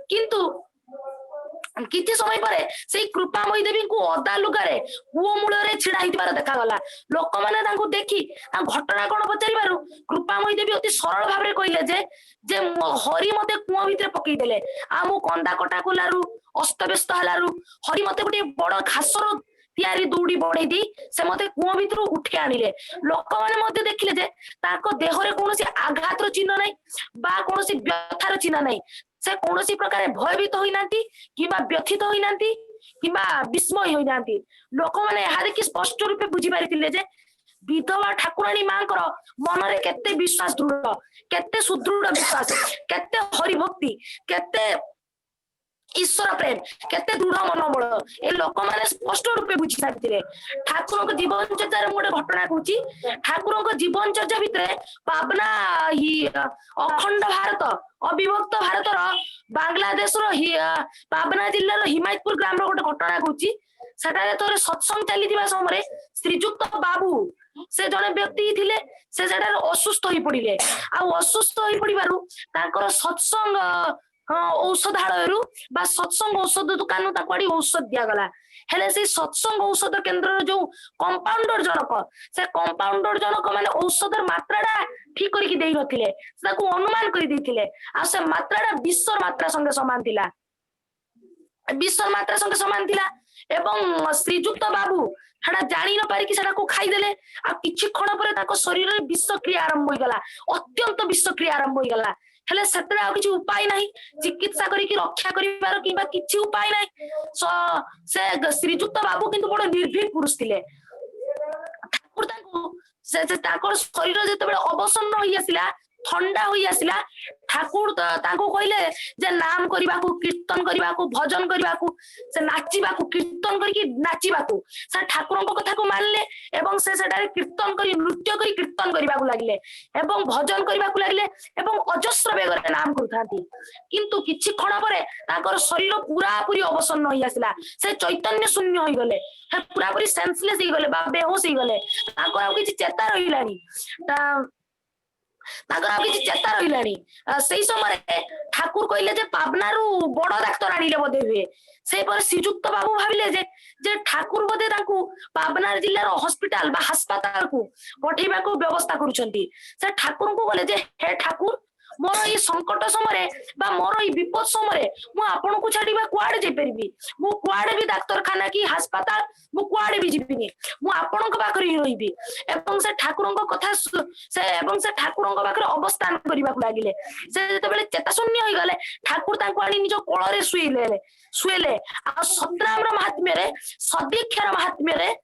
किंतु किछि समय परे से कृपामयी देवी को अदा लुगारे कुओ मूल रे छिड़ा हितबार देखा गला। लोक माने तांको देखि आ घटना कोन पचारिबारु कृपामयी देवी अति सरल भाबरे कहले जे हरि मते कुओ भितर पकई देले आ मु कंदा कटा कोलारु अस्तव्यस्त हलारु हरि मते गोटे बड़ घासर तैयारी दौड़ी बढ़ई दी से मते कुओ भितर उठे आनिले। लोक माने मते देखिले जे ताको देह रे कोनोसी आघातर चिन्ह नै बा कोनोसी व्यथार चिन्ह नै। से कोनोसी प्रकार भयभीत होई नांती किबा व्यथित होई नांती किबा विस्मय होई नांती। लोक माने यहा देखि स्पष्ट रूपे बुझी पारिथिले जे विधवा ठाकुराणी मांकर मन रे केते विश्वास दृढ़ केते सुदृढ़ विश्वास केते हरि भक्ति केते ईश्वर प्रेम केते दृढ़ मनोबल ए लोक माने स्पष्ट रूपे बुझी सारिथिले। ठाकुर को जीवन चर्चा गोटे घटना कहूची। ठाकुर को जीवन चर्चा भितर पाबना ही अखंड भारत अविभक्त भारतर बांग्लादेश पाबना जिल्ला हिमायतपुर ग्राम गोटे घटना कहूची। सेटारे तोरे सत्संग चली समय श्रीजुक्त बाबू से जने व्यक्ति थिले से असुस्थ हो पड़िले आ असुस्थ हो पड़िबारु तांकर सत्संग औषधालय बा सत्संग औषध दुकान ताकि औषध दिया गला। हेले से सत्संग औषध केंद्र जो कंपाउंडर जनक से कंपाउंडर जनक माने औषधर मात्राटा ठीक करके देई नथिले ताको अनुमान कर देथिले आ से मात्राटा विश्वर मात्रा संगे समान थिला विश्वर मात्रा संगे समान थिला एवं श्रीजुक्त बाबू हेडा जानी न पारि कि सेटा को खाई देले आ किछि क्षण परे ताको शरीर रे विषक्रिया आरंभ होई गला अत्यंत विषक्रिया आरंभ होई गला। हेले सेतरे आ किछि उपाय नाही चिकित्सा करी कि रक्षा करिवार किबा किछि उपाय नाही। से श्रीजुक्त बाबू किंतु बड़ निर्भीक पुरुष थिले। ठाकुर ताको से ताको शरीर जेतेबेले अवसन्न होई आसिला ठंडा होई आसिला ठाकुर ताको कहले जे नाम करिबाकू कीर्तन करिबाकू भजन करिबाकू से नाचिबाकू कीर्तन करिकि नाचिबाकू से ठाकुरଙ୍କ कथाको मानले एवं से सेटारे कीर्तन करी नृत्य करी कीर्तन करिबाकू लागिले एवं भजन करिबाकू लागिले एवं अजस्र बेगरे नाम करूथांती। किंतु किछि क्षण परे ताकर शरीर पूरा पूरी अवसन्न होई आसिला से चैतन्य शून्य होई गले पूरा पूरी सेंसलेस होई गले बा बेहोश होई गले ताकर आ किछि चेता रहिलानी चेता रही से समय ठाकुर कहले जे पाबनारू बड़ डाक्तर आनिले बोधे हुए से पर श्रीजुक्त बाबू भाविले जे ठाकुर बोधे तांकू पाबना जिल्लार हॉस्पिटल बा अस्पताल को पठेबा को व्यवस्था करूछंती। से ठाकुर को कहले जे हे ठाकुर मोर ये संकट समय बा मोर ये विपद समय मु आपन को छाड़ीबा कुआडे जाई परिबी मु कुआडे भी डाक्तरखाना की अस्पताल मु कुआडे भी जीविनी मु आपन को पाखरे ही रहिबी एवं से ठाकुरଙ୍କ कथा से एवं से ठाकुरଙ୍କ पाखरे अवस्थान करिबा लागिले। से जेतेबेले चेताशून्य होई गले ठाकुर तांको आनी निज कोଳରେ सुएले आ सतनाम रो महात्म्य रे सदीक्षार महात्म्य रे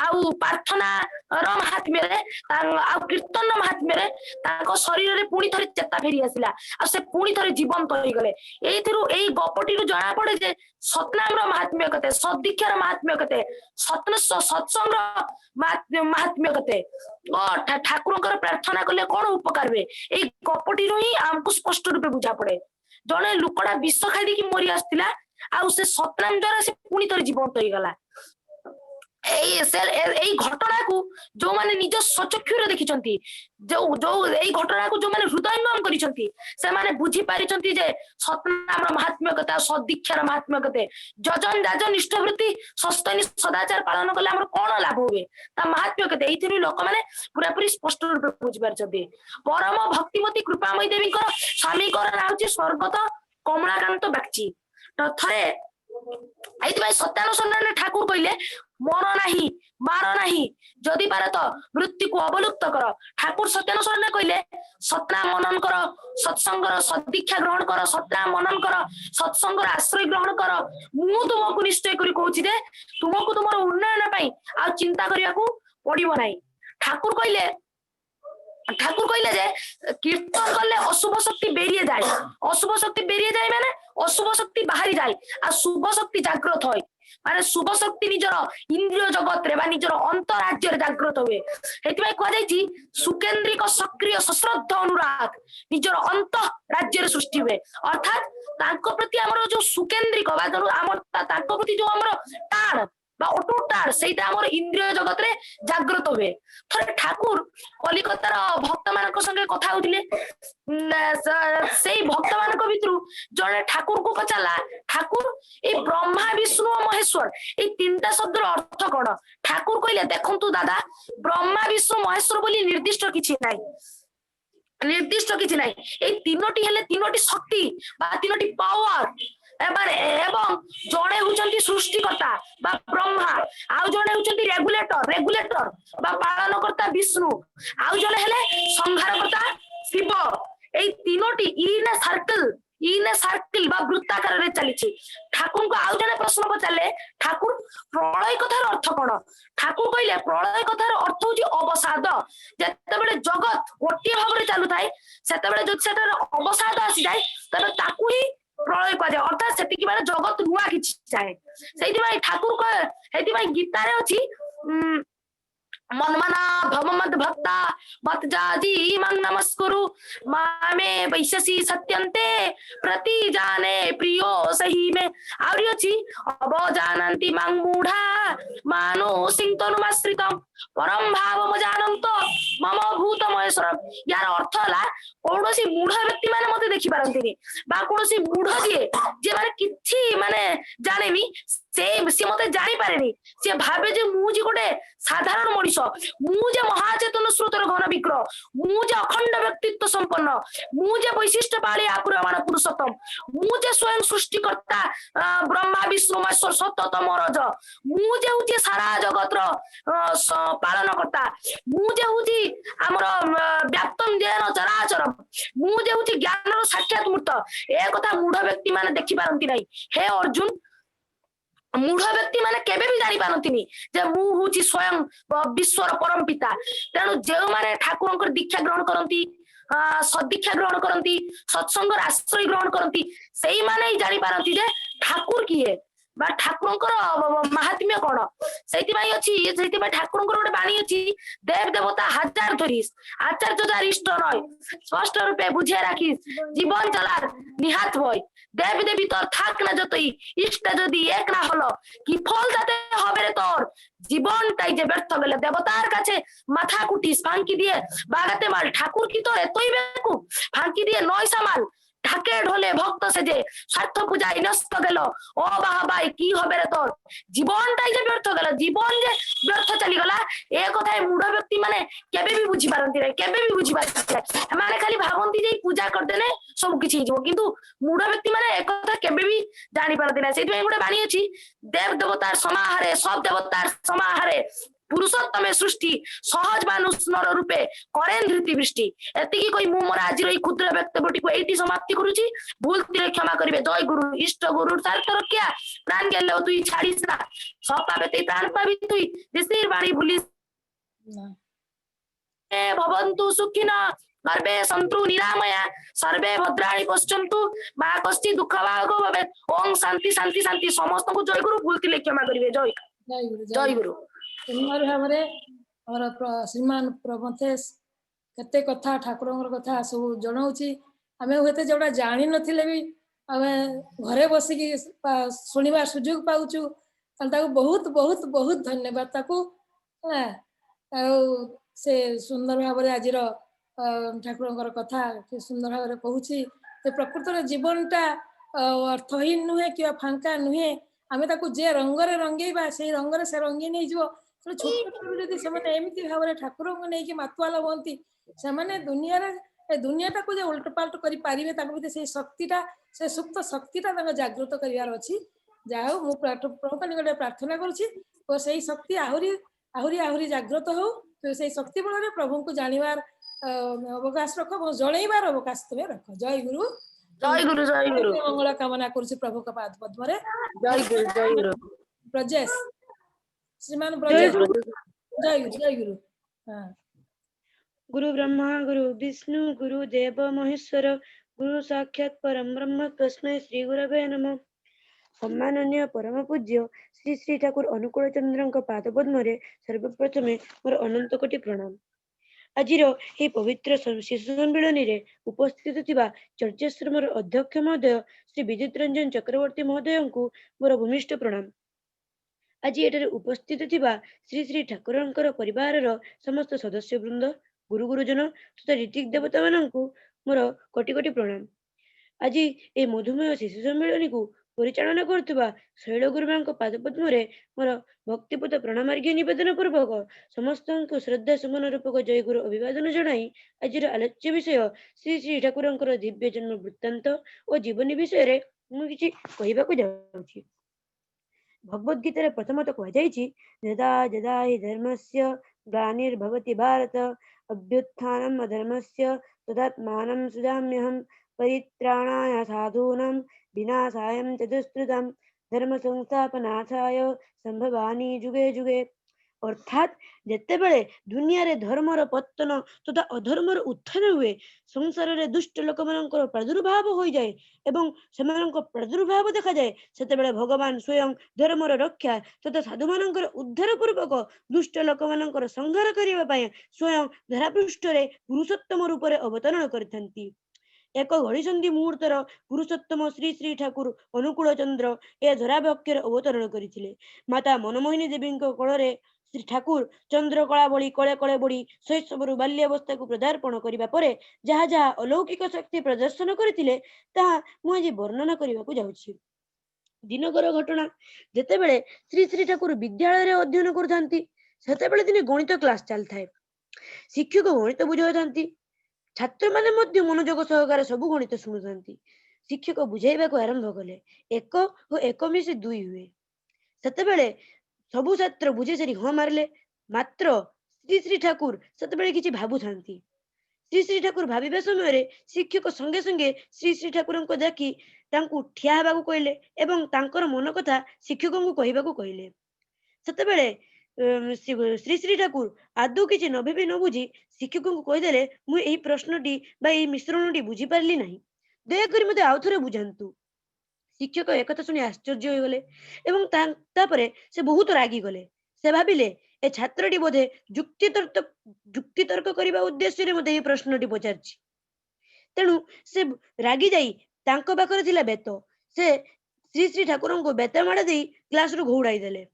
आउ प्रार्थना रो महात्म्य रे आ कीर्तन रो महात्म्य रे ताको शरीर रे पुणी थरे चेता फेरी आसिला आ से पुणी थरे जीवंत होई गले। एथिरु एई गपटी रु जणा पड़े जे सतनाम रो महात्म्य कते सदीक्षार महात्म्य कते सत्संग रो महात्म्य कते ठाकुरଙ୍କର प्रार्थना कले कोन उपकार हुए एई गपटी रु ही हमको स्पष्ट रूपे बुझा पड़े। जने लुकड़ा विष खाई दी कि मरी आस्तिला आ से सतनाम द्वारा से पुणी थरे जीवंत होई गला। एई घटना को जो माने निज सचक्षुरे देखिचंती जो एई घटना को जो माने हृदयंगम करिसंती से माने बुझी पारिचंती जे सतनाम रो महात्म्य कथा सदीक्षार महात्म्य कते जजन जाजन निष्ठवृत्ति सस्तनि सदाचार पालन कले हमर कोन लाभ होवे ता महात्म्य कते एइथिरु लोक माने पूरा पूरी स्पष्ट रूपे बुझी पारिचंती। परम भक्तिमती कृपामयी देवी को स्वामी को नाम छि स्वर्गत कमलाकांत बागची। तो थरे एइतबाई सत्यानुसंधान ठाकुर कहले मर नाही मार नाही जदि पार तो मृत्यु को अवलुप्त कर। ठाकुर सत्यानुसरण कहले सतनाम मनन कर सत्संगर सदीक्षा ग्रहण कर सतनाम मनन कर सत्संगर आश्रय ग्रहण कर मु तुमको निश्चय करी कहूची जे तुमको तुमर उन्नयन पई आ चिंता करिया को पड़िबो नाही। ठाकुर कहले ठाकुर कहले जे कीर्तन कले अशुभ शक्ति बेरिए जाए अशुभ शक्ति बेरिए जाए माने अशुभ शक्ति बाहरी जाए आ शुभ शक्ति जागृत होय माने शुभ शक्ति निजर इंद्रिय जगत रे बा निजर अंतराज्य रे जागृत हुए हेति भाई कह जाई सुकेंद्रिक सक्रिय सश्रद्ध अनुराग निजर अंत राज्य रे सृष्टि हुए अर्थात तांको प्रति हमरो जो सुकेंद्रिक बा हमर तांको प्रति जो हमरो टाण बा अटूटार सेटा हमर इंद्रिय जगत रे जागृत हुए थरे ठाकुर कलिकतार भक्त मानक संगे कथा होतिले सेई भक्त मानक भितरु जने ठाकुर को पचाला ठाकुर ए ब्रह्मा विष्णु और महेश्वर ए तीनटा शब्दर अर्थ कोन ठाकुर कहले देखंतु दादा ब्रह्मा विष्णु महेश्वर बोली निर्दिष्ट किछि नाही ए तीनोटी हेले तीनोटी शक्ति बा तीनोटी पावर एवं जड़े होचंती सृष्टिकर्ता बा ब्रह्मा आउ जड़े होचंती रेगुलेटर बा पालनकर्ता विष्णु आउ जड़े हेले संहारकर्ता शिव ए तीनोटी इन ए सर्कल बा वृत्ताकार रे चलीछि ठाकुर को आउ जने प्रश्न पचाले ठाकुर प्रलय कथार अर्थ कोन ठाकुर कहले प्रलय कथार अर्थ होची अवसाद जेतेबेले जगत गोटे भाव रे चालू थाए सेतेबेले जो सेटार अवसाद आसी जाय तबे ताकू ही प्रलय कह जाए अर्थात सेतिकी माने जगत नुआ किछि चाहे सेति भाई ठाकुर को हेति भाई गीता रे अछि मनमना भवमद भक्ता मत जाजी मंग नमस्कुरु मामे वैश्यसी सत्यन्ते प्रति जाने प्रियो सही में आवरी अछि अब जानन्ति मंग मूढ़ा मानो सिंतनुमाश्रितम परम भाव जानंत मम भूत महेश्वर यार अर्थ हला कोनोसी मूढ़ व्यक्ति माने मते देखि पारंतिनी बा कोनोसी मूढ़ जे माने किछि माने जानेनी से मते जानि पारेनी से भाबे जे मु जे गोटे साधारण मनुष्य मु जे महाचेतन स्रोतर घन विग्रह मु जे अखंड व्यक्तित्व संपन्न मु जे वैशिष्ट पाली आपुरमान पुरुषोत्तम मु जे स्वयं सृष्टिकर्ता ब्रह्मा विष्णु महेश्वर सततम रज मु जे हुची सारा जगत रो पालन करता मु जे हुची हमर व्याप्तम ज्ञान चराचर मु जे हुची ज्ञान रो साक्षात मूर्त ए कथा मूढ़ व्यक्ति माने देखि पारंती नै हे अर्जुन मूढ़ व्यक्ति माने केबे भी जानि पारंतिनी जे मु हुची स्वयं विश्वर परम पिता तेणु जे माने ठाकुरंकर दीक्षा ग्रहण करंती सदीक्षा ग्रहण करंती सत्संग आश्रय ग्रहण करंती सेही माने ही जानि पारंती जे ठाकुर किए बा ठाकुरंकर महात्म्य कोन सेति भाई अछि सेति भाई ठाकुरंकर गोटे बाणी अछि देव देवता हजार धरिस आचार्य जार इष्ट नय स्पष्ट रूपे बुझे राखिस जीवन चलार निहात होय देव देवी तोर थाक ना जतई इष्ट जदि एक ना हलो कि फल जाते হবে রে তোর জীবনটাই যে ব্যর্থ গেলে দেবতার কাছে মাথা কুটিস ফাঁকি দিয়ে বাগাতে মাল ঠাকুর কি তোর এতই বেকু ফাঁকি দিয়ে নয় সামাল ঢাকে ঢোলে ভক্ত সেজে স্বার্থ পূজায় নষ্ট গেল ও বাহাবাই কি হবে রে তোর জীবনটাই যে ব্যর্থ গেল জীবন যে ব্যর্থ চলি গলা এ কথায় মূঢ় ব্যক্তি মানে কেবে भी বুঝি পারନ୍ତି না কেবে भी বুঝি পারନ୍ତି মানে খালি ভাবନ୍ତି যে পূজা করদেলে सब किछि हिजो किंतु मूढ़ व्यक्ति माने एक কথা केबे भी जानि पारନ୍ତି ना सेति गोटे बाणी अछि देव देवतार समाहारे सब देवतार समाहारे पुरुषोत्तम सृष्टि सहज मानुष नर रूपे करेन धृति वृष्टि एतिकी कोई मु मोर आज रही क्षुद्र वक्तव्यटी को एटी समाप्ति करूची भूल तिरे क्षमा करिवे जय गुरु इष्ट गुरु सार्थ रक्षा प्राण गेले तुई छाड़ीस ना सब पावे ते प्राण पावी तुई देशीर बाणी भूली ए भवन्तु सुखिना सर्वे सन्तु निरामया सर्वे भद्राणि पश्यन्तु मा कष्टि दुःख भाग भवे ओम शांति शांति शांति समस्त को जय गुरु भूल तिरे क्षमा करिवे जय जय गुरु सुंदर भाव श्रीमान प्रमथेश केते कथा ठाकुर कथा सब जनाऊँगी आम हे जोड़ा जानी नथिले भी आम घरे बसिकी शुणिबार सुजोग पाऊचु बहुत बहुत बहुत धन्यवाद ताकू से सुंदर भाव आज ठाकुर कथा सुंदर भाव कहूँ प्रकृत जीवनटा अर्थहीन नुहे कि फांका नुहे आम जे रंगरे रंगेबा से रंगरे से रंगीन हो छोट जदि एमती भाव में ठाकुर को लेकिन मातुआल हमें से दुनिया को उल्ट पाल्ट करें से शक्तिटा से सुप्त शक्तिटा जागृत करार अच्छी जहाँ हूँ प्रभु निकट प्रार्थना करुँची शक्ति आहरी आहरी आहरी जागृत हो तो से शक्ति बल प्रभु को जानवर अवकाश रख जनइबार अवकाश तुम्हें रख जय गुरु जय गुरु जय गुरु मंगल कामना करुँची प्रभु का पाद पद्म जय गुरु ब्रजेश श्रीमान ब्रजेश जय गुरु हाँ गुरु ब्रह्मा गुरु विष्णु गुरु देव महेश्वर गुरु साक्षात परम ब्रह्म तस्मै श्री गुरवे नमः। सम्माननीय परम पूज्य श्री श्री ठाकुर अनुकूल चंद्र पादपद्मे सर्वप्रथमे मोर अनंत कोटि प्रणाम। आजिर ये पवित्र शिशु सम्मिलन में उपस्थित थिबा चर्चाश्रमर अध्यक्ष महोदय श्री विद्युत रंजन चक्रवर्ती महोदय को मोर भूमिष्ठ प्रणाम। आज एठारे उपस्थित थिबा श्री श्री ठाकुरंकर परिवार समस्त सदस्य वृंद गुरु गुरुजन तथा ऋतिक देवता मानू मोर कोटि कोटि प्रणाम। आज ये मधुमेह शिशु सम्मिलन को परिचालना करुवा शैल गुरुमा पादपद्मे मोर भक्तिपूत प्रणामार्घ्य निवेदन पूर्वक समस्त श्रद्धा सुमन रूपक जय गुरु अभिवादन जनाई आज आलोच्य विषय श्री श्री ठाकुर दिव्य जन्म वृत्तांत और जीवनी विषय मुझे कहवाक जाऊँगी। भगवद्गीता प्रथमतः कहुई यदा यदा हि धर्मस्य ग्लानिर्भवति भारत अभ्युत्थानम् अधर्मस्य तदात्मानं सृजाम्यहम् परित्राणाय साधूनां विनाशाय च दुष्कृतां धर्म संस्थापनार्थाय संभवामि जुगे जुगे। अर्थात जेतेबेले दुनिया रे धर्मर पतन तथा अधर्मर उत्थान हुए संसार रे दुष्ट लोक मानकर प्रादुर्भाव हो जाए एवं सेमानकर प्रादुर्भाव देखा जाए सेतेबेले भगवान स्वयं धर्मर रक्षा तथा साधु मानकर उद्धार पूर्वक दुष्ट लोक मानकर संहार करने पाए स्वयं धरापृष्ठ रे पुरुषोत्तम रूप रे अवतरण करथंती। एक घड़ीसंधि मुहूर्तर पुरुषोत्तम श्री श्री ठाकुर अनुकूल चंद्र ए धराभक्षर अवतरण करथिले। माता मनमोहिनी देवी कोଳରେ श्री ठाकुर चंद्रकला बड़ी कले कले बड़ी शैशव बाल्यावस्था को पदार्पण करने पर जहाँ जहाँ अलौकिक शक्ति प्रदर्शन करथिले ताहा मु आज वर्णना करने को जाउछि। दिनकर घटना जेतेबेले श्री श्री ठाकुर विद्यालय रे अध्ययन करथांती सेतेबेले दिने गणित क्लास चलथाय। शिक्षक गणित बुझाउथांती छात्र माने मध्य मनोयोग सहकारे सब गणित शुणुथांती। शिक्षक बुझाइबाको आरंभ कले एक और एक मिसी दुई हुए। सेतेबेले सबु छात्र बुझे सारी हाँ मारले मात्र श्री श्री ठाकुर सेतेबेले किछि भाबुथांती। श्री श्री ठाकुर भाबिबा समय शिक्षक संगे संगे श्री श्री ठाकुर को देखि तांकु ठिया हेबाकु कहले एवं तांकर मन कथा शिक्षक को कहबाकू कहले। सेतेबेले श्री श्री ठाकुर आदौ किछि न भाबी न बुझी शिक्षक को कहीदेले मु एई प्रश्नटी बा एई मिश्रणटी बुझी पारली नाही दयाकरी मते आउ थरे बुझांतु। शिक्षक एक शुणी आश्चर्य हो गले एवं तापरे से बहुत रागी गले। से भाविले ए छात्रटी बोधे जुक्ति तर्क करने उद्देश्य रे मते प्रश्नटी पचारछि। तेणु से रागी जाई तांको पाखरे थिला बेत से श्री श्री ठाकुर को बेत माड़ दे क्लास रु घोड़ाई देले।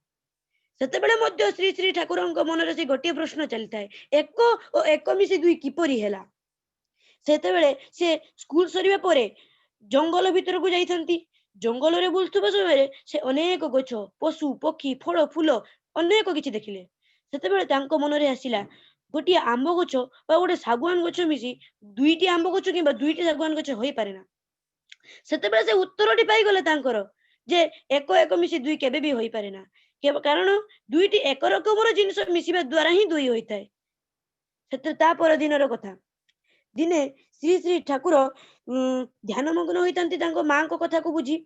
सेतेबेले मध्य श्री श्री ठाकुर मन से गोटे प्रश्न चली थाए एक और एक मिसी दुई किपरि हेला। सेतेबेले से स्कूल सरीबा परे जंगल भीतर को जाइथंती। जंगल रे बुलथुबा समय से अनेक गछ पशु पक्षी फल फूल अनेक किछि देखिले। सेतेबेले तांको मन रे आसिला गोटे आंब गछ बा गोटे सागुआन गछ मिसी दुईटी आंब गछ किबा दुईटी सागुआन गछ होई पारे ना। सेतेबेले से उत्तरटी पाई गले तांकर जे एक एक मिसी दुई केबे भी होई पारे ना कारण दुईटी एक रकमर जिनिस मिसिबा द्वारा ही दुई होई थाए। सेते ता पर दिनर कथा दिने श्री श्री ठाकुर ध्यानमग्न होइतांती तांको मां को कथा को बुझी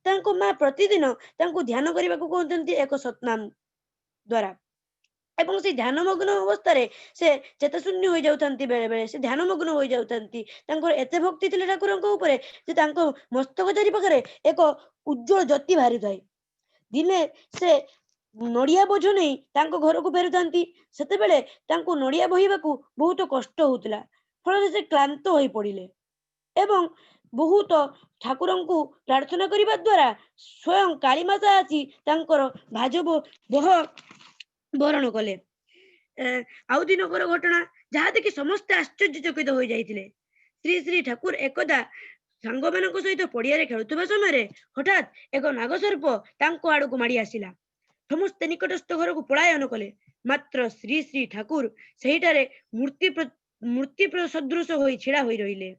तांको मां प्रतिदिन तांको ध्यान करबा को कहतंती एक सतनाम द्वारा एवं से ध्यानमग्न अवस्था रे से चेतशून्य हो जाउतांती। बेले बेले से ध्यानमग्न हो जाउतांती। तांकर एते भक्ति थिले ठाकुरंको ऊपर जे तांको मस्तक चारि पाखरे एक उज्जवल ज्योति बाहरी थाए। दिने से नड़िया बोझ नहीं तांको घर को फेरुतांती। सेतेबेले तांको नड़िया बोहिबाकू बहुत कष्ट होउतला फल से क्लांत हो पड़िले एवं बहुत ठाकुर को प्रार्थना करने द्वारा स्वयं कालीमाता आसी तांकर भाजब बह बरण कले। आउ दिनकर घटना जहाँ देखि समस्त आश्चर्यचकित हो जाइतिले। श्री श्री ठाकुर एकदा सांग मानक सहित पड़िया खेलुवा समय हठात एक नागसर्प तांको आड़ को माड़ी आसिला। समस्ते निकटस्थ घर को पलायन कले मात्र श्री श्री ठाकुर सेहिटारे मूर्ति सदृश होई छिड़ा होई रहिले।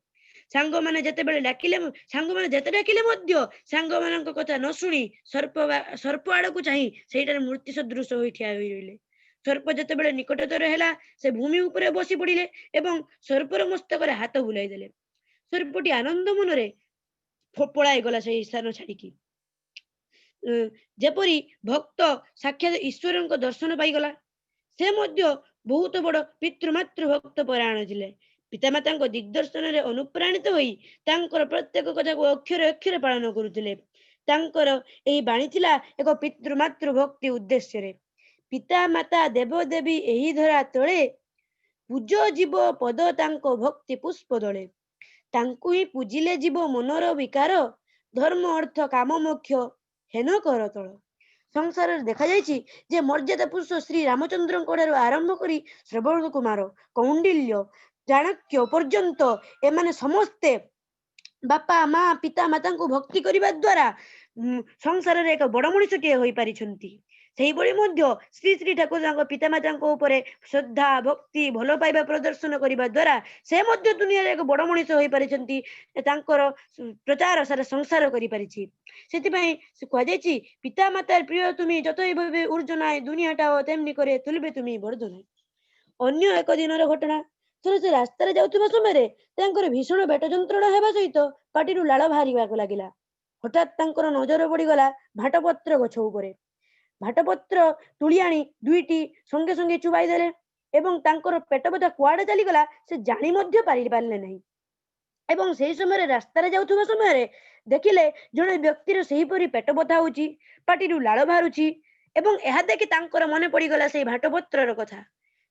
सांग माने जेतेबेले डाकिले सांग माने जेते डाकिले मध्य सांग मानक कथा न सुनी सर्प आड़ को चाहि सेहिटारे मूर्ति सदृश होई ठिया होई रहिले। सर्प जेतेबेले निकटतर हेला से भूमि ऊपर बसी पड़िले एवं सर्पर मस्तक रे हाथ बुलाई देले। सर्पटी आनंद मनरे पलाई गला से स्थान छाड़िकी जेपरी भक्त साक्षात ईश्वर दर्शन पाई गला। से मध्य ବହୁତ ବଡ଼ ପିତୃମାତୃ ଭକ୍ତ ପରାୟଣ ଥିଲେ। ପିତାମାତାଙ୍କ ଦିଗ୍ଦର୍ଶନରେ ଅନୁପ୍ରାଣିତ ହୋଇ ତାଙ୍କର ପ୍ରତ୍ୟେକ କଥାକୁ ଅକ୍ଷରେ ଅକ୍ଷରେ ପାଳନ କରୁଥିଲେ। ତାଙ୍କର ଏହି ବାଣୀ ଥିଲା ଏକ ପିତୃମାତୃ ଭକ୍ତି ଉଦ୍ଦେଶ୍ୟରେ। ପିତା ମାତା ଦେବ ଦେବୀ ଏହି ଧରା ତଳେ, ପୂଜ ଜୀବ ପଦ ତାଙ୍କ ଭକ୍ତି ପୁଷ୍ପ ଦଳେ। ତାଙ୍କୁ ହିଁ ପୂଜିଲେ ଯିବ ମନର ବିକାର, ଧର୍ମ ଅର୍ଥ କାମ ମୋକ୍ଷ ହେନ କରତଳ। ସଂସାରରେ ଦେଖାଯାଇଛି ଯେ ମର୍ଯ୍ୟାଦା ପୁରୁଷ ଶ୍ରୀ ରାମଚନ୍ଦ୍ରଙ୍କ ଠାରୁ ଆରମ୍ଭ କରି ଶ୍ରବଣ କୁମାର, କୌଣ୍ଡିଲ୍ୟ, ଚାଣକ୍ୟ ପର୍ଯ୍ୟନ୍ତ ଏମାନେ ସମସ୍ତେ ବାପା ମା ପିତା ମାତାଙ୍କୁ ଭକ୍ତି କରିବା ଦ୍ୱାରା ସଂସାରରେ ଏକ ବଡ଼ ମଣିଷଟିଏ ହୋଇପାରିଛନ୍ତି। ସେହିଭଳି ମଧ୍ୟ ଶ୍ରୀ ଶ୍ରୀ ଠାକୁର ତାଙ୍କ ପିତାମାତାଙ୍କ ଉପରେ ଶ୍ରଦ୍ଧା ଭକ୍ତି ଭଲ ପାଇବା ପ୍ରଦର୍ଶନ କରିବା ଦ୍ୱାରା ସେ ମଧ୍ୟ ଦୁନିଆରେ ଏକ ବଡ଼ ମଣିଷ ହୋଇପାରିଛନ୍ତି। ତାଙ୍କର ପ୍ରଚାର ସାରା ସଂସାର କରିପାରିଛି। ସେଥିପାଇଁ କୁହାଯାଇଛି ପିତା ମାତାର ପ୍ରିୟ ତୁମି ଯତଇ ଭବେ ଉର୍ଜନାଏ, ଦୁନିଆଟାও তেমনি করে তুলবে তুমি বর্ধনায়। ଅନ୍ୟ ଏକ ଦିନର ଘଟଣା। ଥରେ ସେ ରାସ୍ତାରେ ଯାଉଥିବା ସମୟରେ ତାଙ୍କର ଭୀଷଣ ପେଟ ଯନ୍ତ୍ରଣା ହେବା ସହିତ ପାଟିରୁ ଲାଳ ବାହାରିବାକୁ ଲାଗିଲା। ହଠାତ୍ ତାଙ୍କର ନଜର ପଡ଼ିଗଲା ଭାଟପତ୍ର ଗଛ ଉପରେ। ଭାଟପତ୍ର ତୁଳି ଆଣି ଦୁଇଟି ସଙ୍ଗେ ସଙ୍ଗେ ଚୁବାଇ ଦେଲେ ଏବଂ ତାଙ୍କର ପେଟ ବ୍ୟଥା କୁଆଡ଼େ ଚାଲିଗଲା ସେ ଜାଣି ମଧ୍ୟ ପାରିଲେ ନାହିଁ। ଏବଂ ସେହି ସମୟରେ ରାସ୍ତାରେ ଯାଉଥିବା ସମୟରେ ଦେଖିଲେ ଜଣେ ବ୍ୟକ୍ତିର ସେହିପରି ପେଟ ବଥା ହେଉଛି, ପାଟିରୁ ଲାଳ ବାହାରୁଛି ଏବଂ ଏହା ଦେଖି ତାଙ୍କର ମନେ ପଡ଼ିଗଲା ସେହି ଭାଟପତ୍ରର କଥା।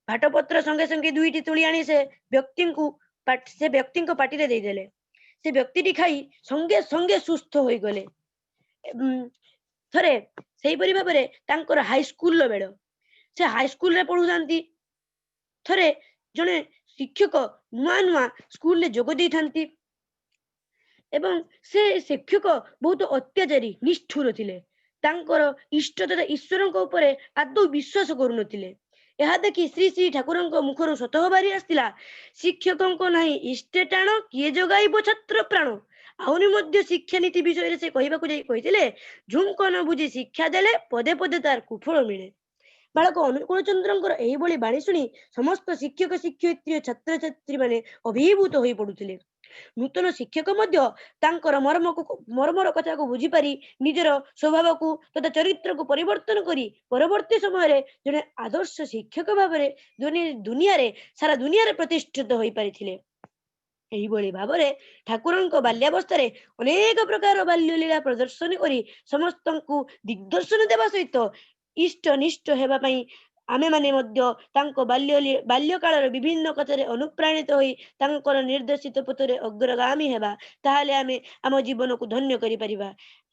ଭାଟପତ୍ର ସଙ୍ଗେ ସଙ୍ଗେ ଦୁଇଟି ତୁଳି ଆଣି ସେ ବ୍ୟକ୍ତିଙ୍କ ପାଟିରେ ଦେଇଦେଲେ। ସେ ବ୍ୟକ୍ତିଟି ଖାଇ ସଙ୍ଗେ ସଙ୍ଗେ ସୁସ୍ଥ ହୋଇଗଲେ। ଥରେ ସେହିପରି ଭାବରେ ତାଙ୍କର ହାଇସ୍କୁଲର ବେଳ, ସେ ହାଇସ୍କୁଲରେ ପଢୁଥାନ୍ତି। ଥରେ ଜଣେ ଶିକ୍ଷକ ନୂଆ ନୂଆ ସ୍କୁଲରେ ଯୋଗ ଦେଇଥାନ୍ତି ଏବଂ ସେ ଶିକ୍ଷକ ବହୁତ ଅତ୍ୟାଚାରୀ ନିଷ୍ଠୁର ଥିଲେ। ତାଙ୍କର ଇଷ୍ଟ ତଥା ଈଶ୍ୱରଙ୍କ ଉପରେ ଆଦୌ ବିଶ୍ୱାସ କରୁନଥିଲେ। ଏହା ଦେଖି ଶ୍ରୀ ଶ୍ରୀ ଠାକୁରଙ୍କ ମୁଖରୁ ସତଃ ବାହାରି ଆସିଥିଲା, ଶିକ୍ଷକଙ୍କ ନାହିଁ ଇଷ୍ଟେ ଟାଣ, କିଏ ଯୋଗାଇବ ଛାତ୍ର ପ୍ରାଣ। ଆହୁରି ମଧ୍ୟ ଶିକ୍ଷାନୀତି ବିଷୟରେ ସେ କହିବାକୁ ଯାଇ କହିଥିଲେ, ଝୁଙ୍କ ନ ବୁଝି ଶିକ୍ଷା ଦେଲେ ପଦେ ପଦେ ତାର କୁଫଳ ମିଳେ। ବାଳକ ଅନୁକୂଳ ଚନ୍ଦ୍ରଙ୍କର ଏହିଭଳି ବାଣୀ ଶୁଣି ସମସ୍ତ ଶିକ୍ଷକ ଶିକ୍ଷୟିତ୍ରୀ ଓ ଛାତ୍ରଛାତ୍ରୀ ମାନେ ଅଭିଭୂତ ହୋଇ ପଡୁଥିଲେ। ନୂତନ ଶିକ୍ଷକ ମଧ୍ୟ ତାଙ୍କର ମର୍ମର କଥାକୁ ବୁଝିପାରି ନିଜର ସ୍ୱଭାବକୁ ତଥା ଚରିତ୍ରକୁ ପରିବର୍ତ୍ତନ କରି ପରବର୍ତ୍ତୀ ସମୟରେ ଜଣେ ଆଦର୍ଶ ଶିକ୍ଷକ ଭାବରେ ସାରା ଦୁନିଆରେ ପ୍ରତିଷ୍ଠିତ ହୋଇପାରିଥିଲେ। ଏହିଭଳି ଭାବରେ ଠାକୁରଙ୍କ ବାଲ୍ୟାବସ୍ଥାରେ ଅନେକ ପ୍ରକାର ବାଲ୍ୟଲୀଳା ପ୍ରଦର୍ଶନ କରି ସମସ୍ତଙ୍କୁ ଦିଗ୍ଦର୍ଶନ ଦେବା ସହିତ ଇଷ୍ଟ ନିଷ୍ଠ ହେବା ପାଇଁ ଆମେମାନେ ମଧ୍ୟ ତାଙ୍କ ବାଲ୍ୟକାଳର ବିଭିନ୍ନ କଥାରେ ଅନୁପ୍ରାଣିତ ହୋଇ ତାଙ୍କର ନିର୍ଦ୍ଦେଶିତ ପଥରେ ଅଗ୍ରଗାମୀ ହେବା, ତାହେଲେ ଆମେ ଆମ ଜୀବନକୁ ଧନ୍ୟ କରିପାରିବା।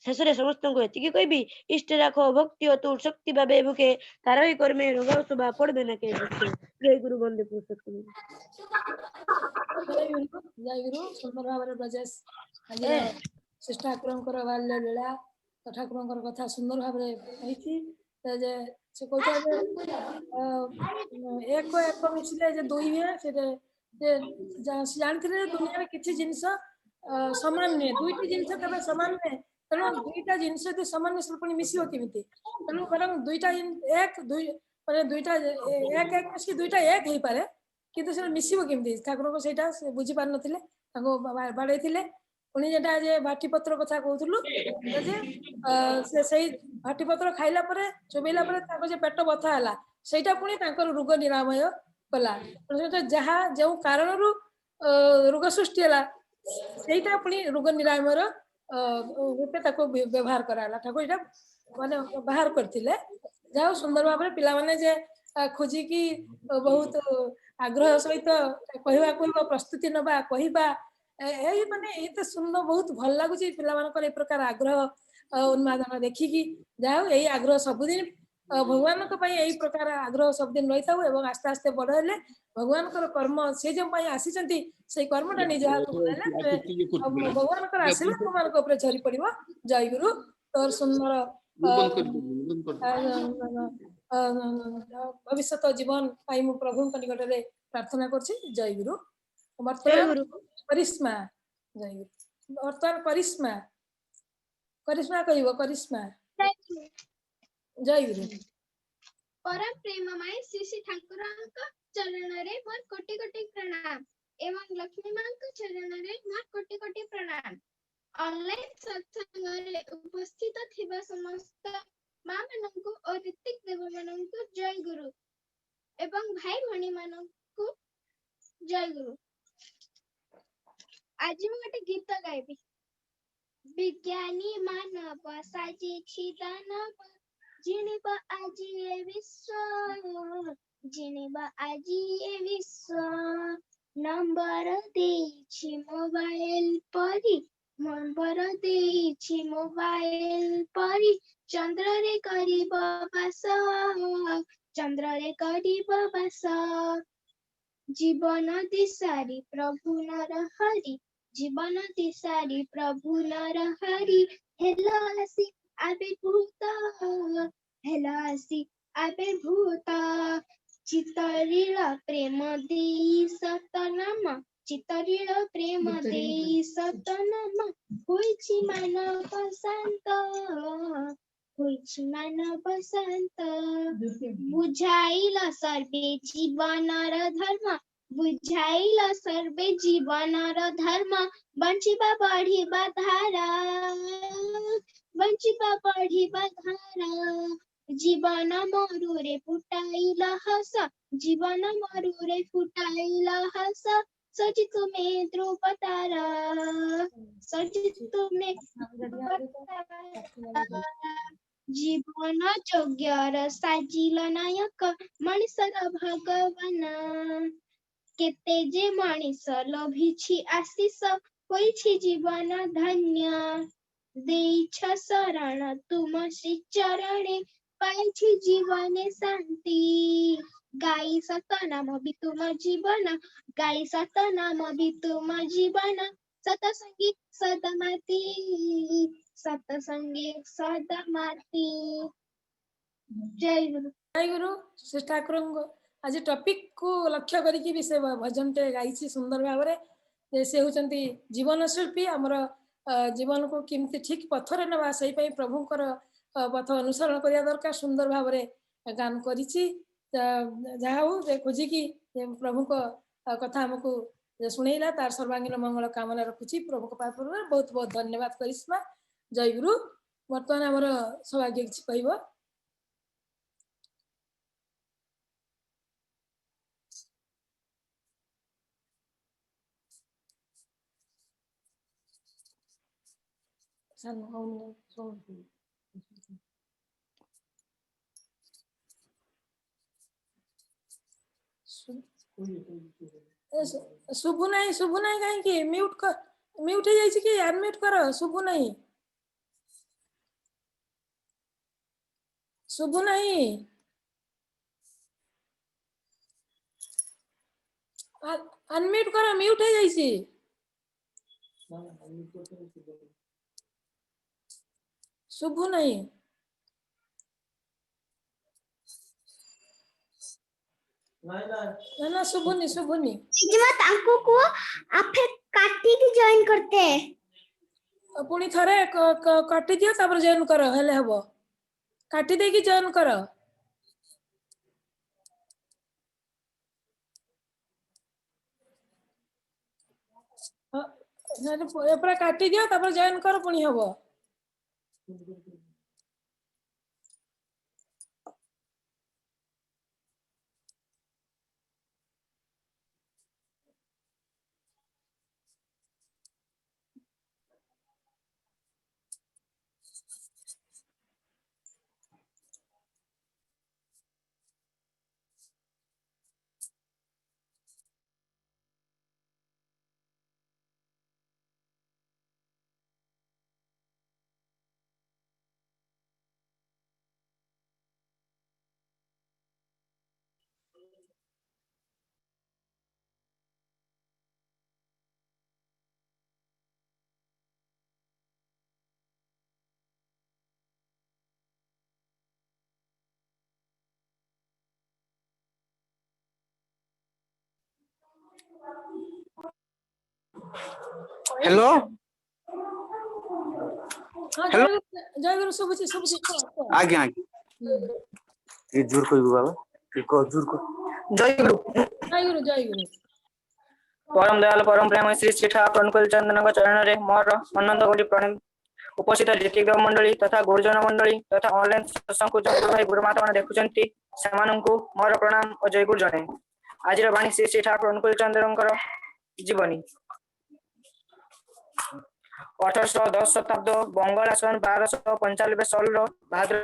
ଶେଷରେ ସମସ୍ତଙ୍କୁ ଏତିକି କହିବି, ଇଷ୍ଟ ରାଖ ଭକ୍ତି ଅତୁଟ ଶକ୍ତି ଭାବେ ବୁକେ, ତାରଇ କର୍ମେ ରୋଗାଉ ଶୋଭା ପଡବେ ନା କେ ଦୁଃଖେ। ଜୟ ଗୁରୁ ବନ୍ଦେ ପୁରୁଷୋତ୍ତମ। ଜୟ ଗୁରୁ ସୁନ୍ଦର ଭାବରେ ବ୍ରଜେଶ ଆଜିର ଶ୍ରୀ ଠାକୁରଙ୍କର ବାଲ୍ୟ ଲୀଳା ଠାକୁରଙ୍କର କଥା ସୁନ୍ଦର ଭାବରେ କହିଛି। ଯେ ସେ କହୁଛନ୍ତି ଏକ ଏକ ମିଶିଲେ ଯେ ଦୁଇ ହୁଏ, ସେଟା ଜାଣିଥିଲେ ଯେ ଦୁନିଆରେ କିଛି ଜିନିଷ ସମାନ ନୁହେଁ, ଦୁଇଟି ଜିନିଷ କେବେ ସମାନ ନୁହେଁ। ତେଣୁ ଦୁଇଟା ଜିନିଷ ଯଦି ସମାନ ପୁଣି ମିଶିବ କେମିତି? ତେଣୁ ବରଂ ଦୁଇଟା ଦୁଇଟା ଏକ ମିଶିକି ଦୁଇଟା ଏକ ହେଇପାରେ, କିନ୍ତୁ ସେଟା ମିଶିବ କେମିତି? ଠାକୁରଙ୍କୁ ସେଇଟା ସେ ବୁଝି ପାରିନଥିଲେ, ତାଙ୍କୁ ବାଡେଇଥିଲେ। ପୁଣି ଯେଟା ଯେ ଭାଟିପତ୍ର କଥା କହୁଥିଲୁ ଯେ ସେ ସେଇ ଭାଟିପତ୍ର ଖାଇଲା ପରେ ଚୋବେଇଲା ପରେ ତାଙ୍କ ଯେ ପେଟ ବଥା ହେଲା, ସେଇଟା ପୁଣି ତାଙ୍କର ରୋଗ ନିରାମୟ କଲା। ଯାହା ଯେଉଁ କାରଣରୁ ରୋଗ ସୃଷ୍ଟି ହେଲା ସେଇଟା ପୁଣି ରୋଗ ନିରାମୟର ରୂପେ ତାକୁ ବ୍ୟବହାର କରାଗଲା। ଠାକୁର ଏଇଟା ମାନେ ବାହାର କରିଥିଲେ। ଯାହା ସୁନ୍ଦର ଭାବରେ ପିଲାମାନେ ଯେ ଖୋଜିକି ବହୁତ ଆଗ୍ରହ ସହିତ କହିବାକୁ ପ୍ରସ୍ତୁତି ନବା କହିବା, ଏଇ ମାନେ ଏତେ ସୁନ୍ଦର ବହୁତ ଭଲ ଲାଗୁଛି ପିଲାମାନଙ୍କର ଏ ପ୍ରକାର ଆଗ୍ରହ ଉନ୍ମାଦନ ଦେଖିକି। ଯାହା ହଉ ଏଇ ଆଗ୍ରହ ସବୁଦିନ ଭଗବାନଙ୍କ ପାଇଁ ଏଇ ପ୍ରକାର ଆଗ୍ରହ ସବୁଦିନ ରହିଥାଉ ଏବଂ ଆସ୍ତେ ଆସ୍ତେ ବଡ ହେଲେ ଭଗବାନଙ୍କର କର୍ମ ସେ ଯେଉଁ ପାଇଁ ଆସିଛନ୍ତି ସେଇ କର୍ମଟା ନିଜ ହାତକୁ ନେଲେ ଭଗବାନଙ୍କର ଆଶୀର୍ବାଦ ତୁମମାନଙ୍କ ଉପରେ ଝରି ପଡିବ। ଜୟ ଗୁରୁ। ତୋର ସୁନ୍ଦର ଭବିଷ୍ୟତ ଜୀବନ ପାଇଁ ମୁଁ ପ୍ରଭୁଙ୍କ ନିକଟରେ ପ୍ରାର୍ଥନା କରୁଛି। ଜୟ ଗୁରୁ। ବର୍ତ୍ତମାନ କରିସ୍ମା, ଜୟ ଗୁରୁ। ବର୍ତ୍ତମାନ କରିସ୍ମା କହିବ, କରିସ୍ମା। ଜୟ ଗୁରୁ। ପରମ ପ୍ରେମମୟ ଶ୍ରୀ ଶ୍ରୀ ଠାକୁରଙ୍କ ଚରଣରେ ମୋର କୋଟି କୋଟି ପ୍ରଣାମ ଏବଂ ଲକ୍ଷ୍ମୀ ମାଙ୍କ ଚରଣରେ ମୋର କୋଟି କୋଟି ପ୍ରଣାମ। ଅନଲାଇନ ସତ୍ସଙ୍ଗରେ ଉପସ୍ଥିତ ଥିବା ସମସ୍ତ ମା ମାନଙ୍କୁ ଓ ଋତିକ ଦେବ ମାନଙ୍କୁ ଜୟ ଗୁରୁ। एवं भाई भणी मानकु जय गुरु। आज मैं गोटे गीत गाइबी। विज्ञानी मानव साजिछि दानव जिणिब आजी ए विश्व जिणिब आजी ए विश्व नंबर देछि मोबाइल परी नंबर देछि मोबाइल परी चंद्र रे करिब बास चंद्र रे करिब बास जीवन दिशारी प्रभु नरहरि जीवन दिशारी प्रभु नरहरि हेलो आसी आविर्भूत हेलो आसी आविर्भूत चितरील प्रेम देई सतनाम चितरील प्रेम देई सतनाम होइछि मानव शांत होइछि मानव शांत बुझाइल सर्वे जीवनर धर्म बुझाइल सर्वे जीवनर धर्म बंचिबा बढ़िबा धारा बंचिबा बढ़िबा धारा जीवन मरुरे फुटाइल हस जीवन मरुरे फुटाइल हस सजित में ध्रुव तारा सजित में जीवन जोग्यर साजिल नायक मଣିଷର भगवान केते जे मଣିଷ लोभिछि आशीष होइछि जीवन धन्य देइछ शरण तुम श्री चरणे पाइछि जीवन शांति गाई सतनाम भी तुम जीवन गाई सतनाम भी तुम जीवन सतसंगी सदमाती सतसंगी सदमाती। जय गुरु। जय गुरु। श्री ठाकुर आज टॉपिक को लक्ष्य करिकी भी से भजन टे गाइछि सुंदर भाव से होचंती जीवन शिल्पी हमर जीवन को किमती ठीक पथरे नवा सही पई प्रभुकर पथ अनुसरण करिया दरकार सुंदर भाव गान करिछि जहा हो खोजी की प्रभु को कथा हमको सुनैला तार सर्वांगीन मंगल कामना रखुछि प्रभु को पात्र बहुत बहुत धन्यवाद करिस्मा। जय गुरु। वर्तमान हमर सौभाग्य किछि कहबो शुभु नहीं कहीं की म्यूट हो जाइछि कि अनम्यूट करो शुभु नहीं अनम्यूट करो म्यूट हो जाइछि शुभु नहीं ना शुभुनी जीवा तांको को आपे काटी की जॉइन करते पुणी थरे काटी दियो तापर जॉइन करो हेले हबो काटी दे की जॉइन करो एपरा काटी दियो तापर जॉइन करो पुणी हबो। हेलो हेलो जय गुरु सुबुची आज्ञा ये जोर कोई बाबा को जोर को जय गुरु परम दयाल परम प्रेम श्री श्री ठाकुर अनुकूल चंदन चरण रे मोर अनंत कोटि प्रणम उपस्थित ऋतिक मंडली तथा गुरुजन मंडली तथा ऑनलाइन सत्संग को जो भाई गुरु माता माने देखुचंती सेमानंकु मोर प्रणाम और जयगुरु जणे। आज बाणी श्री श्री ठाकुर अनुकूल चंद्र जीवनी 1810 शताब्द बंगाल आसन 1295 साल भाद्र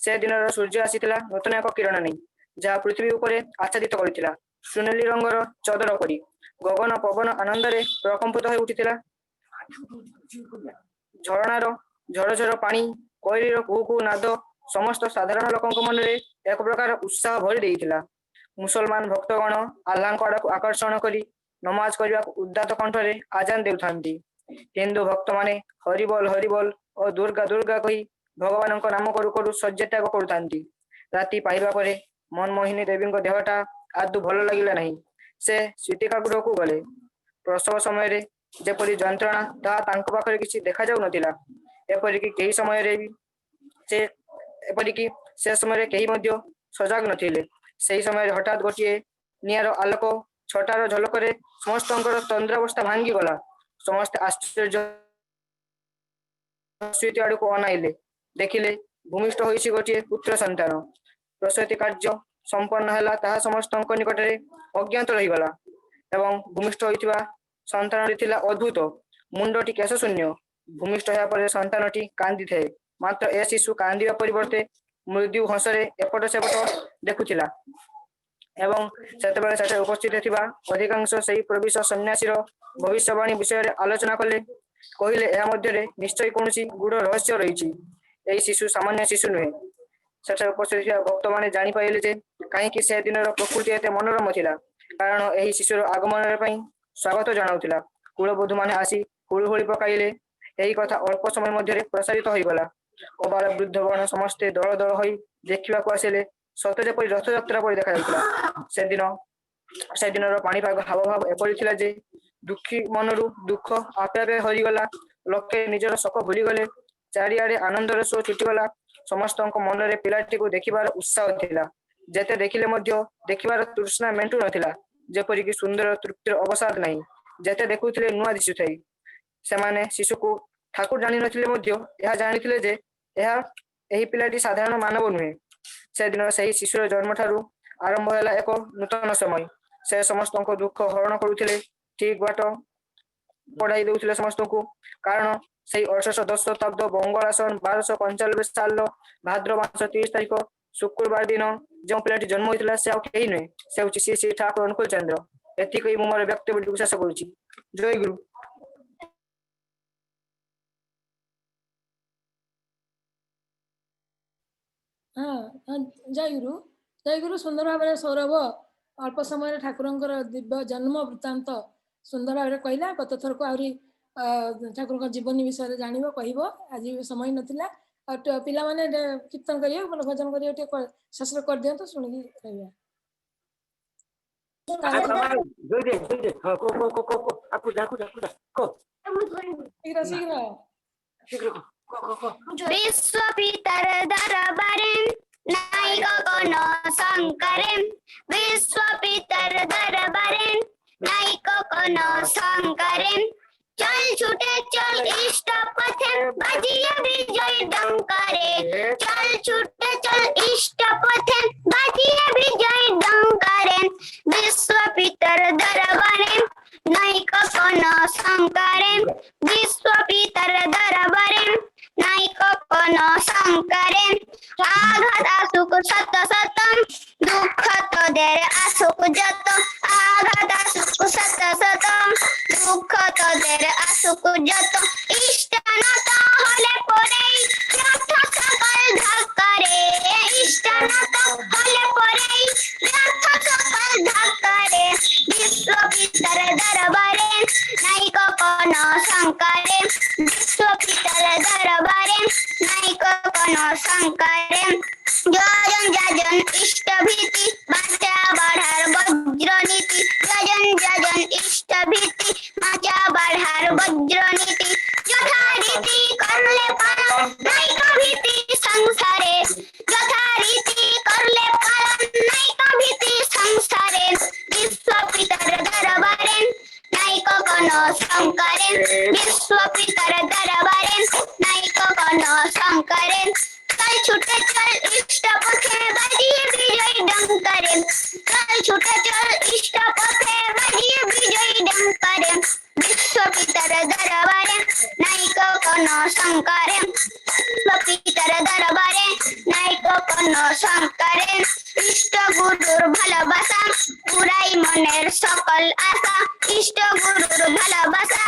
से दिन सूर्य आसीथिला नूतन एक किरण नहीं जहाँ पृथ्वी उपरे आच्छादित करिथिला सुनेली रंगर चदर करी गगन पवन आनंद रे प्रकंपित हो उठिथिला। झरणार झर झर पानी कोइलीर कू कू नाद समस्त साधारण लोकंक मन रे एक प्रकार उत्साह भरी देइथिला। मुसलमान भक्तगण आल्लाहंक आड़क आकर्षण करी नमाज करने उद्दात कंठरे आजान देउथांती। हिंदू भक्त माने हरिबोल और दुर्गा दुर्गा कही भगवान नाम करू करू शଯ୍या त्याग करुथांती। राति पाइबा परे मनमोहिनी देवी देहटा आदु भल लगिला नहीं। से स्वीतिका गृह को गले। प्रसव समय रे जेपरी जंत्रणा ताहा तांको पाखरे किछि देखा जाउ नथिला। एपरिकी केही समय रे भी से समय रे केही मध्य सजाग नथिले। सेही समय हठात गोटिए नियार आलोक छटार झलकरे समस्त तंद्रावस्था भांगी गला। समस्त आश्चर्य स्वीति आड़ को अनाइले देखिले भूमिष्ठ होइछि गोटिए पुत्र संतान। प्रसूति कार्य संपन्न हैला ताहा समस्त निकट में अज्ञात रहीगला एवं भूमिष्ठ होइथिबा संतानटी थिला अद्भुत मुंडटी केश शून्य। भूमिष्ठ होया परे संतानटी कांदी थे मात्र ए शिशु कांदिबा परिवर्ते मृत्यु हसरे एपट सेपट देखुथिला एवं सेतेबेले सेठे उपस्थित थिबा अधिकांश सेही प्रविश सन्यासीर भविष्यवाणी विषय रे आलोचना कले। कहिले एहा मध्यरे निश्चय कोनोसी गुड़ रहस्य रहिछि। एही शिशु सामान्य शिशु नुहे। सेठे उपस्थित थिबा भक्त माने जानि पाइले जे काहेकि से दिनर प्रकृति एते मनोरम थिला कारण एही शिशुर आगमन रे पई स्वागत जणाउथिला। कुलबधू माने आसी हुलहुली पकाइले। एही कथा अल्प समय मध्यरे प्रसारित होई गला। अबाल वृद्ध गण समस्ते दल दल होई देखिबा को आसिले। सत जेपरि रथ यात्रा परि देखा जाउथिला। से दिनर पाणीपाग हाव भाव एपरि थिला जे दुखी मनरु दुख आपे आपे हरिगला। लोके निजर शोक भूली गले। चारिआडे आनंदर सो छुटिगला। समस्त मन रे पिलाटी को देखिबार उत्साह थिला। जेते देखिले मध्य देखिबार तृष्णा मेंटु नथिला। जेपरि कि सुंदर तृप्तिर अवसाद नहीं। जेते देखुथिले नुआ दिसुथाई। सेमाने शिशु को ठाकुर जानि नथिले मध्य एहा जानिथिले जे एहा एही पिलाटी साधारण मानव नुहे। से दिन सही शिशुर जन्म ठारू आरंभ हैला एक नूतन समय। से समस्त दुख हरण करुथिले ठीक बाट पढ़ाई देउथिले समस्त को कारण से 1810 शताब्द बंगाल आसन 1295 साल भाद्र मास 30 तारिख शुक्रवार दिन जो पिलाटी जन्म होइतिला से आउ केही नै से होछि श्री श्री ठाकुर अनुकूल चंद्र। एति कहि मोर व्यक्तिगत विश्वास करूछि। जय गुरु। हाँ जय गुरु सुंदर भाव सौरभ अल्प समय ठाकुर दिव्य जन्म वृत्तांत सुंदर भाव कहला। गत थर को आहरी ठाकुर जीवनी विषय जान कह आज समय नाला पिला माने कीर्तन करिए भजन करिए शेष कर दियंतु शुणी रहिया। विश्व पितर दरबारे नायक कोन शंकरे। विश्व पितर दरबारे नायक कोन शंकरे। चल छूटे चल इष्ट पथे बाजिए विजय डंकारे। चल छूटे चल इष्ट पथे बाजिए विजय डंकारे। विश्व पितर दरबारे नायक कोन शंकरे। विश्व पितर दरबारे नायक कोन शंकरे। आघात सुख सत सतम दुख तो देर असुख जत। आघात सुख सत सतम दुख तो देर असुख जत। इष्ट नत हले परे रथ सकल धक्करे। इष्ट नत हले परे रथ सकल धक्करे। विश्व पितर दरबारे नायक कोन शंकरे। विश्व पितर दरबारे नायक कोन शंकरे। जजन जजन इष्ट भीति बाचा बढ़ार वज्र नीति। जजन जजन इष्ट भीति बाचा बढ़ार वज्र नीति। यथा रीति करले पालन नायक भीति संसारे। यथा रीति करले पालन नायक भीति संसारे। विश्व पितर दरबारे नायक कोन शंकरे। विश्व पितर दरबारे नायक कोन शंकरे। चल छूटे चल इष्ट पथे बजिए विजयी डंकारे चल छूटे चल इष्ट पथे बजिए विजयी डंकारे विश्व पितर दरबारे नायक कोनो शंकरे विश्व पितर दरबारे नायक कोनो शंकरे इष्ट गुरुर ভালোবাসা পুরাই মনের সকল আশা ইষ্ট গুরুর ভালোবাসা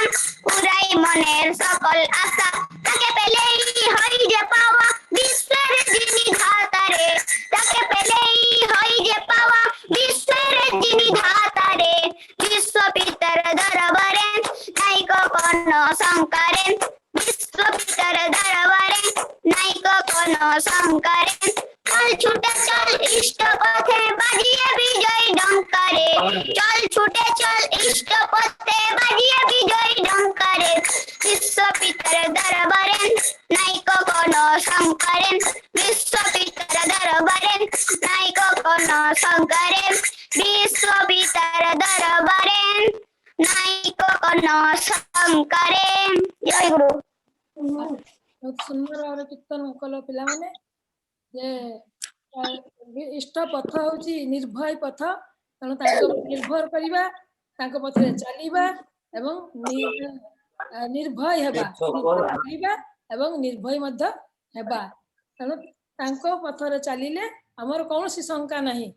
পুরাই মনের সকল আশা তাকে পেলেই হয় যে পাওয়া বিশ্বের যিনি ধাতারে তাকে পেলেই হয় যে পাওয়া বিশ্বের যিনি ধাতারে বিশ্ব পিতার দরবারে নাইক কোনো শঙ্করে বিশ্ব পিতার দরবারে নাইক কোনো শঙ্করে चल छूटे चल इष्ट पथे बजिए विजयी डंकारे चल छूटे चल इष्ट पथे बजिए विजयी डंकारे विश्व पितर दरबारे नायक कोनो शंकरे विश्व पितर दरबारे नायक कोनो शंकरे विश्व पितर दरबारे नायक कोनो शंकरे जय गुरु। बहुत सुंदर और कीर्तन कल पिला माने जे इष्ट पथ होची निर्भय पथ तेणु निर्भर करिबा तांको पथरे चलिबा एवं निर्भय हेबा चलिबा एवं निर्भय मध्य हेबा तेणु तांको पथरे चलिले हमर कोनोसी शंका नहीं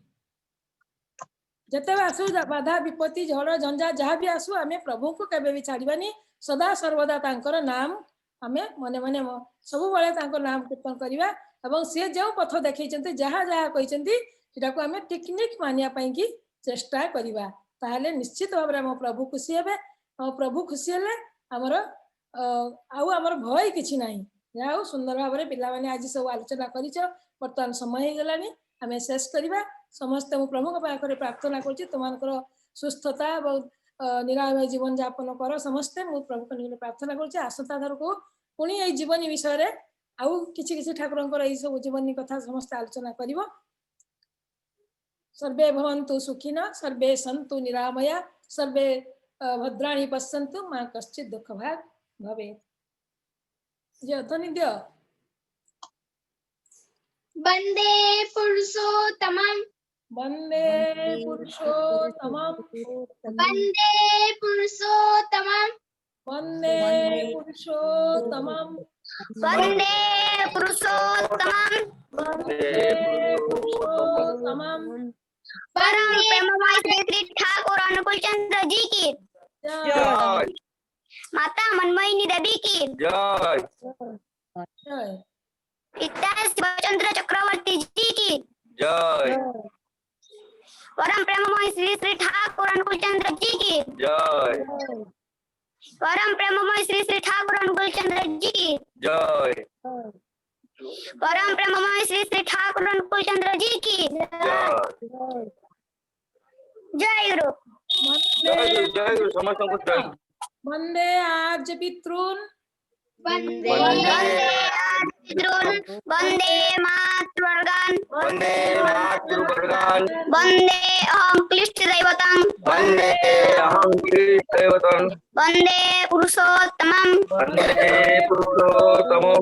जते आसु बाधा विपत्ति झड़ झंझा जहाँ भी आसु आमे प्रभु को केबे भी छाड़बानी सदा सर्वदा तांकर नाम आमे मने मने सब बळे तांको नाम कीर्तन करिबा एवं से जो पथ देखैछन्ते जहाँ जहाँ कहछन्ती सेटाको आमे टेक्निक मानिया पई की चेष्टा करिबा ताहले निश्चित भाबरे हम प्रभु खुशी हेबे हम प्रभु खुशी हेले हमर आउ हमर भय किछि नाही जाउ सुंदर भाबरे पिला माने आज सब आलोचना करिछ वर्तमान समय हे गेलानी आमे शेष करिबा समस्त मु प्रभु के पाखरे प्रार्थना करछि तुमानकर सुस्थता बहुत निरामय जीवन यापन कर समस्ते मु प्रभु के निकट प्रार्थना करछि आसता धर को पुणी ए जीवन विषय रे आउ किछि किछि ठाकुरंकर ए सब जीवनी कथा समस्त आलोचना करिवो सर्वे भवन्तु सुखिनः सर्वे सन्तु निरामया सर्वे भद्राणि पश्यन्तु मा कश्चित् दुःख भाग् भवेत्। जे ध्वनि दियो वंदे पुरुषोत्तमं वंदे पुरुषोत्तमं वंदे पुरुषोत्तमं वंदे पुरुषोत्तमं वंदे पुरुषोत्तमं परम प्रेममय श्री ठाकुर अनुकूल चंद्र जी की जय माता मनमोहिनी देवी की जय पिता शिवचंद्र चक्रवर्ती जी की जय परम प्रेममय श्री श्री ठाकुर अनुकूल चंद्र जी की जय परम प्रेममय श्री श्री ठाकुर अनुकूल चंद्र जी की जय परम प्रेममय श्री श्री ठाकुर अनुकूल चंद्र जी की जय गुरु जय गुरु समस्त को जय वंदे आर्य पितॄन् वंदे पितॄन् वंदे मातृवर्गान् वंदे मातृवर्गान् वंदे अहं क्लिष्ट दैवतं वंदे अहं दैवतं वंदे पुरुषोत्तमं वंदे पुरुषोत्तमं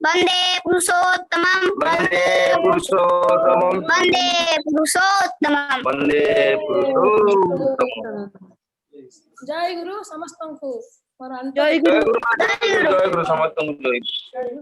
वंदे पुरुषोत्तमं वंदे पुरुषोत्तमं वंदे पुरुषोत्तमं वंदे पुरुषोत्तमं। जय गुरु समस्त को जय गुरु समस्त को जय।